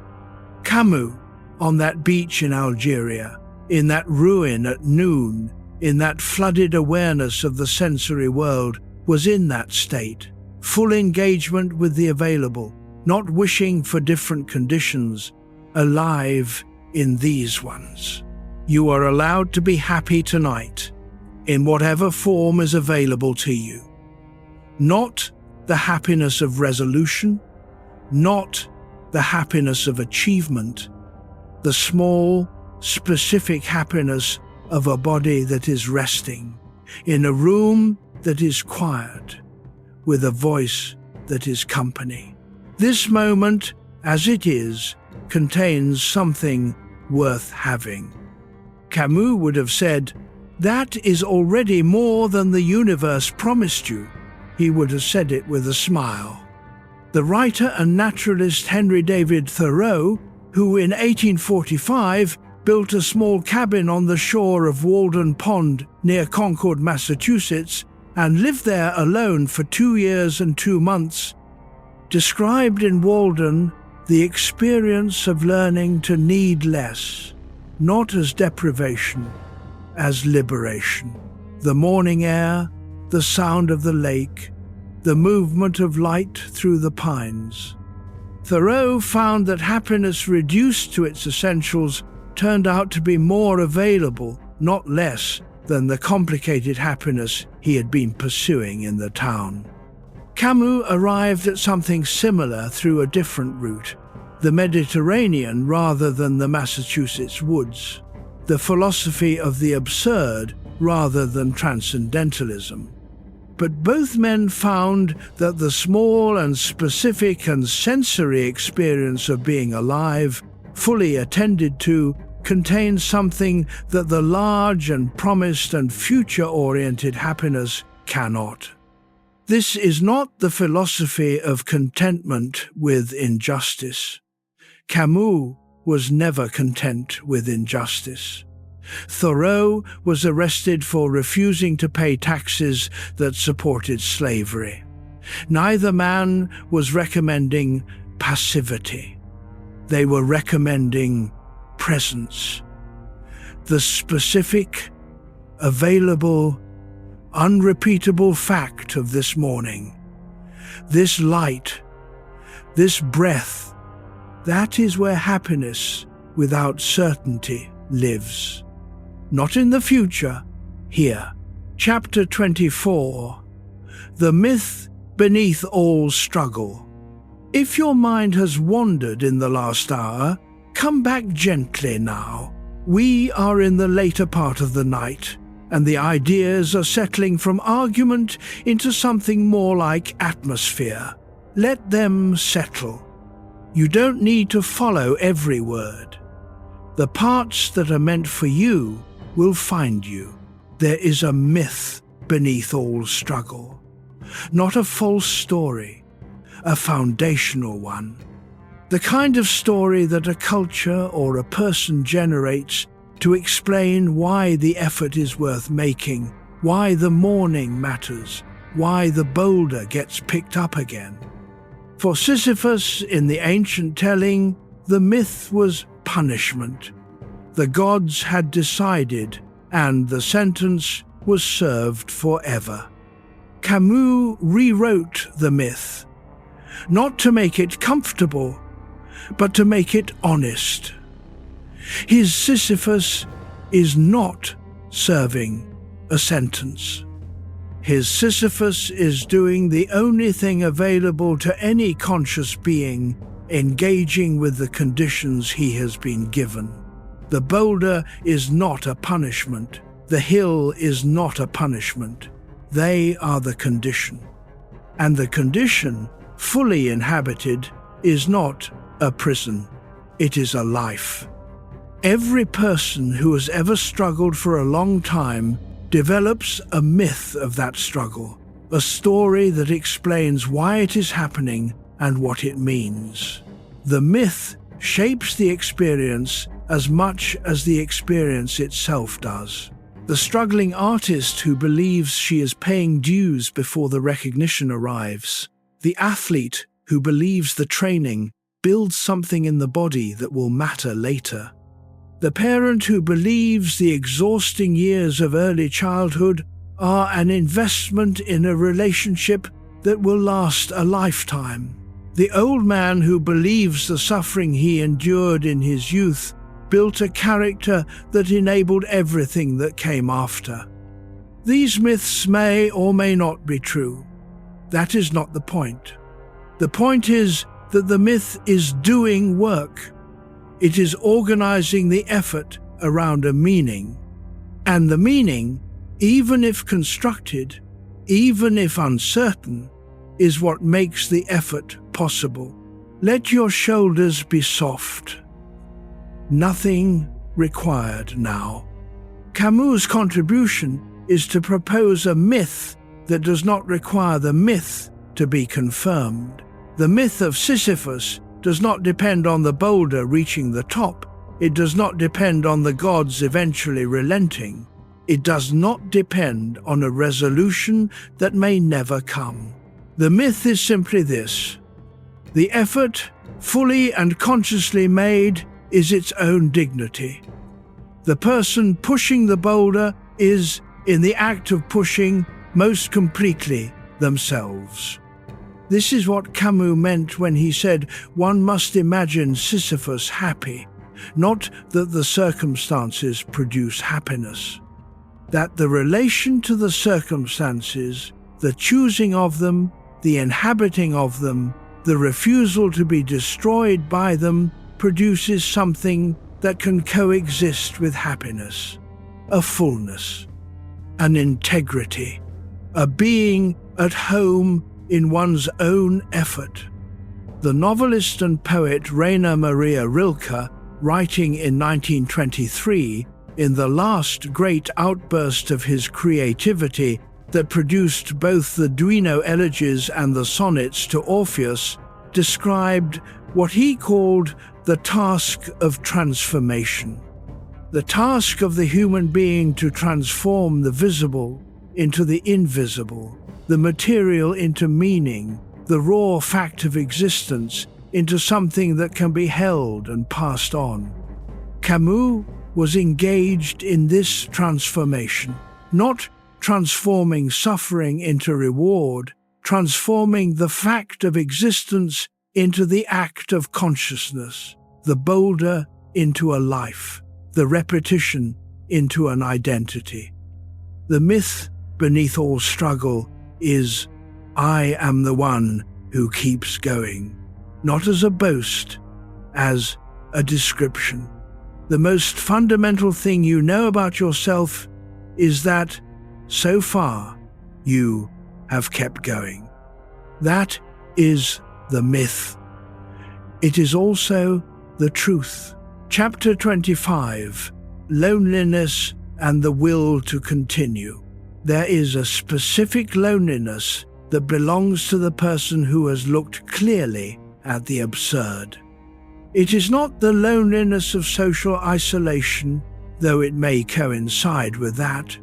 Camus, on that beach in Algeria, in that ruin at noon, in that flooded awareness of the sensory world, was in that state, full engagement with the available, not wishing for different conditions, alive in these ones. You are allowed to be happy tonight, in whatever form is available to you. Not the happiness of resolution, not the happiness of achievement, the small, specific happiness of a body that is resting, in a room that is quiet, with a voice that is company. This moment, as it is, contains something worth having. Camus would have said, "That is already more than the universe promised you." He would have said it with a smile. The writer and naturalist Henry David Thoreau, who in 1845 built a small cabin on the shore of Walden Pond near Concord, Massachusetts, and lived there alone for 2 years and 2 months, described in Walden the experience of learning to need less, not as deprivation, as liberation. The morning air, the sound of the lake, the movement of light through the pines. Thoreau found that happiness reduced to its essentials turned out to be more available, not less, than the complicated happiness he had been pursuing in the town. Camus arrived at something similar through a different route, the Mediterranean rather than the Massachusetts woods, the philosophy of the absurd rather than transcendentalism. But both men found that the small and specific and sensory experience of being alive, fully attended to, contains something that the large and promised and future-oriented happiness cannot. This is not the philosophy of contentment with injustice. Camus was never content with injustice. Thoreau was arrested for refusing to pay taxes that supported slavery. Neither man was recommending passivity. They were recommending presence. The specific, available, unrepeatable fact of this morning, this light, this breath, that is where happiness without certainty lives. Not in the future, here. Chapter 24. The Myth Beneath All Struggle. If your mind has wandered in the last hour, come back gently now. We are in the later part of the night, and the ideas are settling from argument into something more like atmosphere. Let them settle. You don't need to follow every word. The parts that are meant for you will find you. There is a myth beneath all struggle. Not a false story, a foundational one. The kind of story that a culture or a person generates to explain why the effort is worth making, why the morning matters, why the boulder gets picked up again. For Sisyphus, in the ancient telling, the myth was punishment. The gods had decided, and the sentence was served forever. Camus rewrote the myth, not to make it comfortable, but to make it honest. His Sisyphus is not serving a sentence. His Sisyphus is doing the only thing available to any conscious being, engaging with the conditions he has been given. The boulder is not a punishment. The hill is not a punishment. They are the condition. And the condition, fully inhabited, is not a prison. It is a life. Every person who has ever struggled for a long time develops a myth of that struggle, a story that explains why it is happening and what it means. The myth shapes the experience as much as the experience itself does. The struggling artist who believes she is paying dues before the recognition arrives. The athlete who believes the training builds something in the body that will matter later. The parent who believes the exhausting years of early childhood are an investment in a relationship that will last a lifetime. The old man who believes the suffering he endured in his youth built a character that enabled everything that came after. These myths may or may not be true. That is not the point. The point is that the myth is doing work. It is organizing the effort around a meaning. And the meaning, even if constructed, even if uncertain, is what makes the effort possible. Let your shoulders be soft. Nothing required now. Camus' contribution is to propose a myth that does not require the myth to be confirmed. The myth of Sisyphus does not depend on the boulder reaching the top. It does not depend on the gods eventually relenting. It does not depend on a resolution that may never come. The myth is simply this: the effort, fully and consciously made, is its own dignity. The person pushing the boulder is, in the act of pushing, most completely themselves. This is what Camus meant when he said one must imagine Sisyphus happy, not that the circumstances produce happiness. That the relation to the circumstances, the choosing of them, the inhabiting of them, the refusal to be destroyed by them, produces something that can coexist with happiness, a fullness, an integrity, a being at home in one's own effort. The novelist and poet Rainer Maria Rilke, writing in 1923, in the last great outburst of his creativity that produced both the Duino elegies and the sonnets to Orpheus, described what he called the task of transformation. The task of the human being to transform the visible into the invisible, the material into meaning, the raw fact of existence into something that can be held and passed on. Camus was engaged in this transformation, not transforming suffering into reward, transforming the fact of existence into the act of consciousness, the boulder into a life, the repetition into an identity. The myth beneath all struggle is, I am the one who keeps going, not as a boast, as a description. The most fundamental thing you know about yourself is that, so far, you have kept going. That is the myth. It is also the truth. Chapter 25, Loneliness and the Will to Continue. There is a specific loneliness that belongs to the person who has looked clearly at the absurd. It is not the loneliness of social isolation, though it may coincide with that.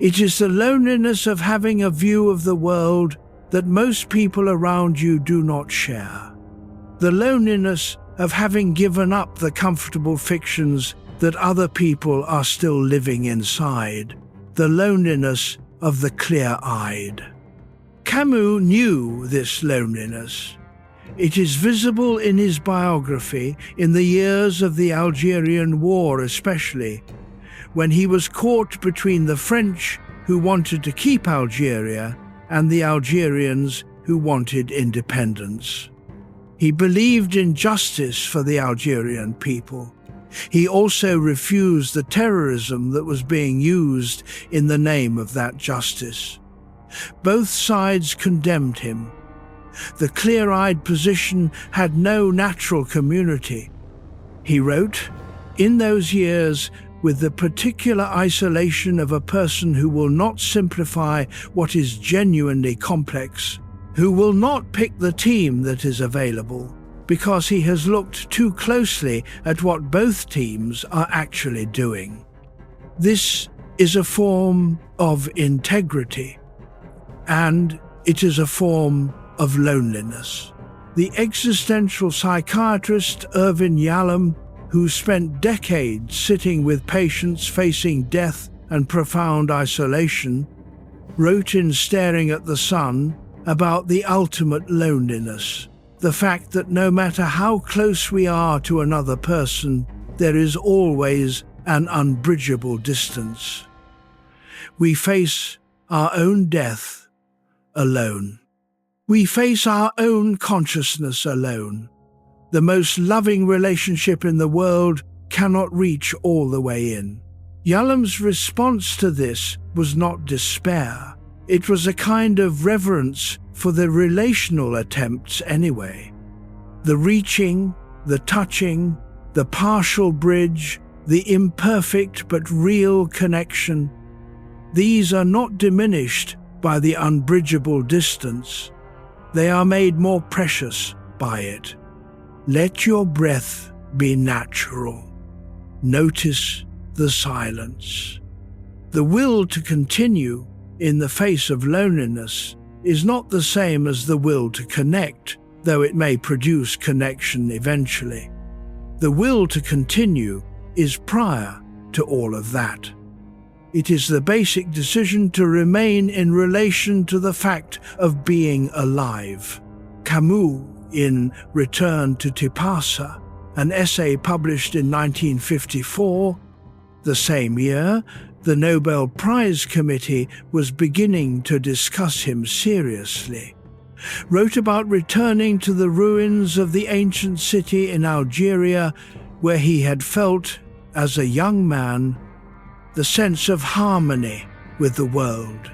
It is the loneliness of having a view of the world that most people around you do not share. The loneliness of having given up the comfortable fictions that other people are still living inside. The loneliness of the clear-eyed. Camus knew this loneliness. It is visible in his biography, in the years of the Algerian War especially, when he was caught between the French who wanted to keep Algeria and the Algerians who wanted independence. He believed in justice for the Algerian people. He also refused the terrorism that was being used in the name of that justice. Both sides condemned him. The clear-eyed position had no natural community. He wrote, "In those years, with the particular isolation of a person who will not simplify what is genuinely complex, who will not pick the team that is available, because he has looked too closely at what both teams are actually doing. This is a form of integrity, and it is a form of loneliness. The existential psychiatrist Irvin Yalom, who spent decades sitting with patients facing death and profound isolation, wrote in Staring at the Sun about the ultimate loneliness, the fact that no matter how close we are to another person, there is always an unbridgeable distance. We face our own death alone. We face our own consciousness alone. The most loving relationship in the world cannot reach all the way in. Yalom's response to this was not despair. It was a kind of reverence for the relational attempts anyway. The reaching, the touching, the partial bridge, the imperfect but real connection. These are not diminished by the unbridgeable distance. They are made more precious by it. Let your breath be natural. Notice the silence. The will to continue in the face of loneliness is not the same as the will to connect, though it may produce connection eventually. The will to continue is prior to all of that. It is the basic decision to remain in relation to the fact of being alive. Camus, in Return to Tipasa, an essay published in 1954, the same year, the Nobel Prize Committee was beginning to discuss him seriously, wrote about returning to the ruins of the ancient city in Algeria where he had felt, as a young man, the sense of harmony with the world.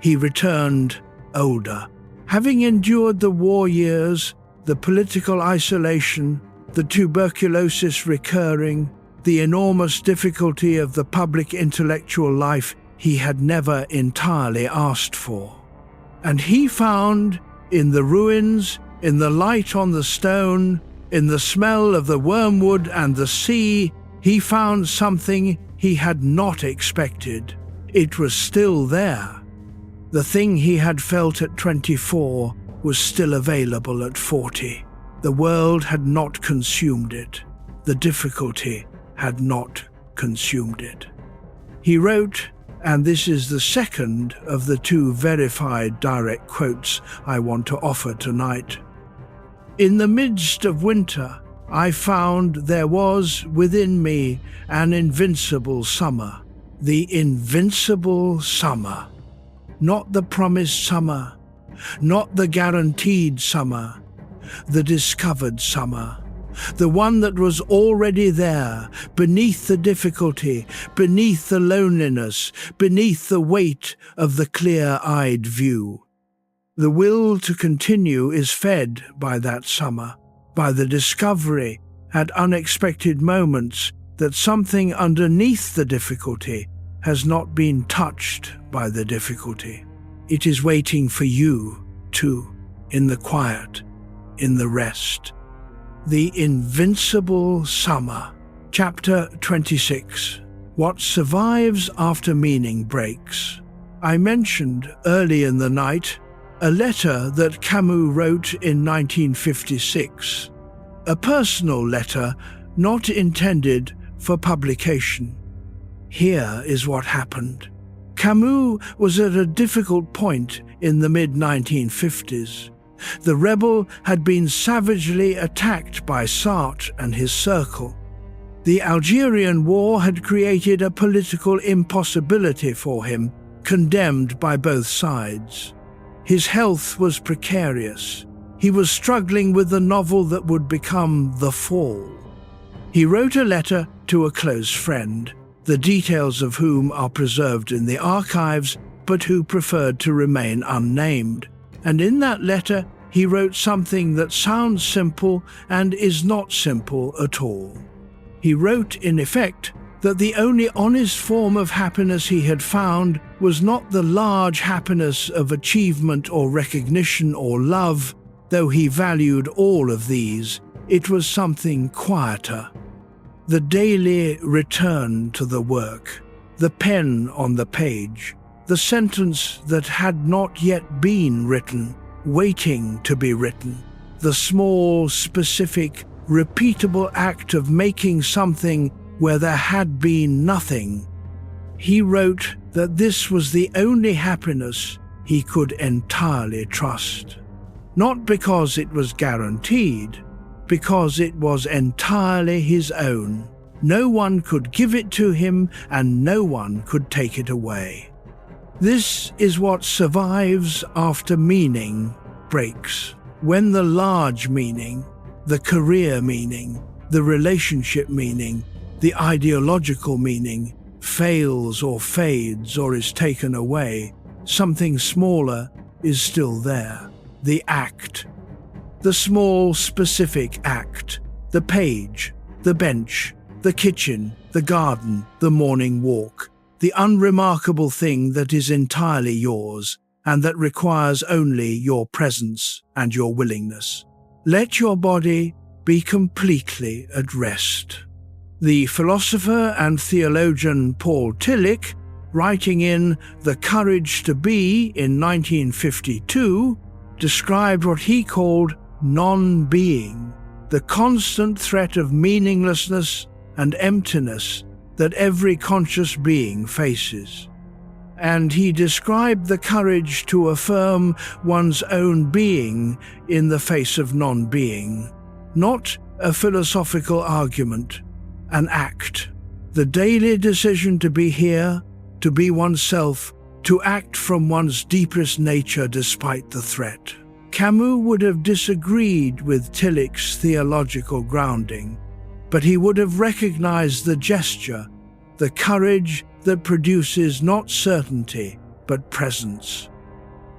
He returned older, having endured the war years, the political isolation, the tuberculosis recurring, the enormous difficulty of the public intellectual life he had never entirely asked for. And he found, in the ruins, in the light on the stone, in the smell of the wormwood and the sea, he found something he had not expected. It was still there. The thing he had felt at 24 was still available at 40. The world had not consumed it. The difficulty had not consumed it. He wrote, and this is the second of the two verified direct quotes I want to offer tonight. In the midst of winter, I found there was within me an invincible summer. The invincible summer. Not the promised summer, not the guaranteed summer, the discovered summer. The one that was already there, beneath the difficulty, beneath the loneliness, beneath the weight of the clear-eyed view. The will to continue is fed by that summer, by the discovery, at unexpected moments, that something underneath the difficulty has not been touched by the difficulty. It is waiting for you, too, in the quiet, in the rest. The Invincible Summer. Chapter 26. What survives after meaning breaks. I mentioned early in the night a letter that Camus wrote in 1956. A personal letter not intended for publication. Here is what happened. Camus was at a difficult point in the mid-1950s. The rebel had been savagely attacked by Sartre and his circle. The Algerian war had created a political impossibility for him, condemned by both sides. His health was precarious. He was struggling with the novel that would become The Fall. He wrote a letter to a close friend, the details of whom are preserved in the archives, but who preferred to remain unnamed. And in that letter, he wrote something that sounds simple and is not simple at all. He wrote, in effect, that the only honest form of happiness he had found was not the large happiness of achievement or recognition or love, though he valued all of these. It was something quieter. The daily return to the work, the pen on the page, the sentence that had not yet been written, waiting to be written, the small, specific, repeatable act of making something where there had been nothing. He wrote that this was the only happiness he could entirely trust. Not because it was guaranteed, because it was entirely his own. No one could give it to him, and no one could take it away. This is what survives after meaning breaks. When the large meaning, the career meaning, the relationship meaning, the ideological meaning fails or fades or is taken away, something smaller is still there. The act. The small, specific act. The page, the bench, the kitchen, the garden, the morning walk. The unremarkable thing that is entirely yours and that requires only your presence and your willingness. Let your body be completely at rest. The philosopher and theologian Paul Tillich, writing in The Courage to Be in 1952, described what he called non-being, the constant threat of meaninglessness and emptiness that every conscious being faces. And he described the courage to affirm one's own being in the face of non-being, not a philosophical argument, an act, the daily decision to be here, to be oneself, to act from one's deepest nature despite the threat. Camus would have disagreed with Tillich's theological grounding, but he would have recognized the gesture, the courage that produces not certainty, but presence.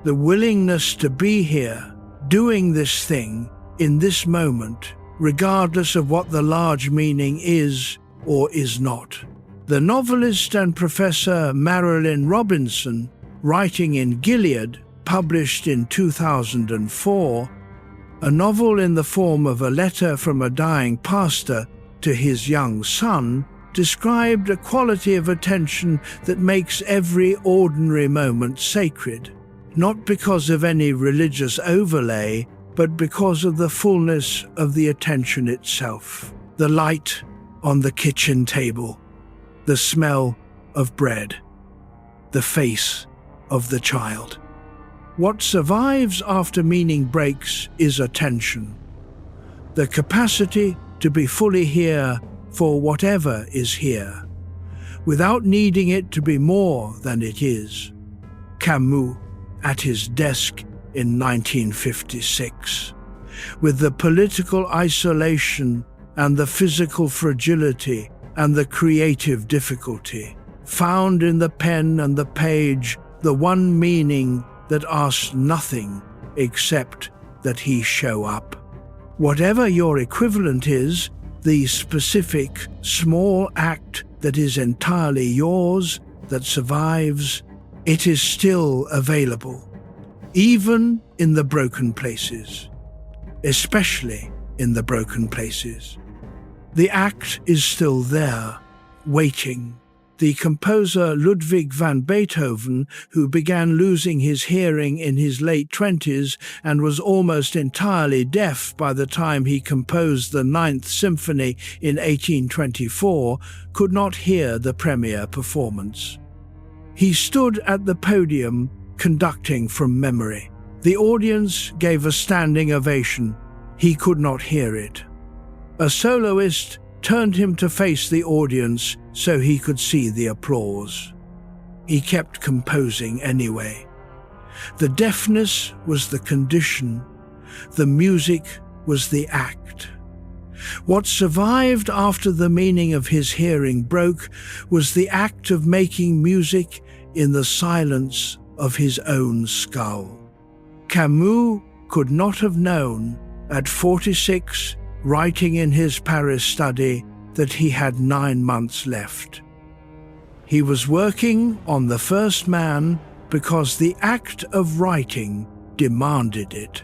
The willingness to be here, doing this thing, in this moment, regardless of what the large meaning is or is not. The novelist and professor Marilynne Robinson, writing in Gilead, published in 2004, a novel in the form of a letter from a dying pastor to his young son, described a quality of attention that makes every ordinary moment sacred, not because of any religious overlay, but because of the fullness of the attention itself. The light on the kitchen table, the smell of bread, the face of the child. What survives after meaning breaks is attention, the capacity to be fully here for whatever is here, without needing it to be more than it is. Camus at his desk in 1956, with the political isolation and the physical fragility and the creative difficulty, found in the pen and the page the one meaning that asks nothing except that he show up. Whatever your equivalent is, the specific, small act that is entirely yours, that survives, it is still available, even in the broken places, especially in the broken places. The act is still there, waiting. The composer Ludwig van Beethoven, who began losing his hearing in his late 20s and was almost entirely deaf by the time he composed the Ninth Symphony in 1824, could not hear the premiere performance. He stood at the podium conducting from memory. The audience gave a standing ovation. He could not hear it. A soloist turned him to face the audience so he could see the applause. He kept composing anyway. The deafness was the condition. The music was the act. What survived after the meaning of his hearing broke was the act of making music in the silence of his own skull. Camus could not have known, at 46, writing in his Paris study, that he had 9 months left. He was working on the first man because the act of writing demanded it,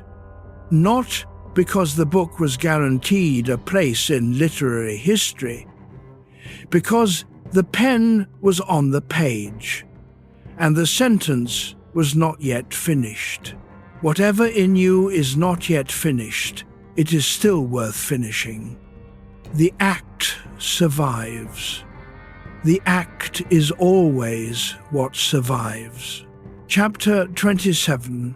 not because the book was guaranteed a place in literary history, because the pen was on the page, and the sentence was not yet finished. Whatever in you is not yet finished, it is still worth finishing. The act survives. The act is always what survives. Chapter 27.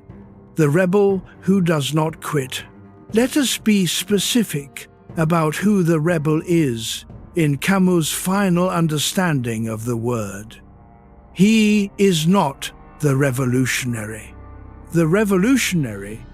The Rebel Who Does Not Quit. Let us be specific about who the rebel is in Camus' final understanding of the word. He is not the revolutionary. The revolutionary,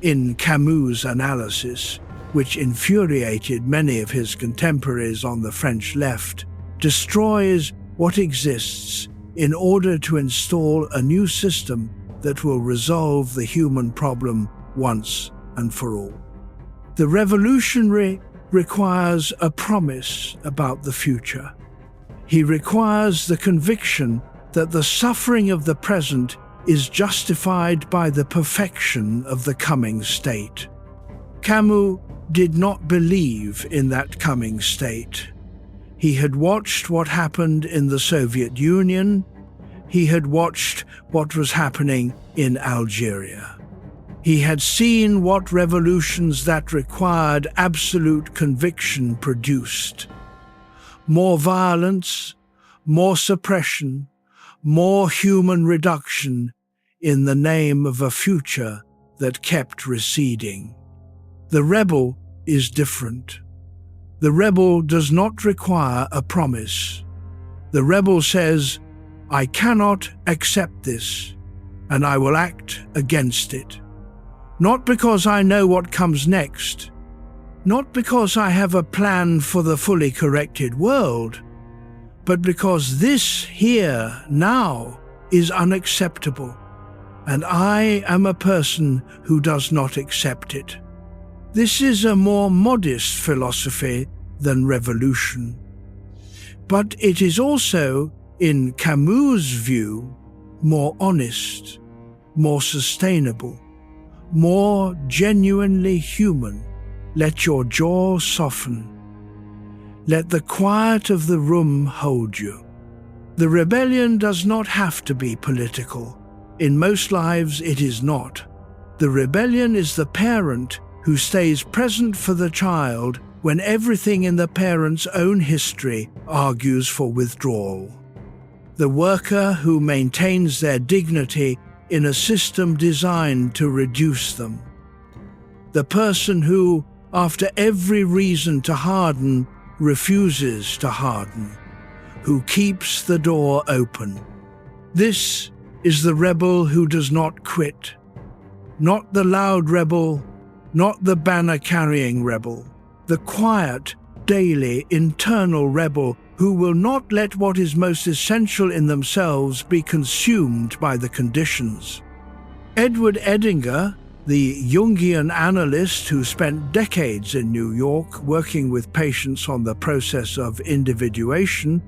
in Camus' analysis, which infuriated many of his contemporaries on the French left, destroys what exists in order to install a new system that will resolve the human problem once and for all. The revolutionary requires a promise about the future. He requires the conviction that the suffering of the present is justified by the perfection of the coming state. Camus did not believe in that coming state. He had watched what happened in the Soviet Union. He had watched what was happening in Algeria. He had seen what revolutions that required absolute conviction produced. More violence, more suppression, more human reduction in the name of a future that kept receding. The rebel is different. The rebel does not require a promise. The rebel says, I cannot accept this, and I will act against it. Not because I know what comes next, not because I have a plan for the fully corrected world, but because this here, now, is unacceptable, and I am a person who does not accept it. This is a more modest philosophy than revolution. But it is also, in Camus' view, more honest, more sustainable, more genuinely human. Let your jaw soften. Let the quiet of the room hold you. The rebellion does not have to be political. In most lives it is not. The rebellion is the parent who stays present for the child when everything in the parent's own history argues for withdrawal. The worker who maintains their dignity in a system designed to reduce them. The person who, after every reason to harden, refuses to harden, who keeps the door open. This is the rebel who does not quit. Not the loud rebel, not the banner-carrying rebel. The quiet, daily, internal rebel who will not let what is most essential in themselves be consumed by the conditions. Edward Edinger, the Jungian analyst who spent decades in New York working with patients on the process of individuation,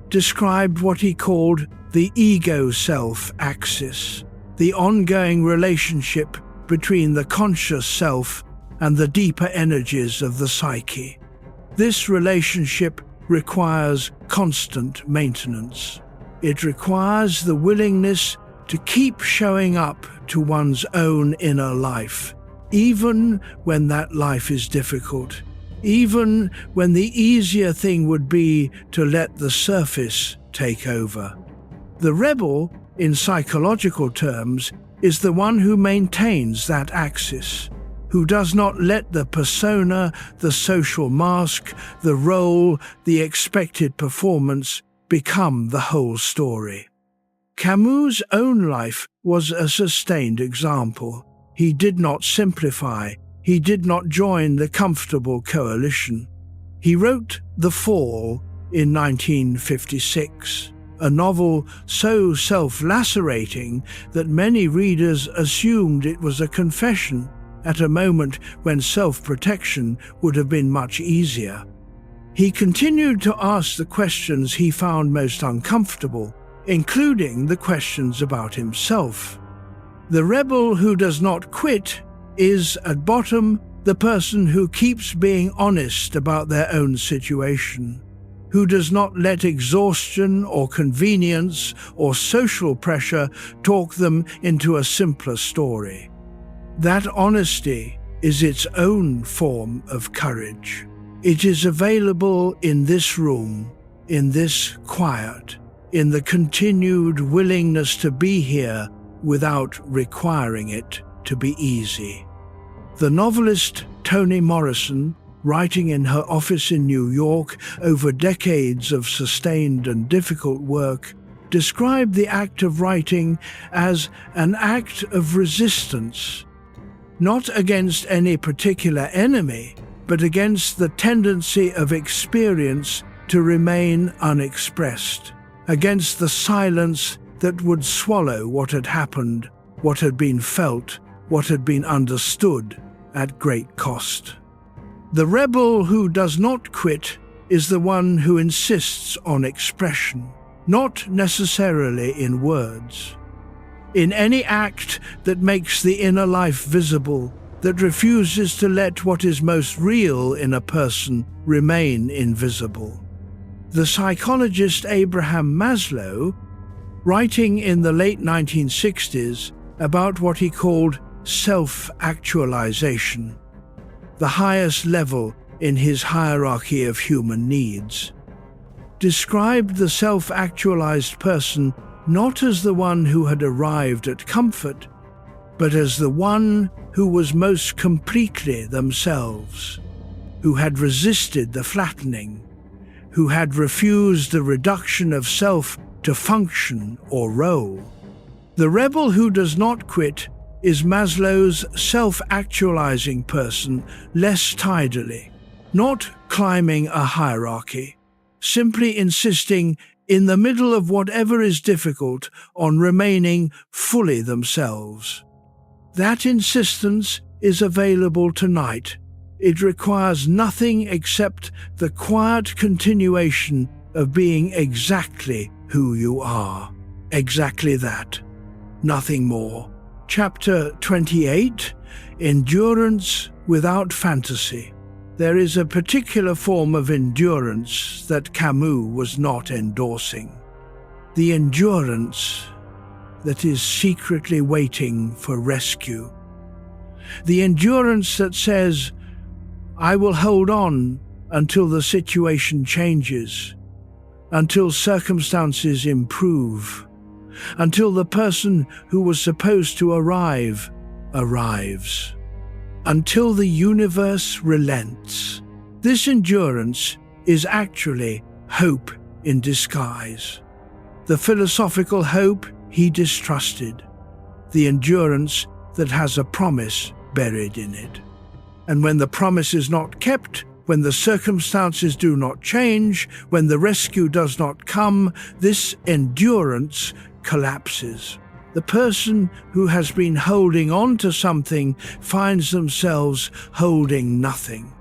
described what he called the ego-self axis, the ongoing relationship between the conscious self and the deeper energies of the psyche. This relationship requires constant maintenance. It requires the willingness to keep showing up to one's own inner life, even when that life is difficult, even when the easier thing would be to let the surface take over. The rebel, in psychological terms, is the one who maintains that axis, who does not let the persona, the social mask, the role, the expected performance become the whole story. Camus' own life was a sustained example. He did not simplify. He did not join the comfortable coalition. He wrote The Fall in 1956, a novel so self-lacerating that many readers assumed it was a confession at a moment when self-protection would have been much easier. He continued to ask the questions he found most uncomfortable, including the questions about himself. The rebel who does not quit is, at bottom, the person who keeps being honest about their own situation, who does not let exhaustion or convenience or social pressure talk them into a simpler story. That honesty is its own form of courage. It is available in this room, in this quiet, in the continued willingness to be here without requiring it to be easy. The novelist Toni Morrison, writing in her office in New York over decades of sustained and difficult work, described the act of writing as an act of resistance, not against any particular enemy, but against the tendency of experience to remain unexpressed, against the silence that would swallow what had happened, what had been felt, what had been understood at great cost. The rebel who does not quit is the one who insists on expression, not necessarily in words. In any act that makes the inner life visible, that refuses to let what is most real in a person remain invisible. The psychologist Abraham Maslow, writing in the late 1960s about what he called self-actualization, the highest level in his hierarchy of human needs, described the self-actualized person not as the one who had arrived at comfort, but as the one who was most completely themselves, who had resisted the flattening, who had refused the reduction of self to function or role. The rebel who does not quit is Maslow's self-actualizing person less tidily, not climbing a hierarchy, simply insisting in the middle of whatever is difficult on remaining fully themselves. That insistence is available tonight. It requires nothing except the quiet continuation of being exactly who you are. Exactly that. Nothing more. Chapter 28, Endurance Without Fantasy. There is a particular form of endurance that Camus was not endorsing. The endurance that is secretly waiting for rescue. The endurance that says, I will hold on until the situation changes, until circumstances improve, until the person who was supposed to arrive arrives, until the universe relents. This endurance is actually hope in disguise. The philosophical hope he distrusted, the endurance that has a promise buried in it. And when the promise is not kept, when the circumstances do not change, when the rescue does not come, this endurance collapses. The person who has been holding on to something finds themselves holding nothing.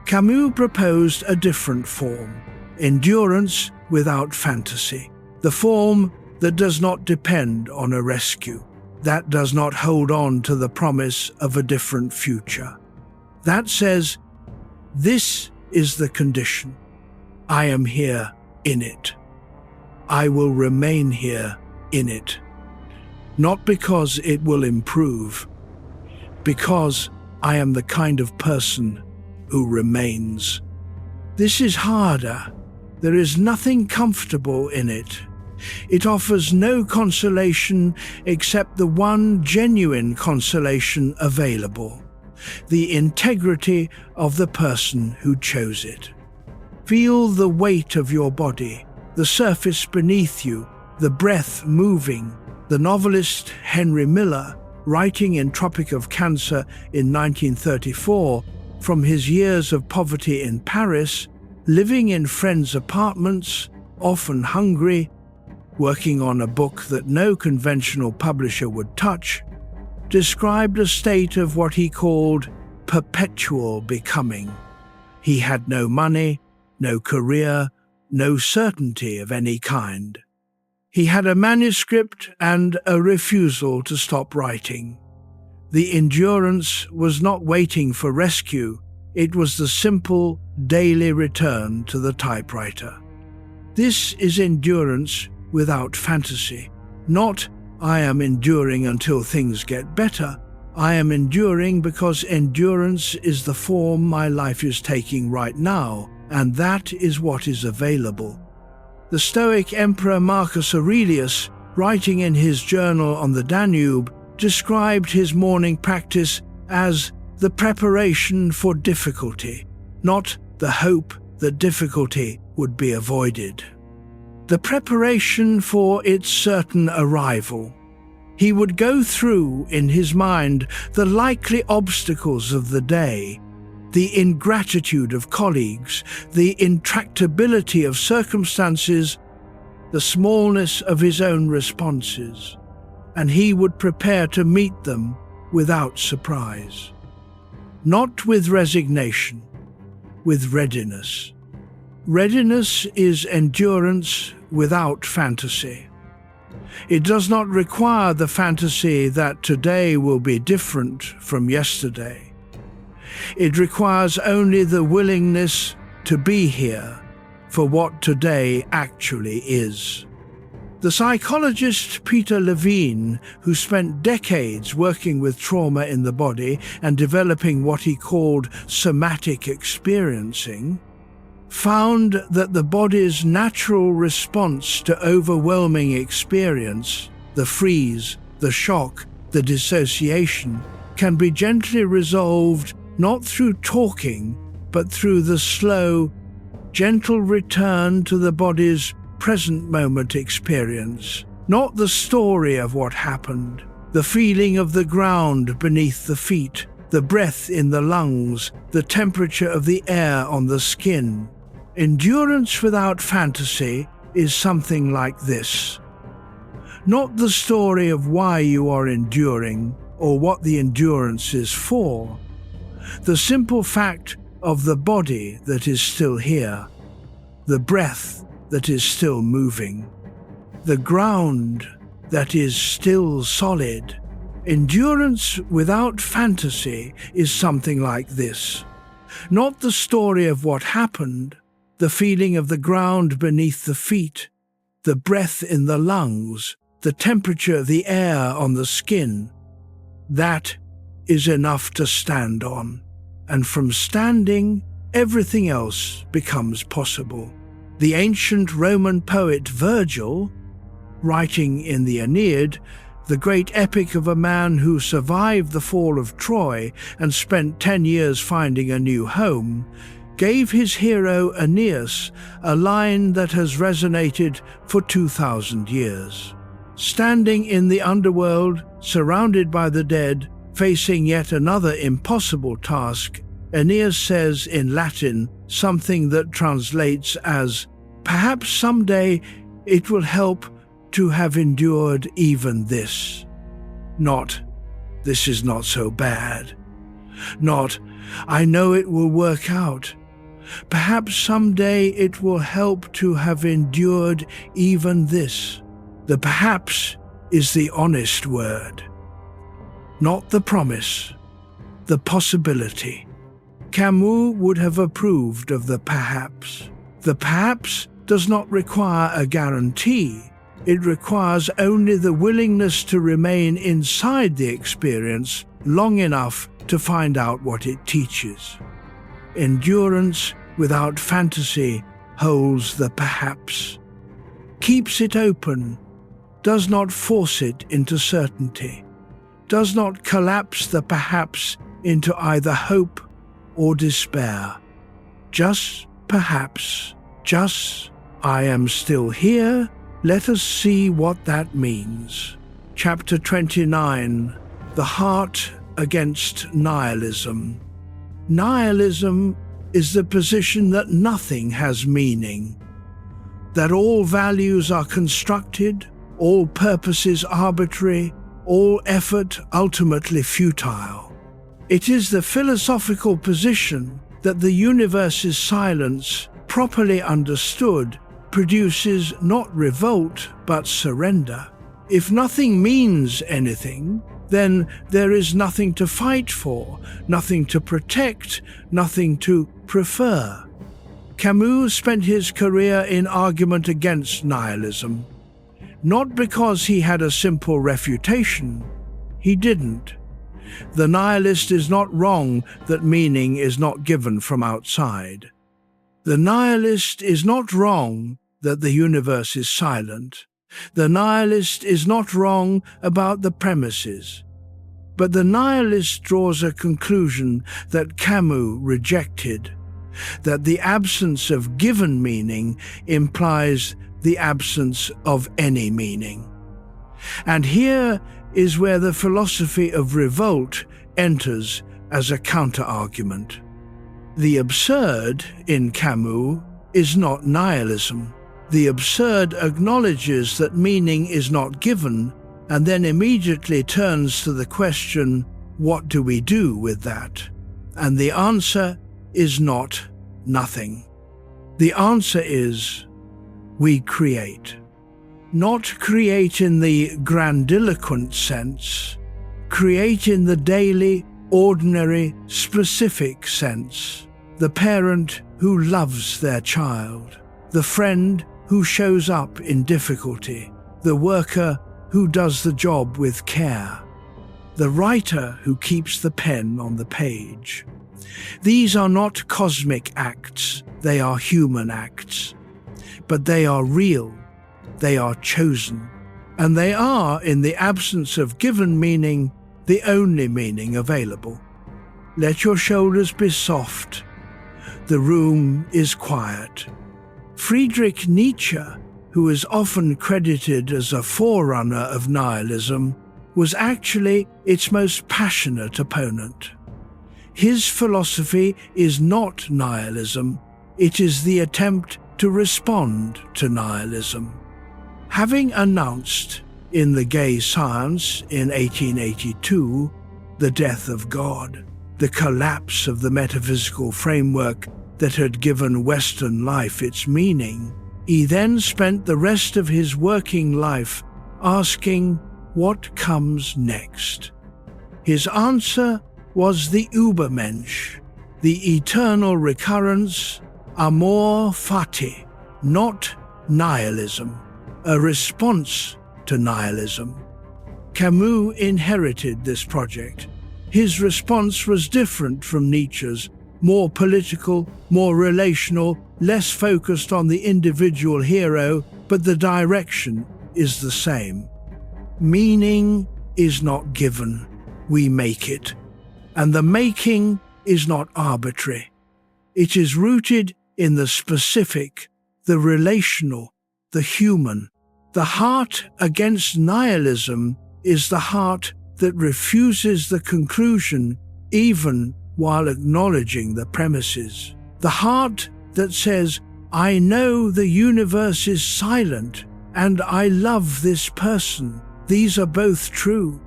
Camus proposed a different form, endurance without fantasy, the form that does not depend on a rescue, that does not hold on to the promise of a different future. That says, this is the condition. I am here in it. I will remain here in it. Not because it will improve, because I am the kind of person who remains. This is harder. There is nothing comfortable in it. It offers no consolation except the one genuine consolation available, the integrity of the person who chose it. Feel the weight of your body, the surface beneath you, the breath moving. The novelist Henry Miller, writing in Tropic of Cancer in 1934, from his years of poverty in Paris, living in friends' apartments, often hungry, working on a book that no conventional publisher would touch, described a state of what he called perpetual becoming. He had no money, no career, no certainty of any kind. He had a manuscript and a refusal to stop writing. The endurance was not waiting for rescue, it was the simple, daily return to the typewriter. This is endurance without fantasy. Not, I am enduring until things get better. I am enduring because endurance is the form my life is taking right now, and that is what is available. The Stoic Emperor Marcus Aurelius, writing in his journal on the Danube, described his morning practice as the preparation for difficulty, not the hope that difficulty would be avoided. The preparation for its certain arrival. He would go through in his mind the likely obstacles of the day, the ingratitude of colleagues, the intractability of circumstances, the smallness of his own responses, and he would prepare to meet them without surprise. Not with resignation, with readiness. Readiness is endurance without fantasy. It does not require the fantasy that today will be different from yesterday. It requires only the willingness to be here for what today actually is. The psychologist Peter Levine, who spent decades working with trauma in the body and developing what he called somatic experiencing, found that the body's natural response to overwhelming experience, the freeze, the shock, the dissociation, can be gently resolved not through talking, but through the slow, gentle return to the body's present moment experience, not the story of what happened, the feeling of the ground beneath the feet, the breath in the lungs, the temperature of the air on the skin. Endurance without fantasy is something like this. Not the story of why you are enduring or what the endurance is for. The simple fact of the body that is still here, the breath that is still moving, the ground that is still solid. Endurance without fantasy is something like this. Not the story of what happened, the feeling of the ground beneath the feet, the breath in the lungs, the temperature of the air on the skin. That is enough to stand on, and from standing, everything else becomes possible. The ancient Roman poet Virgil, writing in the Aeneid, the great epic of a man who survived the fall of Troy and spent 10 years finding a new home, gave his hero Aeneas a line that has resonated for 2,000 years. Standing in the underworld, surrounded by the dead, facing yet another impossible task, Aeneas says in Latin something that translates as, "Perhaps someday it will help to have endured even this." Not, "This is not so bad." Not, "I know it will work out." Perhaps someday it will help to have endured even this. The perhaps is the honest word. Not the promise, the possibility. Camus would have approved of the perhaps. The perhaps does not require a guarantee. It requires only the willingness to remain inside the experience long enough to find out what it teaches. Endurance without fantasy holds the perhaps, keeps it open, does not force it into certainty, does not collapse the perhaps into either hope or despair. Just perhaps, just, I am still here. Let us see what that means. Chapter 29, The Heart Against Nihilism. Nihilism is the position that nothing has meaning, that all values are constructed, all purposes arbitrary, all effort ultimately futile. It is the philosophical position that the universe's silence properly understood, produces not revolt but surrender. If nothing means anything, then there is nothing to fight for, nothing to protect, nothing to prefer. Camus spent his career in argument against nihilism. Not because he had a simple refutation. He didn't. The nihilist is not wrong that meaning is not given from outside. The nihilist is not wrong that the universe is silent. The nihilist is not wrong about the premises. But the nihilist draws a conclusion that Camus rejected, that the absence of given meaning implies the absence of any meaning. And here is where the philosophy of revolt enters as a counter-argument. The absurd in Camus is not nihilism. The absurd acknowledges that meaning is not given, and then immediately turns to the question, what do we do with that? And the answer is not nothing. The answer is, we create. Not create in the grandiloquent sense, create in the daily, ordinary, specific sense. The parent who loves their child, the friend who shows up in difficulty, the worker who does the job with care, the writer who keeps the pen on the page. These are not cosmic acts, they are human acts. But they are real, they are chosen, and they are, in the absence of given meaning, the only meaning available. Let your shoulders be soft. The room is quiet. Friedrich Nietzsche, who is often credited as a forerunner of nihilism, was actually its most passionate opponent. His philosophy is not nihilism, it is the attempt to respond to nihilism. Having announced in The Gay Science in 1882 the death of God, the collapse of the metaphysical framework that had given Western life its meaning, he then spent the rest of his working life asking what comes next. His answer was the Übermensch, the eternal recurrence, amor fati, not nihilism, a response to nihilism. Camus inherited this project. His response was different from Nietzsche's, more political, more relational, less focused on the individual hero, but the direction is the same. Meaning is not given, we make it. And the making is not arbitrary. It is rooted in the specific, the relational, the human. The heart against nihilism is the heart that refuses the conclusion even while acknowledging the premises. The heart that says, I know the universe is silent and I love this person. These are both true.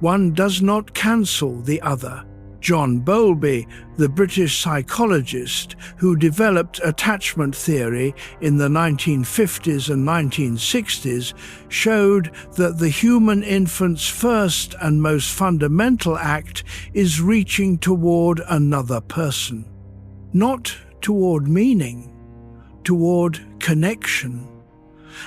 One does not cancel the other. John Bowlby, the British psychologist who developed attachment theory in the 1950s and 1960s, showed that the human infant's first and most fundamental act is reaching toward another person. Not toward meaning, toward connection.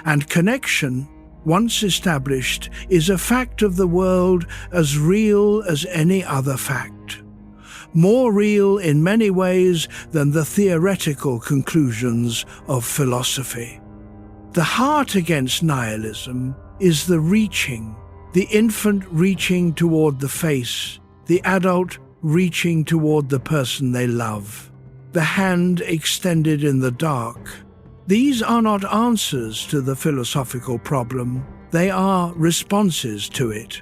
And connection, once established, is a fact of the world as real as any other fact. More real in many ways than the theoretical conclusions of philosophy. The heart against nihilism is the reaching, the infant reaching toward the face, the adult reaching toward the person they love, the hand extended in the dark. These are not answers to the philosophical problem, they are responses to it.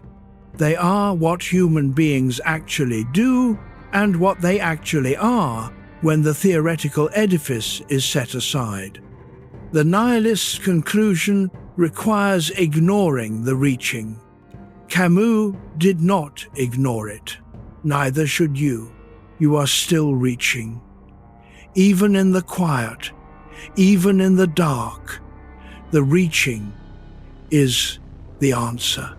They are what human beings actually do and what they actually are when the theoretical edifice is set aside. The nihilist's conclusion requires ignoring the reaching. Camus did not ignore it. Neither should you. You are still reaching. Even in the quiet, even in the dark, the reaching is the answer.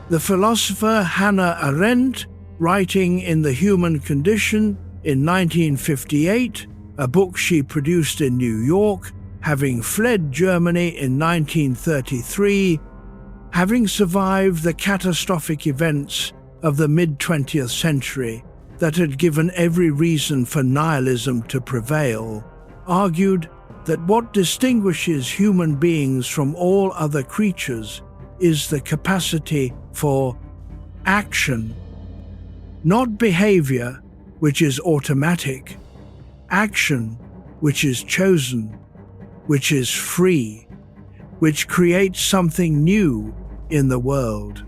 The philosopher Hannah Arendt, writing in The Human Condition in 1958, a book she produced in New York, having fled Germany in 1933, having survived the catastrophic events of the mid-20th century that had given every reason for nihilism to prevail, argued that what distinguishes human beings from all other creatures is the capacity for action, not behavior, which is automatic, action, which is chosen, which is free, which creates something new in the world.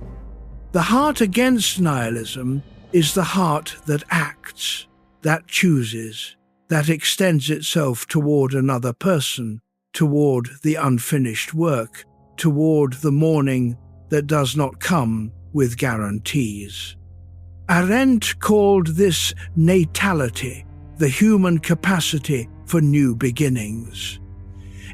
The heart against nihilism is the heart that acts, that chooses, that extends itself toward another person, toward the unfinished work, toward the morning that does not come with guarantees. Arendt called this natality, the human capacity for new beginnings.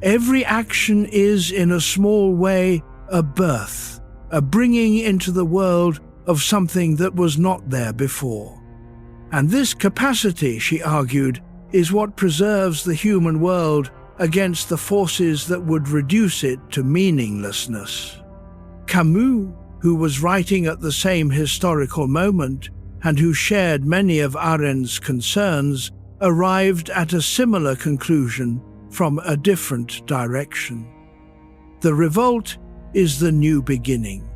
Every action is, in a small way, a birth, a bringing into the world of something that was not there before. And this capacity, she argued, is what preserves the human world against the forces that would reduce it to meaninglessness. Camus, who was writing at the same historical moment and who shared many of Arendt's concerns, arrived at a similar conclusion from a different direction. The revolt is the new beginning.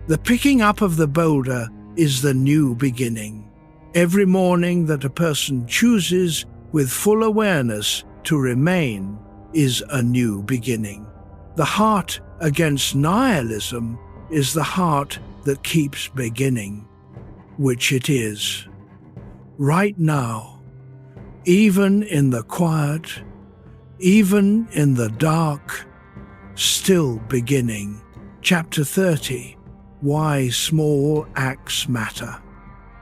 The picking up of the boulder is the new beginning. Every morning that a person chooses with full awareness to remain is a new beginning. The heart against nihilism is the heart that keeps beginning, which it is. Right now, even in the quiet, even in the dark, still beginning. Chapter 30, Why Small Acts Matter.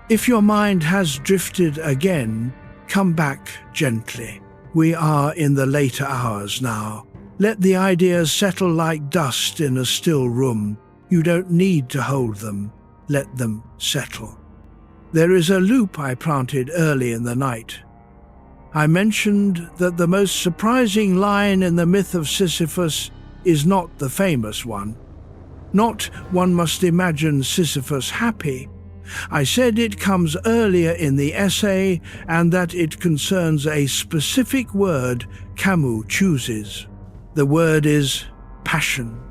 If your mind has drifted again, come back gently. We are in the later hours now. Let the ideas settle like dust in a still room. You don't need to hold them. Let them settle. There is a loop I planted early in the night. I mentioned that the most surprising line in the Myth of Sisyphus is not the famous one. Not one must imagine Sisyphus happy. I said it comes earlier in the essay and that it concerns a specific word Camus chooses. The word is passion.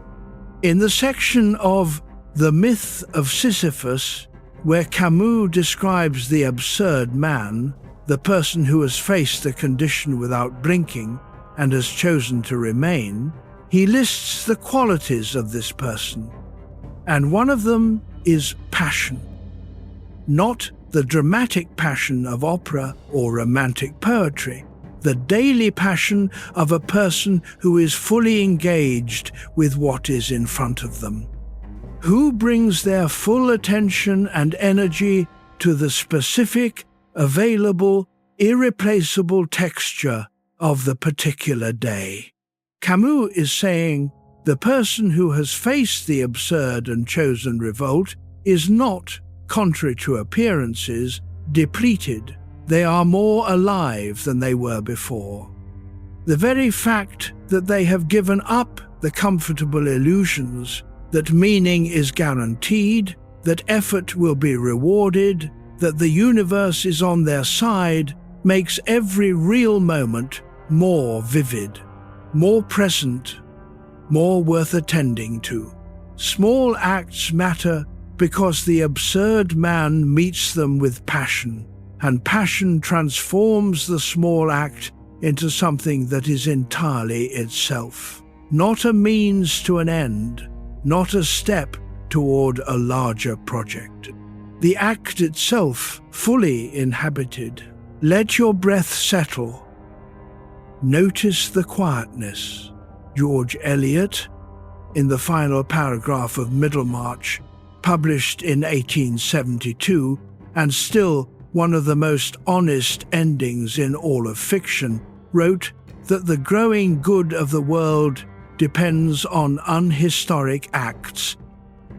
In the section of The Myth of Sisyphus, where Camus describes the absurd man, the person who has faced the condition without blinking and has chosen to remain, he lists the qualities of this person, and one of them is passion. Not the dramatic passion of opera or romantic poetry, the daily passion of a person who is fully engaged with what is in front of them, who brings their full attention and energy to the specific, available, irreplaceable texture of the particular day. Camus is saying the person who has faced the absurd and chosen revolt is not, contrary to appearances, depleted. They are more alive than they were before. The very fact that they have given up the comfortable illusions that meaning is guaranteed, that effort will be rewarded, that the universe is on their side, makes every real moment more vivid, more present, more worth attending to. Small acts matter because the absurd man meets them with passion, and passion transforms the small act into something that is entirely itself, not a means to an end, not a step toward a larger project. The act itself fully inhabited. Let your breath settle. Notice the quietness. George Eliot, in the final paragraph of Middlemarch, published in 1872, and still one of the most honest endings in all of fiction, wrote, that the growing good of the world depends on unhistoric acts,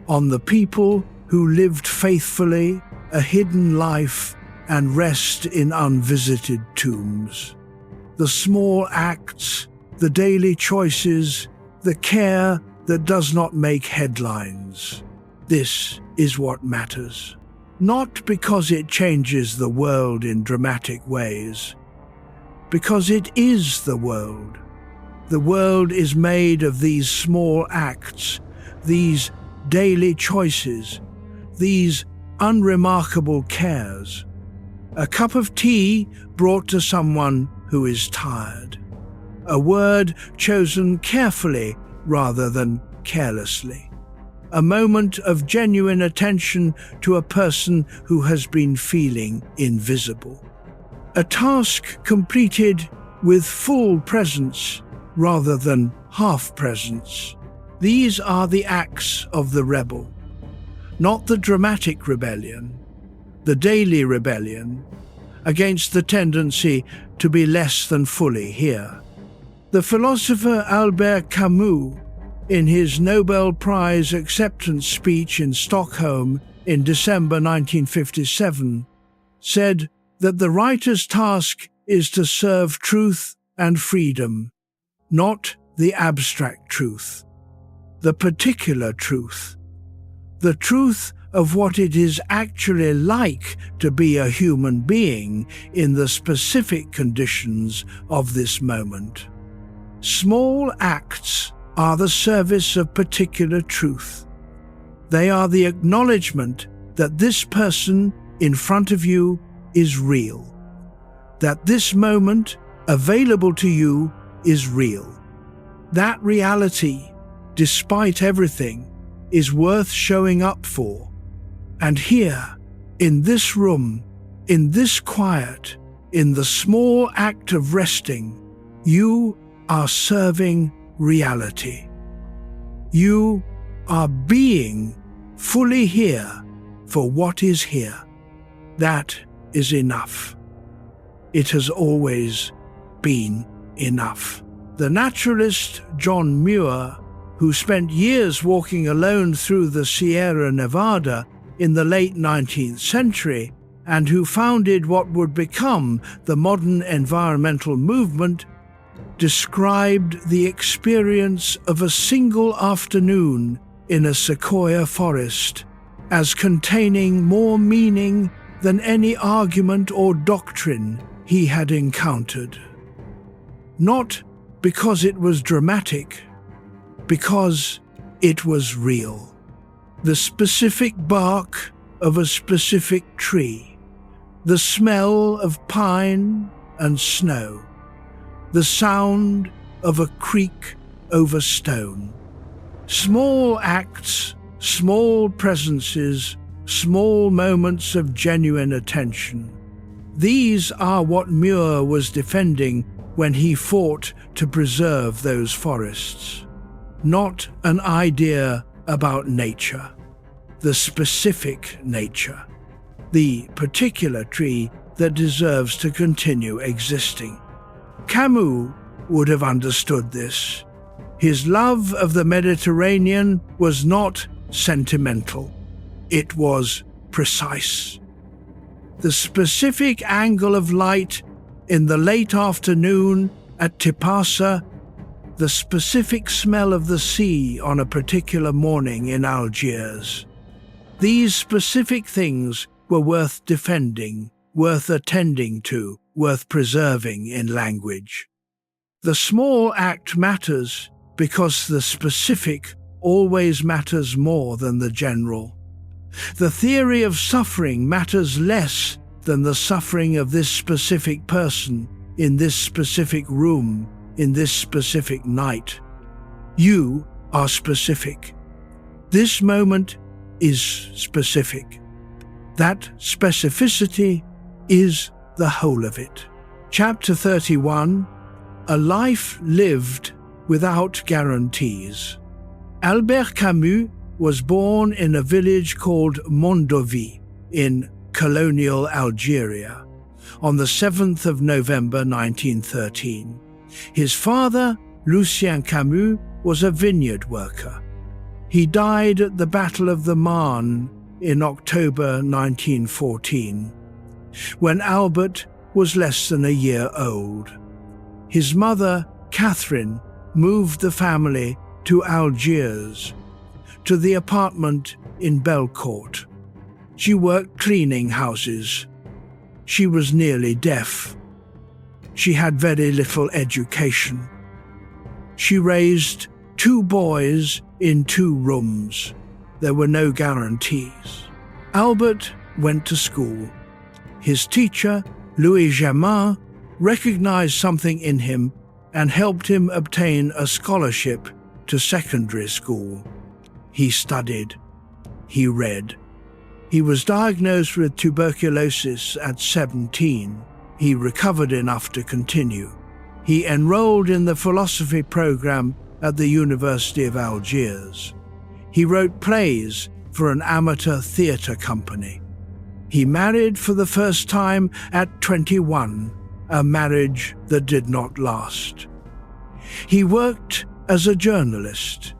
on the people who lived faithfully a hidden life and rest in unvisited tombs. The small acts, the daily choices, the care that does not make headlines. This is what matters. Not because it changes the world in dramatic ways, because it is the world. The world is made of these small acts, these daily choices, these unremarkable cares. A cup of tea brought to someone who is tired. A word chosen carefully rather than carelessly. A moment of genuine attention to a person who has been feeling invisible. A task completed with full presence rather than half presence. These are the acts of the rebel, not the dramatic rebellion, the daily rebellion against the tendency to be less than fully here. The philosopher Albert Camus, in his Nobel Prize acceptance speech in Stockholm in December 1957, said that the writer's task is to serve truth and freedom, not the abstract truth, the particular truth, the truth of what it is actually like to be a human being in the specific conditions of this moment. Small acts are the service of particular truth. They are the acknowledgement that this person in front of you is real, that this moment available to you is real. That reality, despite everything, is worth showing up for. And here, in this room, in this quiet, in the small act of resting, you are serving reality. You are being fully here for what is here. That is enough. It has always been enough. The naturalist John Muir, who spent years walking alone through the Sierra Nevada in the late 19th century, and who founded what would become the modern environmental movement, described the experience of a single afternoon in a sequoia forest as containing more meaning than any argument or doctrine he had encountered. Not because it was dramatic, because it was real. The specific bark of a specific tree, the smell of pine and snow, the sound of a creak over stone. Small acts, small presences, small moments of genuine attention. These are what Muir was defending when he fought to preserve those forests. Not an idea about nature, the specific nature, the particular tree that deserves to continue existing. Camus would have understood this. His love of the Mediterranean was not sentimental. It was precise. The specific angle of light in the late afternoon at Tipasa, the specific smell of the sea on a particular morning in Algiers. These specific things were worth defending, worth attending to, worth preserving in language. The small act matters because the specific always matters more than the general. The theory of suffering matters less than the suffering of this specific person, in this specific room, in this specific night. You are specific. This moment is specific. That specificity is the whole of it. Chapter 31, A Life Lived Without Guarantees. Albert Camus was born in a village called Mondovi in colonial Algeria on the 7th of November 1913. His father, Lucien Camus, was a vineyard worker. He died at the Battle of the Marne in October 1914, when Albert was less than a year old. His mother, Catherine, moved the family to Algiers, to the apartment in Belcourt. She worked cleaning houses. She was nearly deaf. She had very little education. She raised 2 boys in 2 rooms. There were no guarantees. Albert went to school. His teacher, Louis Germain, recognized something in him and helped him obtain a scholarship to secondary school. He studied. He read. He was diagnosed with tuberculosis at 17. He recovered enough to continue. He enrolled in the philosophy program at the University of Algiers. He wrote plays for an amateur theatre company. He married for the first time at 21, a marriage that did not last. He worked as a journalist.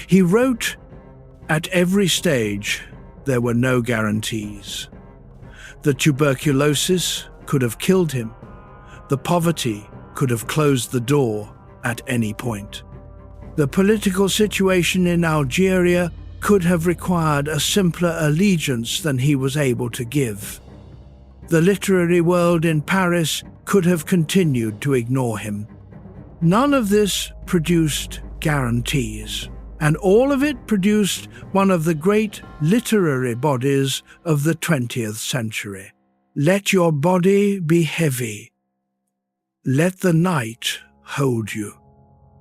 He wrote. At every stage, there were no guarantees. The tuberculosis could have killed him. The poverty could have closed the door at any point. The political situation in Algeria could have required a simpler allegiance than he was able to give. The literary world in Paris could have continued to ignore him. None of this produced guarantees, and all of it produced one of the great literary bodies of the 20th century. Let your body be heavy. Let the night hold you.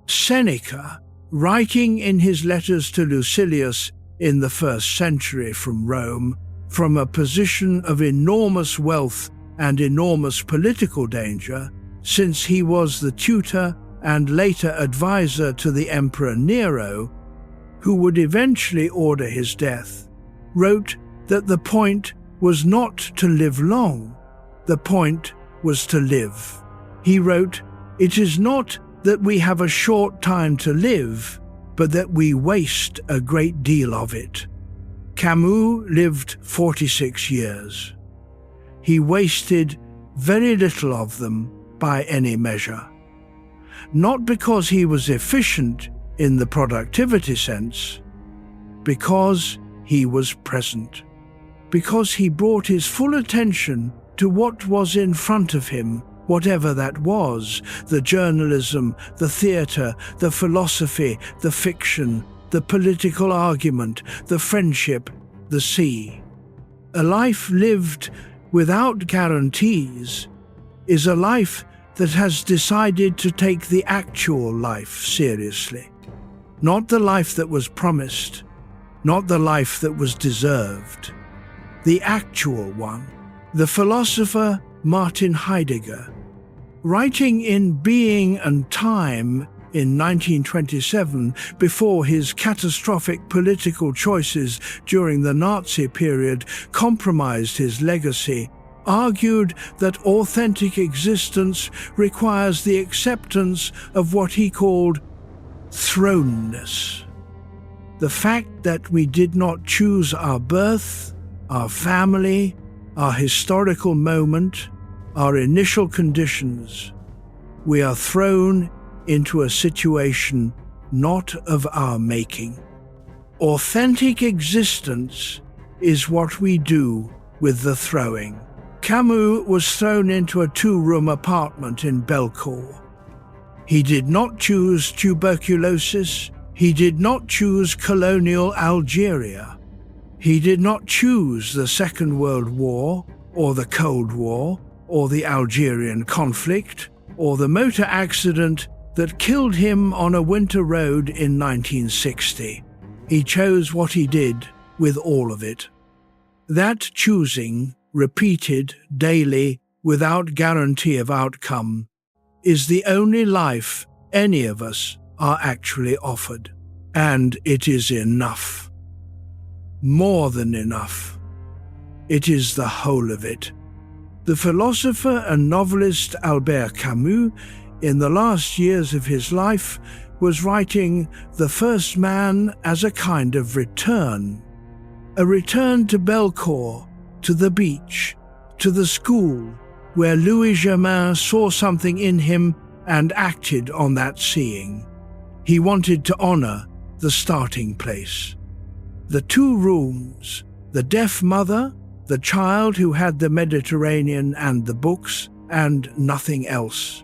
Seneca, writing in his letters to Lucilius in the 1st century from Rome, from a position of enormous wealth and enormous political danger, since he was the tutor and later advisor to the Emperor Nero, who would eventually order his death, wrote that the point was not to live long, the point was to live. He wrote, "It is not that we have a short time to live, but that we waste a great deal of it." Camus lived 46 years. He wasted very little of them by any measure. Not because he was efficient in the productivity sense, because he was present, because he brought his full attention to what was in front of him, whatever that was, the journalism, the theatre, the philosophy, the fiction, the political argument, the friendship, the sea. A life lived without guarantees is a life that has decided to take the actual life seriously. Not the life that was promised, not the life that was deserved. The actual one. The philosopher Martin Heidegger, writing in Being and Time in 1927, before his catastrophic political choices during the Nazi period compromised his legacy, argued that authentic existence requires the acceptance of what he called thrownness. The fact that we did not choose our birth, our family, our historical moment, our initial conditions. We are thrown into a situation not of our making. Authentic existence is what we do with the throwing. Camus was thrown into a 2-room apartment in Belcourt. He did not choose tuberculosis. He did not choose colonial Algeria. He did not choose the Second World War, or the Cold War, or the Algerian conflict, or the motor accident that killed him on a winter road in 1960. He chose what he did with all of it. That choosing, repeated daily without guarantee of outcome, is the only life any of us are actually offered. And it is enough. More than enough. It is the whole of it. The philosopher and novelist Albert Camus in the last years of his life, was writing The First Man as a kind of return. A return to Belcourt, to the beach, to the school, where Louis Germain saw something in him and acted on that seeing. He wanted to honor the starting place. The two rooms, the deaf mother, the child who had the Mediterranean and the books, and nothing else.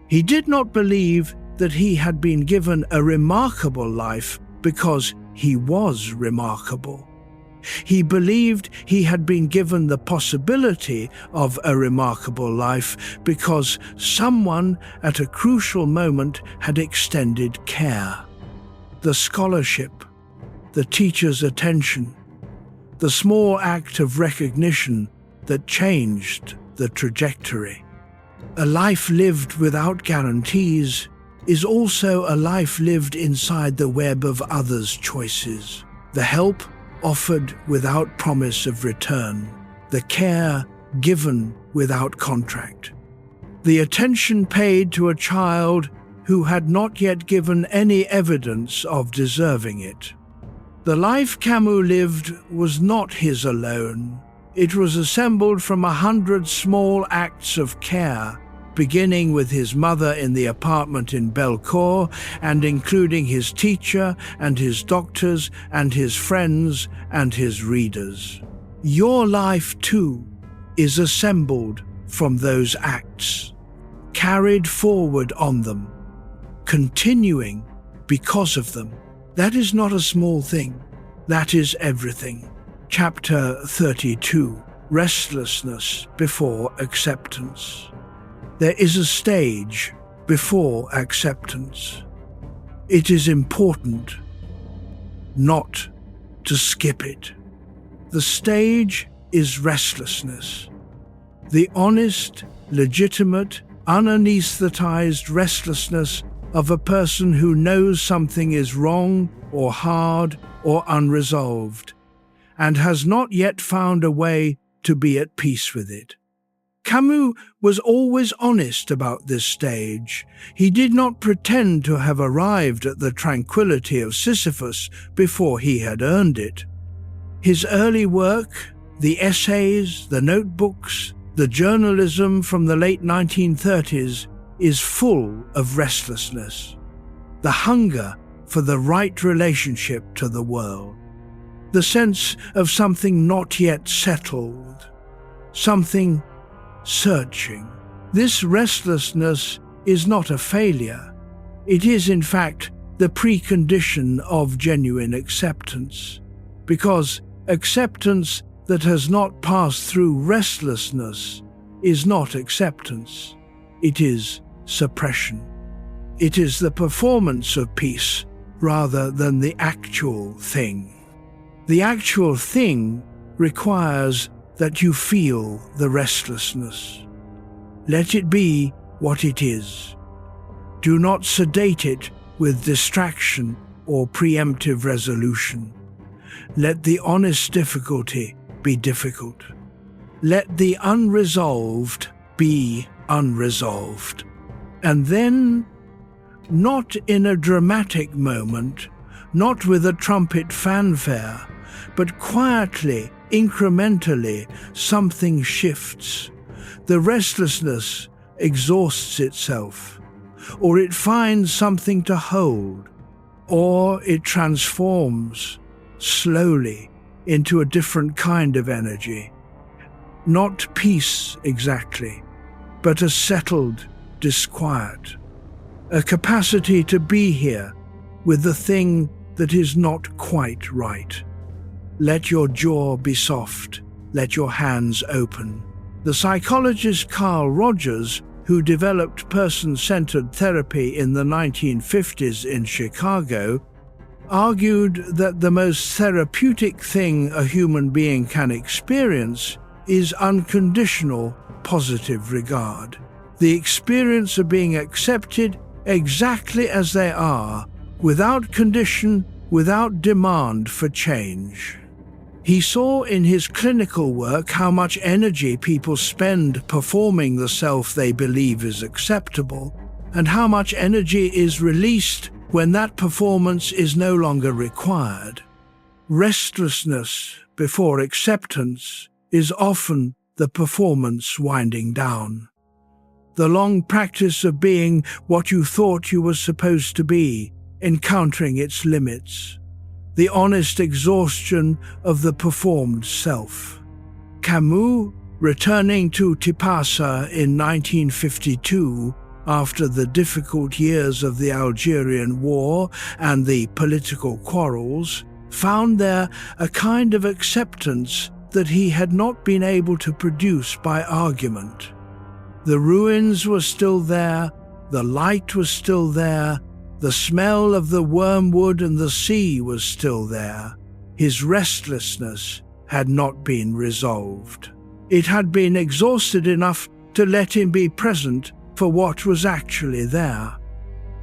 He did not believe that he had been given a remarkable life because he was remarkable. He believed he had been given the possibility of a remarkable life because someone at a crucial moment had extended care. The scholarship, the teacher's attention, the small act of recognition that changed the trajectory. A life lived without guarantees is also a life lived inside the web of others' choices. The help offered without promise of return, the care given without contract, the attention paid to a child who had not yet given any evidence of deserving it. The life Camus lived was not his alone. It was assembled from 100 small acts of care, beginning with his mother in the apartment in Belcourt and including his teacher and his doctors and his friends and his readers. Your life, too, is assembled from those acts, carried forward on them, continuing because of them. That is not a small thing. That is everything. Chapter 32, Restlessness before Acceptance. There is a stage before acceptance. It is important not to skip it. The stage is restlessness. The honest, legitimate, unanesthetized restlessness of a person who knows something is wrong or hard or unresolved, and has not yet found a way to be at peace with it. Camus was always honest about this stage. He did not pretend to have arrived at the tranquility of Sisyphus before he had earned it. His early work, the essays, the notebooks, the journalism from the late 1930s, is full of restlessness, the hunger for the right relationship to the world, the sense of something not yet settled, something searching. This restlessness is not a failure. It is, in fact, the precondition of genuine acceptance, because acceptance that has not passed through restlessness is not acceptance. It is suppression. It is the performance of peace rather than the actual thing. The actual thing requires that you feel the restlessness. Let it be what it is. Do not sedate it with distraction or preemptive resolution. Let the honest difficulty be difficult. Let the unresolved be unresolved. And then, not in a dramatic moment, not with a trumpet fanfare, but quietly, incrementally, something shifts. The restlessness exhausts itself, or it finds something to hold, or it transforms slowly into a different kind of energy. Not peace exactly, but a settled disquiet, a capacity to be here with the thing that is not quite right. Let your jaw be soft, let your hands open. The psychologist Carl Rogers, who developed person-centered therapy in the 1950s in Chicago, argued that the most therapeutic thing a human being can experience is unconditional positive regard. The experience of being accepted exactly as they are, without condition, without demand for change. He saw in his clinical work how much energy people spend performing the self they believe is acceptable, and how much energy is released when that performance is no longer required. Restlessness before acceptance is often the performance winding down. The long practice of being what you thought you were supposed to be, encountering its limits. The honest exhaustion of the performed self. Camus, returning to Tipasa in 1952, after the difficult years of the Algerian War and the political quarrels, found there a kind of acceptance that he had not been able to produce by argument. The ruins were still there, the light was still there, the smell of the wormwood and the sea was still there. His restlessness had not been resolved. It had been exhausted enough to let him be present for what was actually there.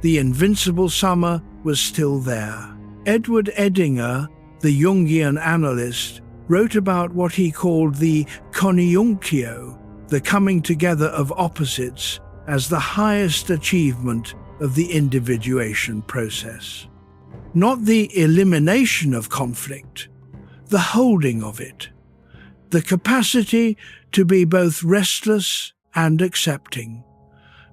The invincible summer was still there. Edward Edinger, the Jungian analyst, wrote about what he called the conjunctio, the coming together of opposites, as the highest achievement of the individuation process. Not the elimination of conflict, the holding of it, the capacity to be both restless and accepting,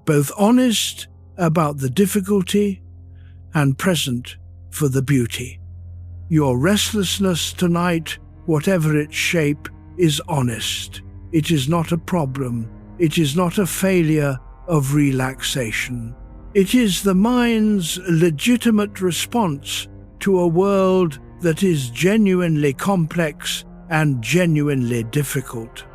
both honest about the difficulty and present for the beauty. Your restlessness tonight, whatever its shape, is honest. It is not a problem. It is not a failure of relaxation. It is the mind's legitimate response to a world that is genuinely complex and genuinely difficult.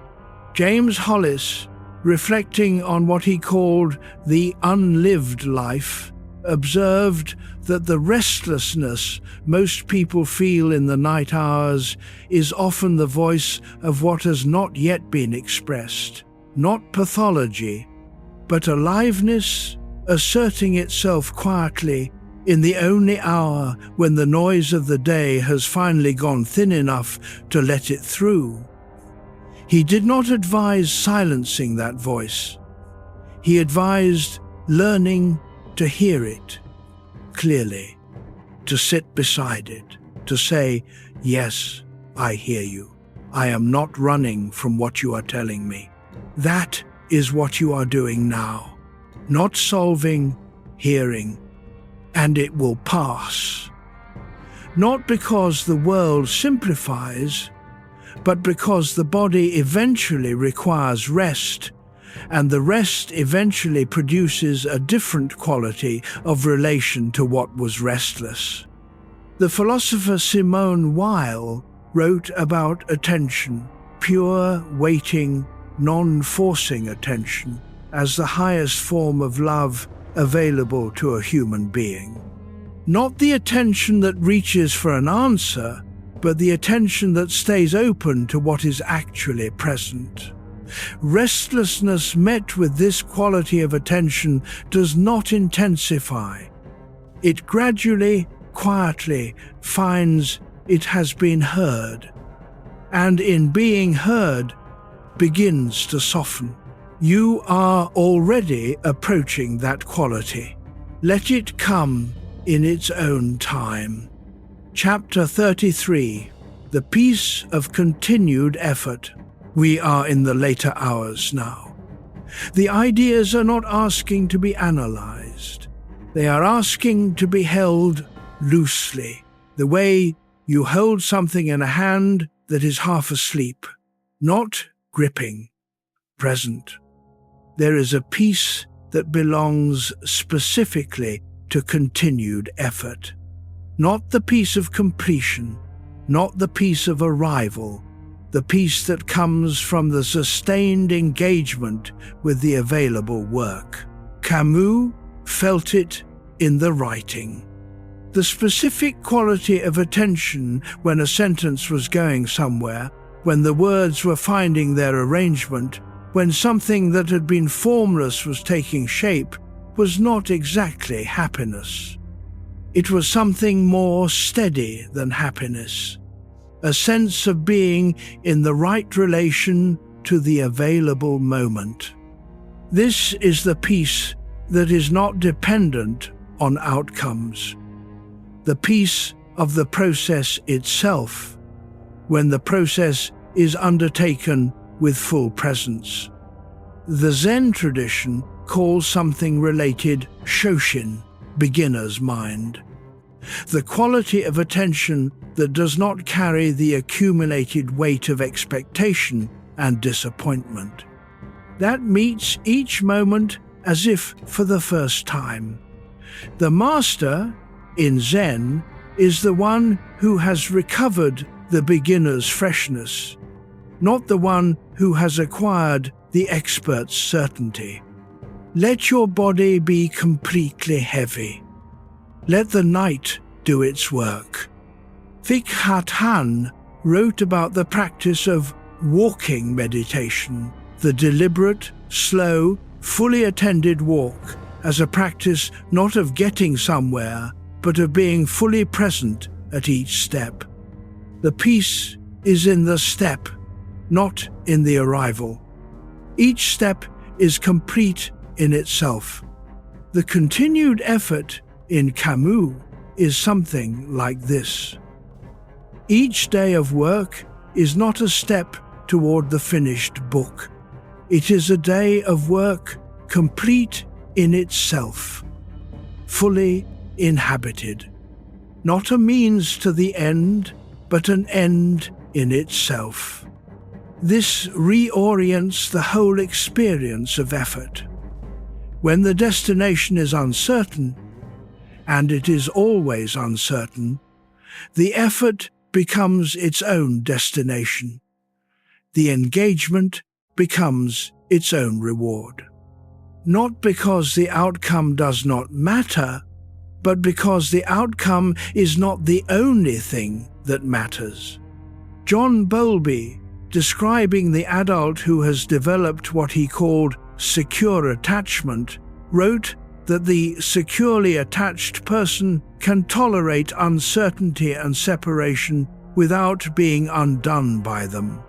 James Hollis, reflecting on what he called the unlived life, observed that the restlessness most people feel in the night hours is often the voice of what has not yet been expressed, not pathology, but aliveness asserting itself quietly in the only hour when the noise of the day has finally gone thin enough to let it through. He did not advise silencing that voice. He advised learning to hear it clearly, to sit beside it, to say, "Yes, I hear you. I am not running from what you are telling me. That is what you are doing now. Not solving, hearing, and it will pass." Not because the world simplifies, but because the body eventually requires rest, and the rest eventually produces a different quality of relation to what was restless. The philosopher Simone Weil wrote about attention, pure, waiting, non-forcing attention, as the highest form of love available to a human being. Not the attention that reaches for an answer, but the attention that stays open to what is actually present. Restlessness met with this quality of attention does not intensify. It gradually, quietly finds it has been heard, and in being heard, begins to soften. You are already approaching that quality. Let it come in its own time. Chapter 33, The Peace of Continued Effort. We are in the later hours now. The ideas are not asking to be analyzed. They are asking to be held loosely, the way you hold something in a hand that is half asleep, not gripping, present. There is a peace that belongs specifically to continued effort. Not the peace of completion, not the peace of arrival, the peace that comes from the sustained engagement with the available work. Camus felt it in the writing. The specific quality of attention when a sentence was going somewhere, when the words were finding their arrangement, when something that had been formless was taking shape, was not exactly happiness. It was something more steady than happiness, a sense of being in the right relation to the available moment. This is the peace that is not dependent on outcomes, the peace of the process itself, when the process is undertaken with full presence. The Zen tradition calls something related shoshin, beginner's mind, the quality of attention that does not carry the accumulated weight of expectation and disappointment. That meets each moment as if for the first time. The master, in Zen, is the one who has recovered the beginner's freshness, not the one who has acquired the expert's certainty. Let your body be completely heavy. Let the night do its work. Thich Nhat Hanh wrote about the practice of walking meditation, the deliberate, slow, fully attended walk, as a practice not of getting somewhere, but of being fully present at each step. The peace is in the step, not in the arrival. Each step is complete in itself. The continued effort in Camus is something like this. Each day of work is not a step toward the finished book. It is a day of work complete in itself, fully inhabited. Not a means to the end, but an end in itself. This reorients the whole experience of effort. When the destination is uncertain, and it is always uncertain, the effort becomes its own destination. The engagement becomes its own reward. Not because the outcome does not matter, but because the outcome is not the only thing that matters. John Bowlby, describing the adult who has developed what he called secure attachment, wrote that the securely attached person can tolerate uncertainty and separation without being undone by them.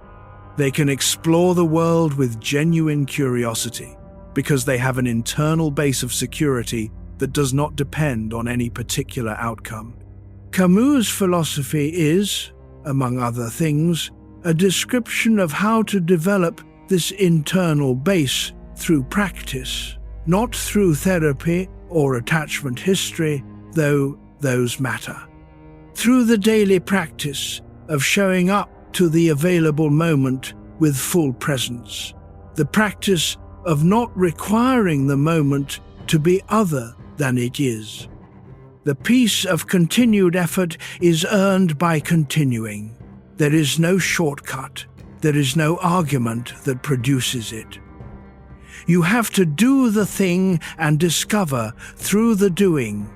They can explore the world with genuine curiosity because they have an internal base of security that does not depend on any particular outcome. Camus' philosophy is, among other things, a description of how to develop this internal base through practice, not through therapy or attachment history, though those matter. Through the daily practice of showing up to the available moment with full presence, the practice of not requiring the moment to be other than it is. The peace of continued effort is earned by continuing. There is no shortcut. There is no argument that produces it. You have to do the thing and discover through the doing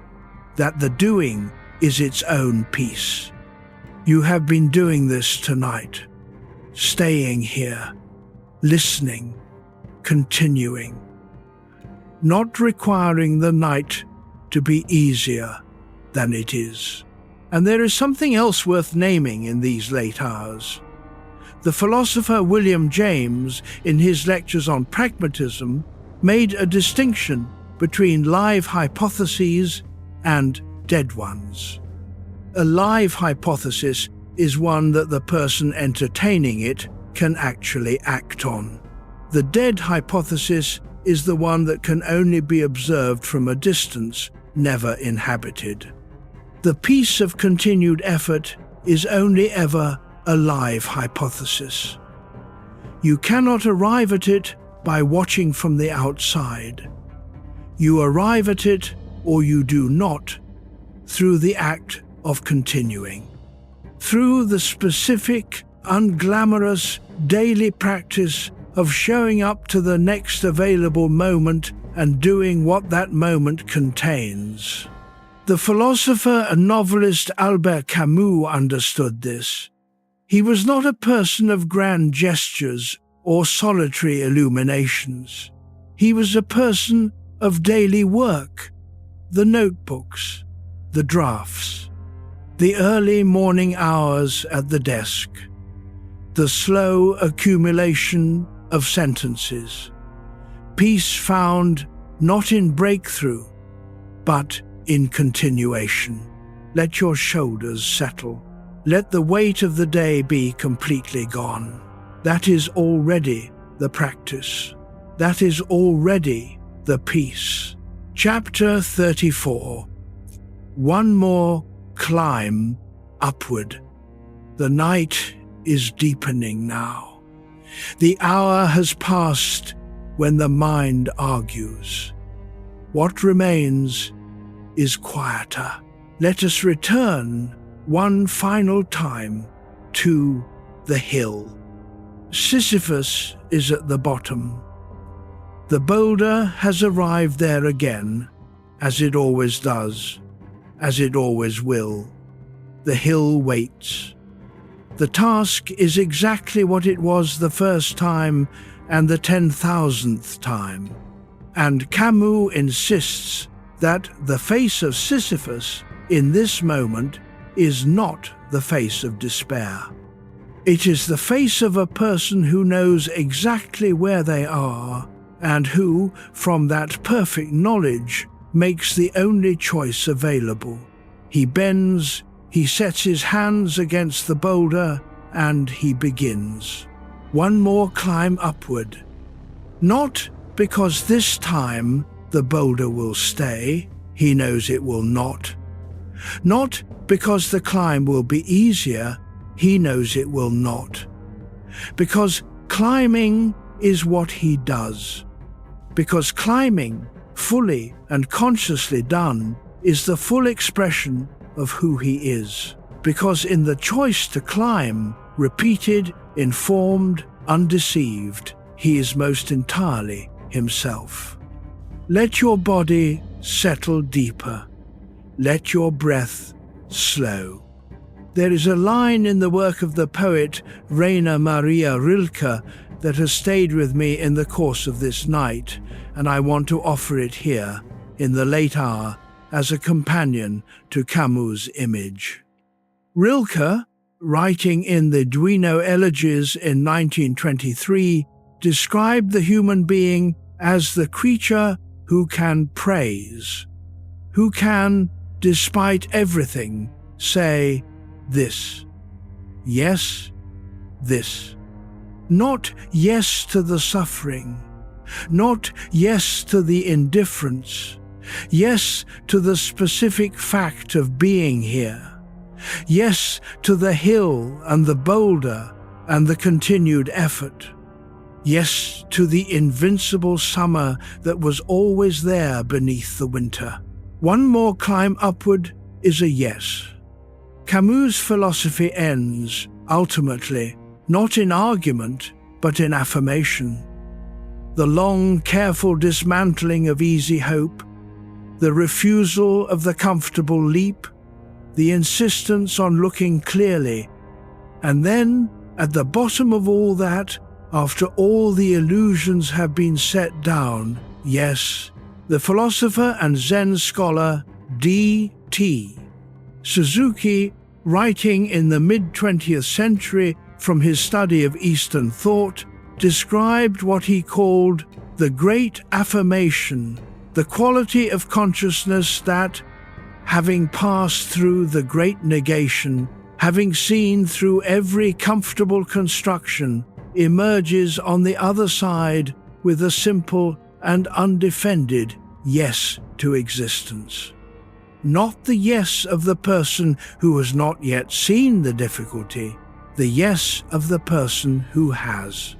that the doing is its own peace. You have been doing this tonight, staying here, listening, continuing, not requiring the night to be easier than it is. And there is something else worth naming in these late hours. The philosopher William James, in his lectures on pragmatism, made a distinction between live hypotheses and dead ones. A live hypothesis is one that the person entertaining it can actually act on. The dead hypothesis is the one that can only be observed from a distance, never inhabited. The peace of continued effort is only ever a live hypothesis. You cannot arrive at it by watching from the outside. You arrive at it, or you do not, through the act of continuing. Through the specific, unglamorous, daily practice of showing up to the next available moment and doing what that moment contains. The philosopher and novelist Albert Camus understood this. He was not a person of grand gestures or solitary illuminations. He was a person of daily work, the notebooks, the drafts, the early morning hours at the desk, the slow accumulation of sentences, peace found not in breakthrough, but in continuation. Let your shoulders settle. Let the weight of the day be completely gone. That is already the practice. That is already the peace. Chapter 34. One more climb upward. The night is deepening now. The hour has passed when the mind argues. What remains is quieter. Let us return one final time to the hill. Sisyphus is at the bottom. The boulder has arrived there again, as it always does, as it always will. The hill waits. The task is exactly what it was the first time and the 10,000th time. And Camus insists that the face of Sisyphus in this moment is not the face of despair. It is the face of a person who knows exactly where they are and who, from that perfect knowledge, makes the only choice available. He bends, he sets his hands against the boulder, and he begins. One more climb upward. Not because this time the boulder will stay, he knows it will not. Not because the climb will be easier, he knows it will not. Because climbing is what he does. Because climbing, fully and consciously done, is the full expression of who he is. Because in the choice to climb, repeated, informed, undeceived, he is most entirely himself. Let your body settle deeper. Let your breath slow. There is a line in the work of the poet Rainer Maria Rilke that has stayed with me in the course of this night, and I want to offer it here, in the late hour, as a companion to Camus' image. Rilke, writing in the Duino Elegies in 1923, described the human being as the creature who can praise, who can, despite everything, say this. Yes, this. Not yes to the suffering, not yes to the indifference, yes to the specific fact of being here, yes to the hill and the boulder and the continued effort, yes to the invincible summer that was always there beneath the winter. One more climb upward is a yes. Camus' philosophy ends, ultimately, not in argument, but in affirmation. The long, careful dismantling of easy hope, the refusal of the comfortable leap, the insistence on looking clearly, and then, at the bottom of all that, after all the illusions have been set down, yes, the philosopher and Zen scholar D.T. Suzuki, writing in the mid-20th century from his study of Eastern thought, described what he called the great affirmation, the quality of consciousness that, having passed through the great negation, having seen through every comfortable construction, emerges on the other side with a simple and undefended yes to existence. Not the yes of the person who has not yet seen the difficulty, the yes of the person who has.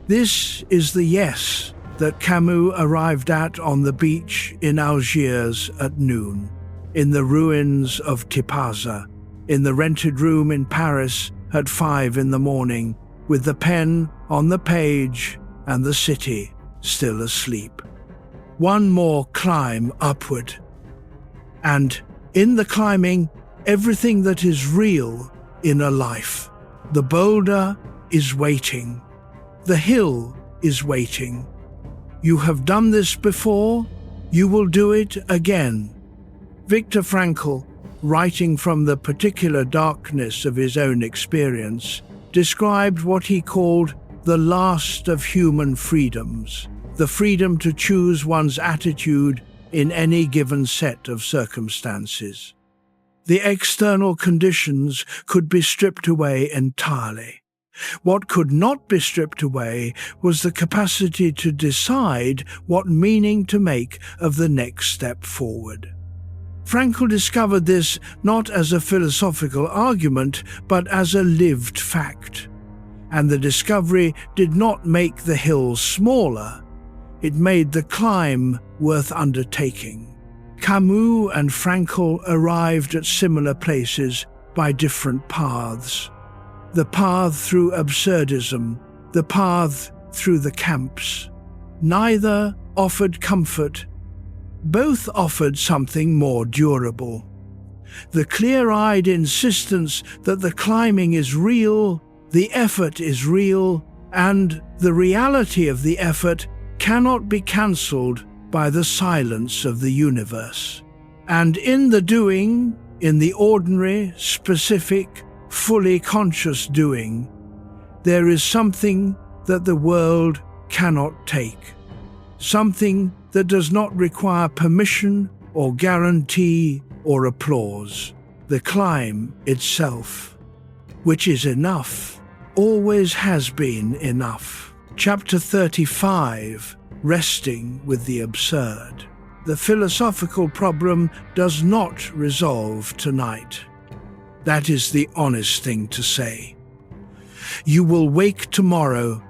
This is the yes that Camus arrived at on the beach in Algiers at noon, in the ruins of Tipaza, in the rented room in Paris at 5 in the morning, with the pen on the page and the city still asleep. One more climb upward. And in the climbing, everything that is real in a life. The boulder is waiting. The hill is waiting. You have done this before, you will do it again. Viktor Frankl, writing from the particular darkness of his own experience, described what he called the last of human freedoms, the freedom to choose one's attitude in any given set of circumstances. The external conditions could be stripped away entirely. What could not be stripped away was the capacity to decide what meaning to make of the next step forward. Frankl discovered this not as a philosophical argument, but as a lived fact. And the discovery did not make the hill smaller, it made the climb worth undertaking. Camus and Frankl arrived at similar places by different paths. The path through absurdism, the path through the camps. Neither offered comfort. Both offered something more durable. The clear-eyed insistence that the climbing is real, the effort is real, and the reality of the effort cannot be cancelled by the silence of the universe. And in the doing, in the ordinary, specific, fully conscious doing, there is something that the world cannot take. Something that does not require permission or guarantee or applause. The climb itself, which is enough, always has been enough. Chapter 35, Resting with the Absurd. The philosophical problem does not resolve tonight. That is the honest thing to say. You will wake tomorrow,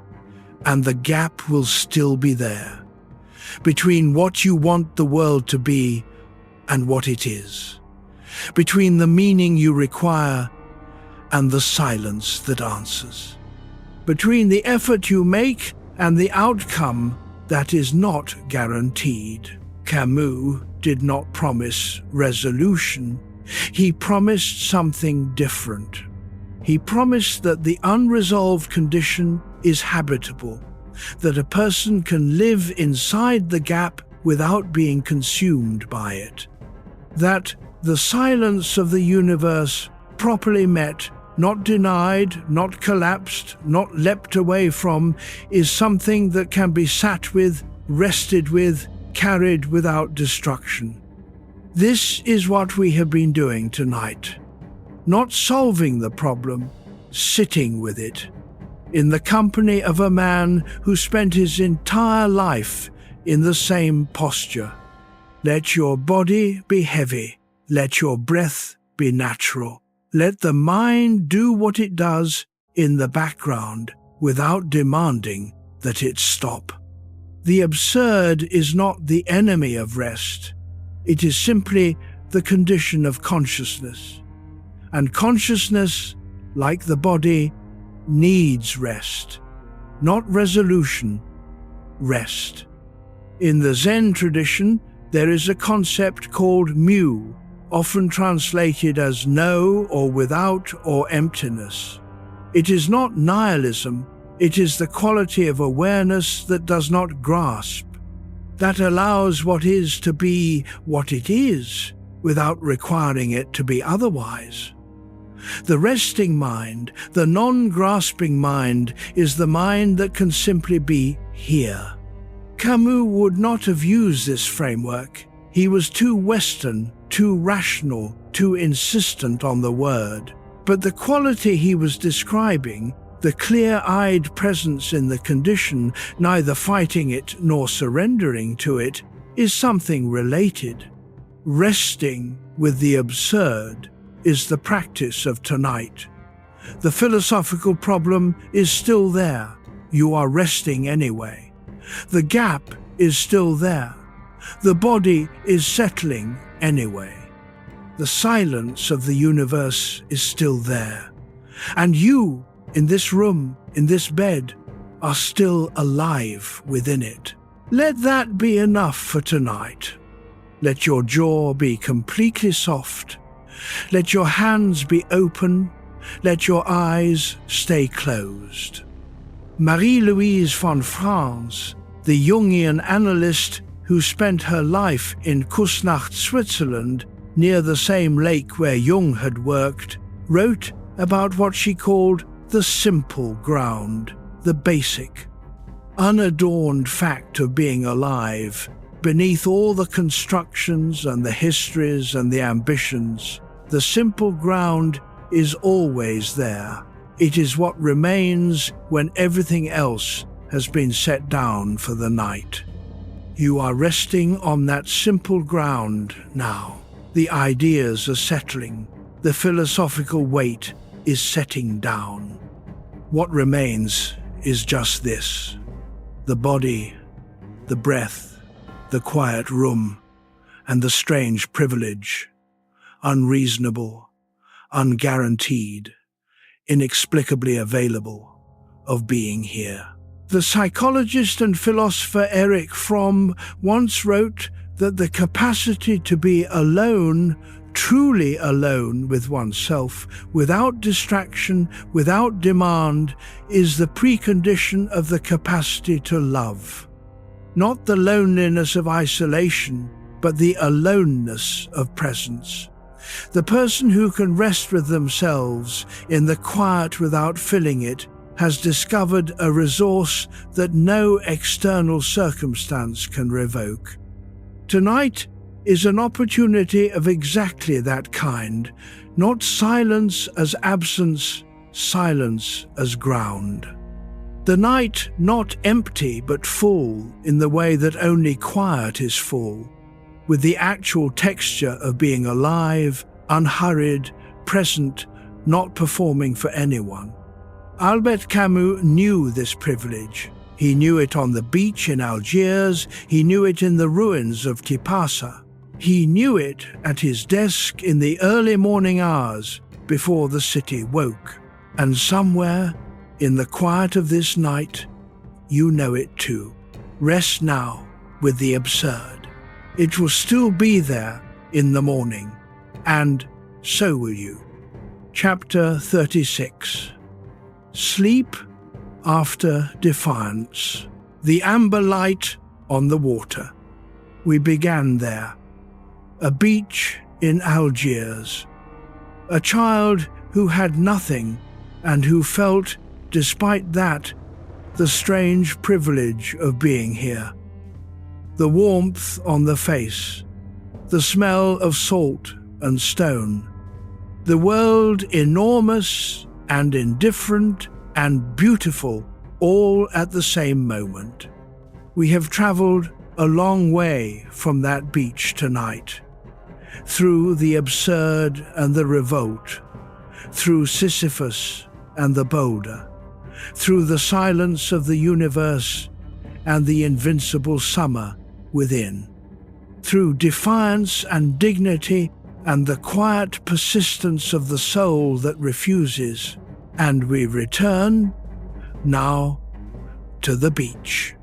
and the gap will still be there, between what you want the world to be and what it is, between the meaning you require and the silence that answers, between the effort you make and the outcome that is not guaranteed. Camus did not promise resolution. He promised something different. He promised that the unresolved condition is habitable, that a person can live inside the gap without being consumed by it, that the silence of the universe, properly met, not denied, not collapsed, not leapt away from, is something that can be sat with, rested with, carried without destruction. This is what we have been doing tonight. Not solving the problem, sitting with it, in the company of a man who spent his entire life in the same posture. Let your body be heavy, let your breath be natural. Let the mind do what it does in the background without demanding that it stop. The absurd is not the enemy of rest. It is simply the condition of consciousness. And consciousness, like the body, needs rest. Not resolution, rest. In the Zen tradition, there is a concept called mu, often translated as no or without or emptiness. It is not nihilism, it is the quality of awareness that does not grasp, that allows what is to be what it is, without requiring it to be otherwise. The resting mind, the non-grasping mind, is the mind that can simply be here. Camus would not have used this framework. He was too Western, too rational, too insistent on the word. But the quality he was describing, the clear-eyed presence in the condition, neither fighting it nor surrendering to it, is something related. Resting with the absurd is the practice of tonight. The philosophical problem is still there. You are resting anyway. The gap is still there. The body is settling anyway. The silence of the universe is still there. And you, in this room, in this bed, are still alive within it. Let that be enough for tonight. Let your jaw be completely soft. Let your hands be open. Let your eyes stay closed. Marie-Louise von Franz, the Jungian analyst who spent her life in Küsnacht, Switzerland, near the same lake where Jung had worked, wrote about what she called the simple ground, the basic. unadorned fact of being alive, beneath all the constructions and the histories and the ambitions, the simple ground is always there. It is what remains when everything else has been set down for the night. You are resting on that simple ground now. The ideas are settling. The philosophical weight is setting down. What remains is just this: the body, the breath, the quiet room, and the strange privilege, unreasonable, unguaranteed, inexplicably available, of being here. The psychologist and philosopher Erich Fromm once wrote that the capacity to be alone, truly alone with oneself, without distraction, without demand, is the precondition of the capacity to love. Not the loneliness of isolation, but the aloneness of presence. The person who can rest with themselves in the quiet without filling it has discovered a resource that no external circumstance can revoke. Tonight is an opportunity of exactly that kind, not silence as absence, silence as ground. The night not empty but full in the way that only quiet is full, with the actual texture of being alive, unhurried, present, not performing for anyone. Albert Camus knew this privilege. He knew it on the beach in Algiers. He knew it in the ruins of Tipasa. He knew it at his desk in the early morning hours before the city woke. And somewhere, in the quiet of this night, you know it too. Rest now with the absurd. It will still be there in the morning, and so will you. Chapter 36. Sleep after Defiance. The amber light on the water. We began there. A beach in Algiers. A child who had nothing and who felt, despite that, the strange privilege of being here. The warmth on the face, the smell of salt and stone. The world enormous and indifferent and beautiful all at the same moment. We have traveled a long way from that beach tonight, through the absurd and the revolt, through Sisyphus and the boulder, through the silence of the universe and the invincible summer within, through defiance and dignity and the quiet persistence of the soul that refuses, and we return now to the beach.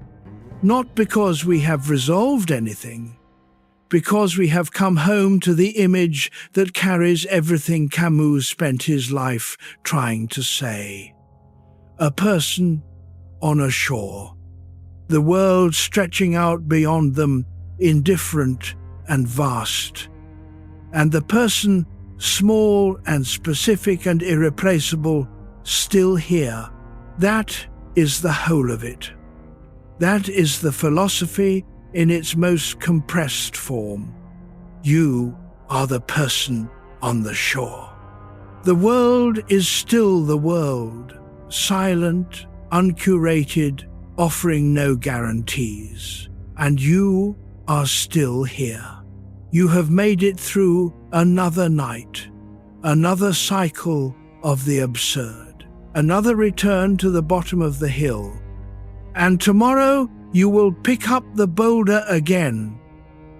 Not because we have resolved anything, because we have come home to the image that carries everything Camus spent his life trying to say. A person on a shore, the world stretching out beyond them, indifferent and vast, and the person, small and specific and irreplaceable, still here. That is the whole of it. That is the philosophy in its most compressed form. You are the person on the shore. The world is still the world, silent, uncurated, offering no guarantees. And you are still here. You have made it through another night, another cycle of the absurd, another return to the bottom of the hill. And tomorrow you will pick up the boulder again,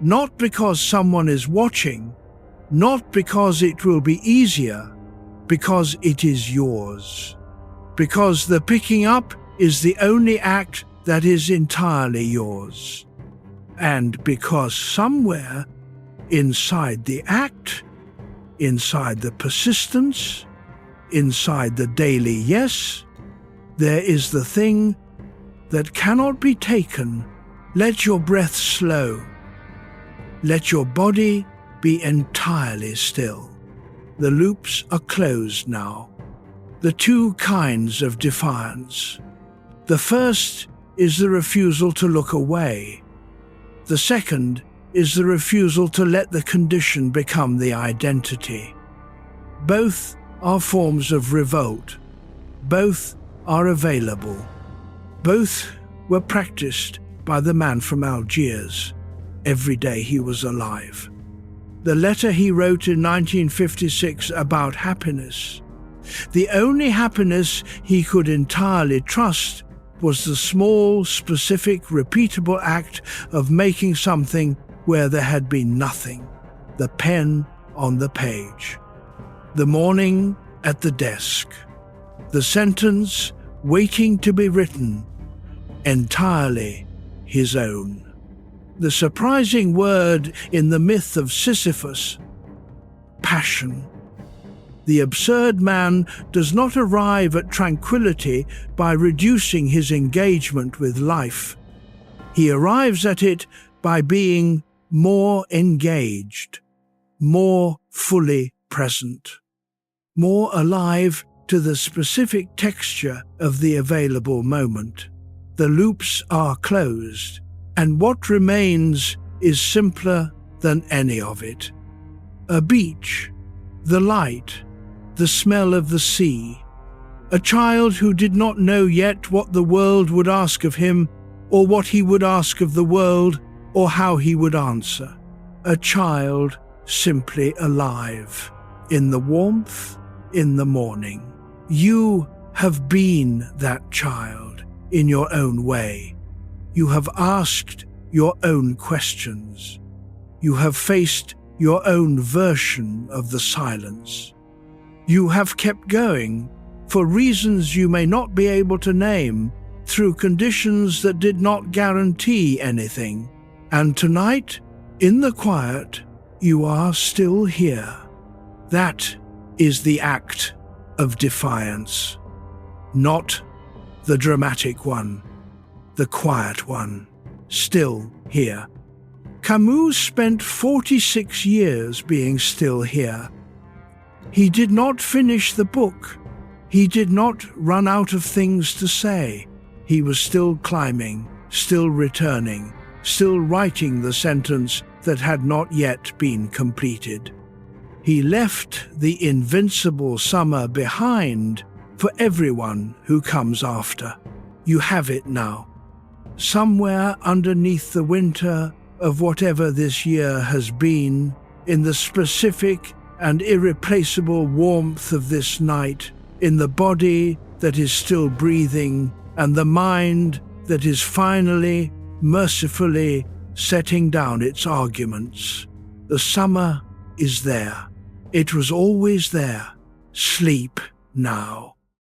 not because someone is watching, not because it will be easier, because it is yours. Because the picking up is the only act that is entirely yours. And because somewhere, inside the act, inside the persistence, inside the daily yes, there is the thing that cannot be taken. Let your breath slow. Let your body be entirely still. The loops are closed now. The two kinds of defiance. The first is the refusal to look away. The second is the refusal to let the condition become the identity. Both are forms of revolt. Both are available. Both were practiced by the man from Algiers every day he was alive. The letter he wrote in 1956 about happiness. The only happiness he could entirely trust was the small, specific, repeatable act of making something where there had been nothing. The pen on the page. The morning at the desk. The sentence waiting to be written. Entirely his own. The surprising word in the Myth of Sisyphus: passion. The absurd man does not arrive at tranquility by reducing his engagement with life. He arrives at it by being more engaged, more fully present, more alive to the specific texture of the available moment. The loops are closed, and what remains is simpler than any of it. A beach, the light, the smell of the sea. A child who did not know yet what the world would ask of him, or what he would ask of the world, or how he would answer. A child simply alive. In the warmth, in the morning. You have been that child in your own way. You have asked your own questions. You have faced your own version of the silence. You have kept going, for reasons you may not be able to name, through conditions that did not guarantee anything. And tonight, in the quiet, you are still here. That is the act of defiance. Not the dramatic one, the quiet one, still here. Camus spent 46 years being still here. He did not finish the book. He did not run out of things to say. He was still climbing, still returning, still writing the sentence that had not yet been completed. He left the invincible summer behind for everyone who comes after. You have it now. Somewhere underneath the winter of whatever this year has been, in the specific and irreplaceable warmth of this night, in the body that is still breathing, and the mind that is finally, mercifully setting down its arguments. The summer is there. It was always there. Sleep now.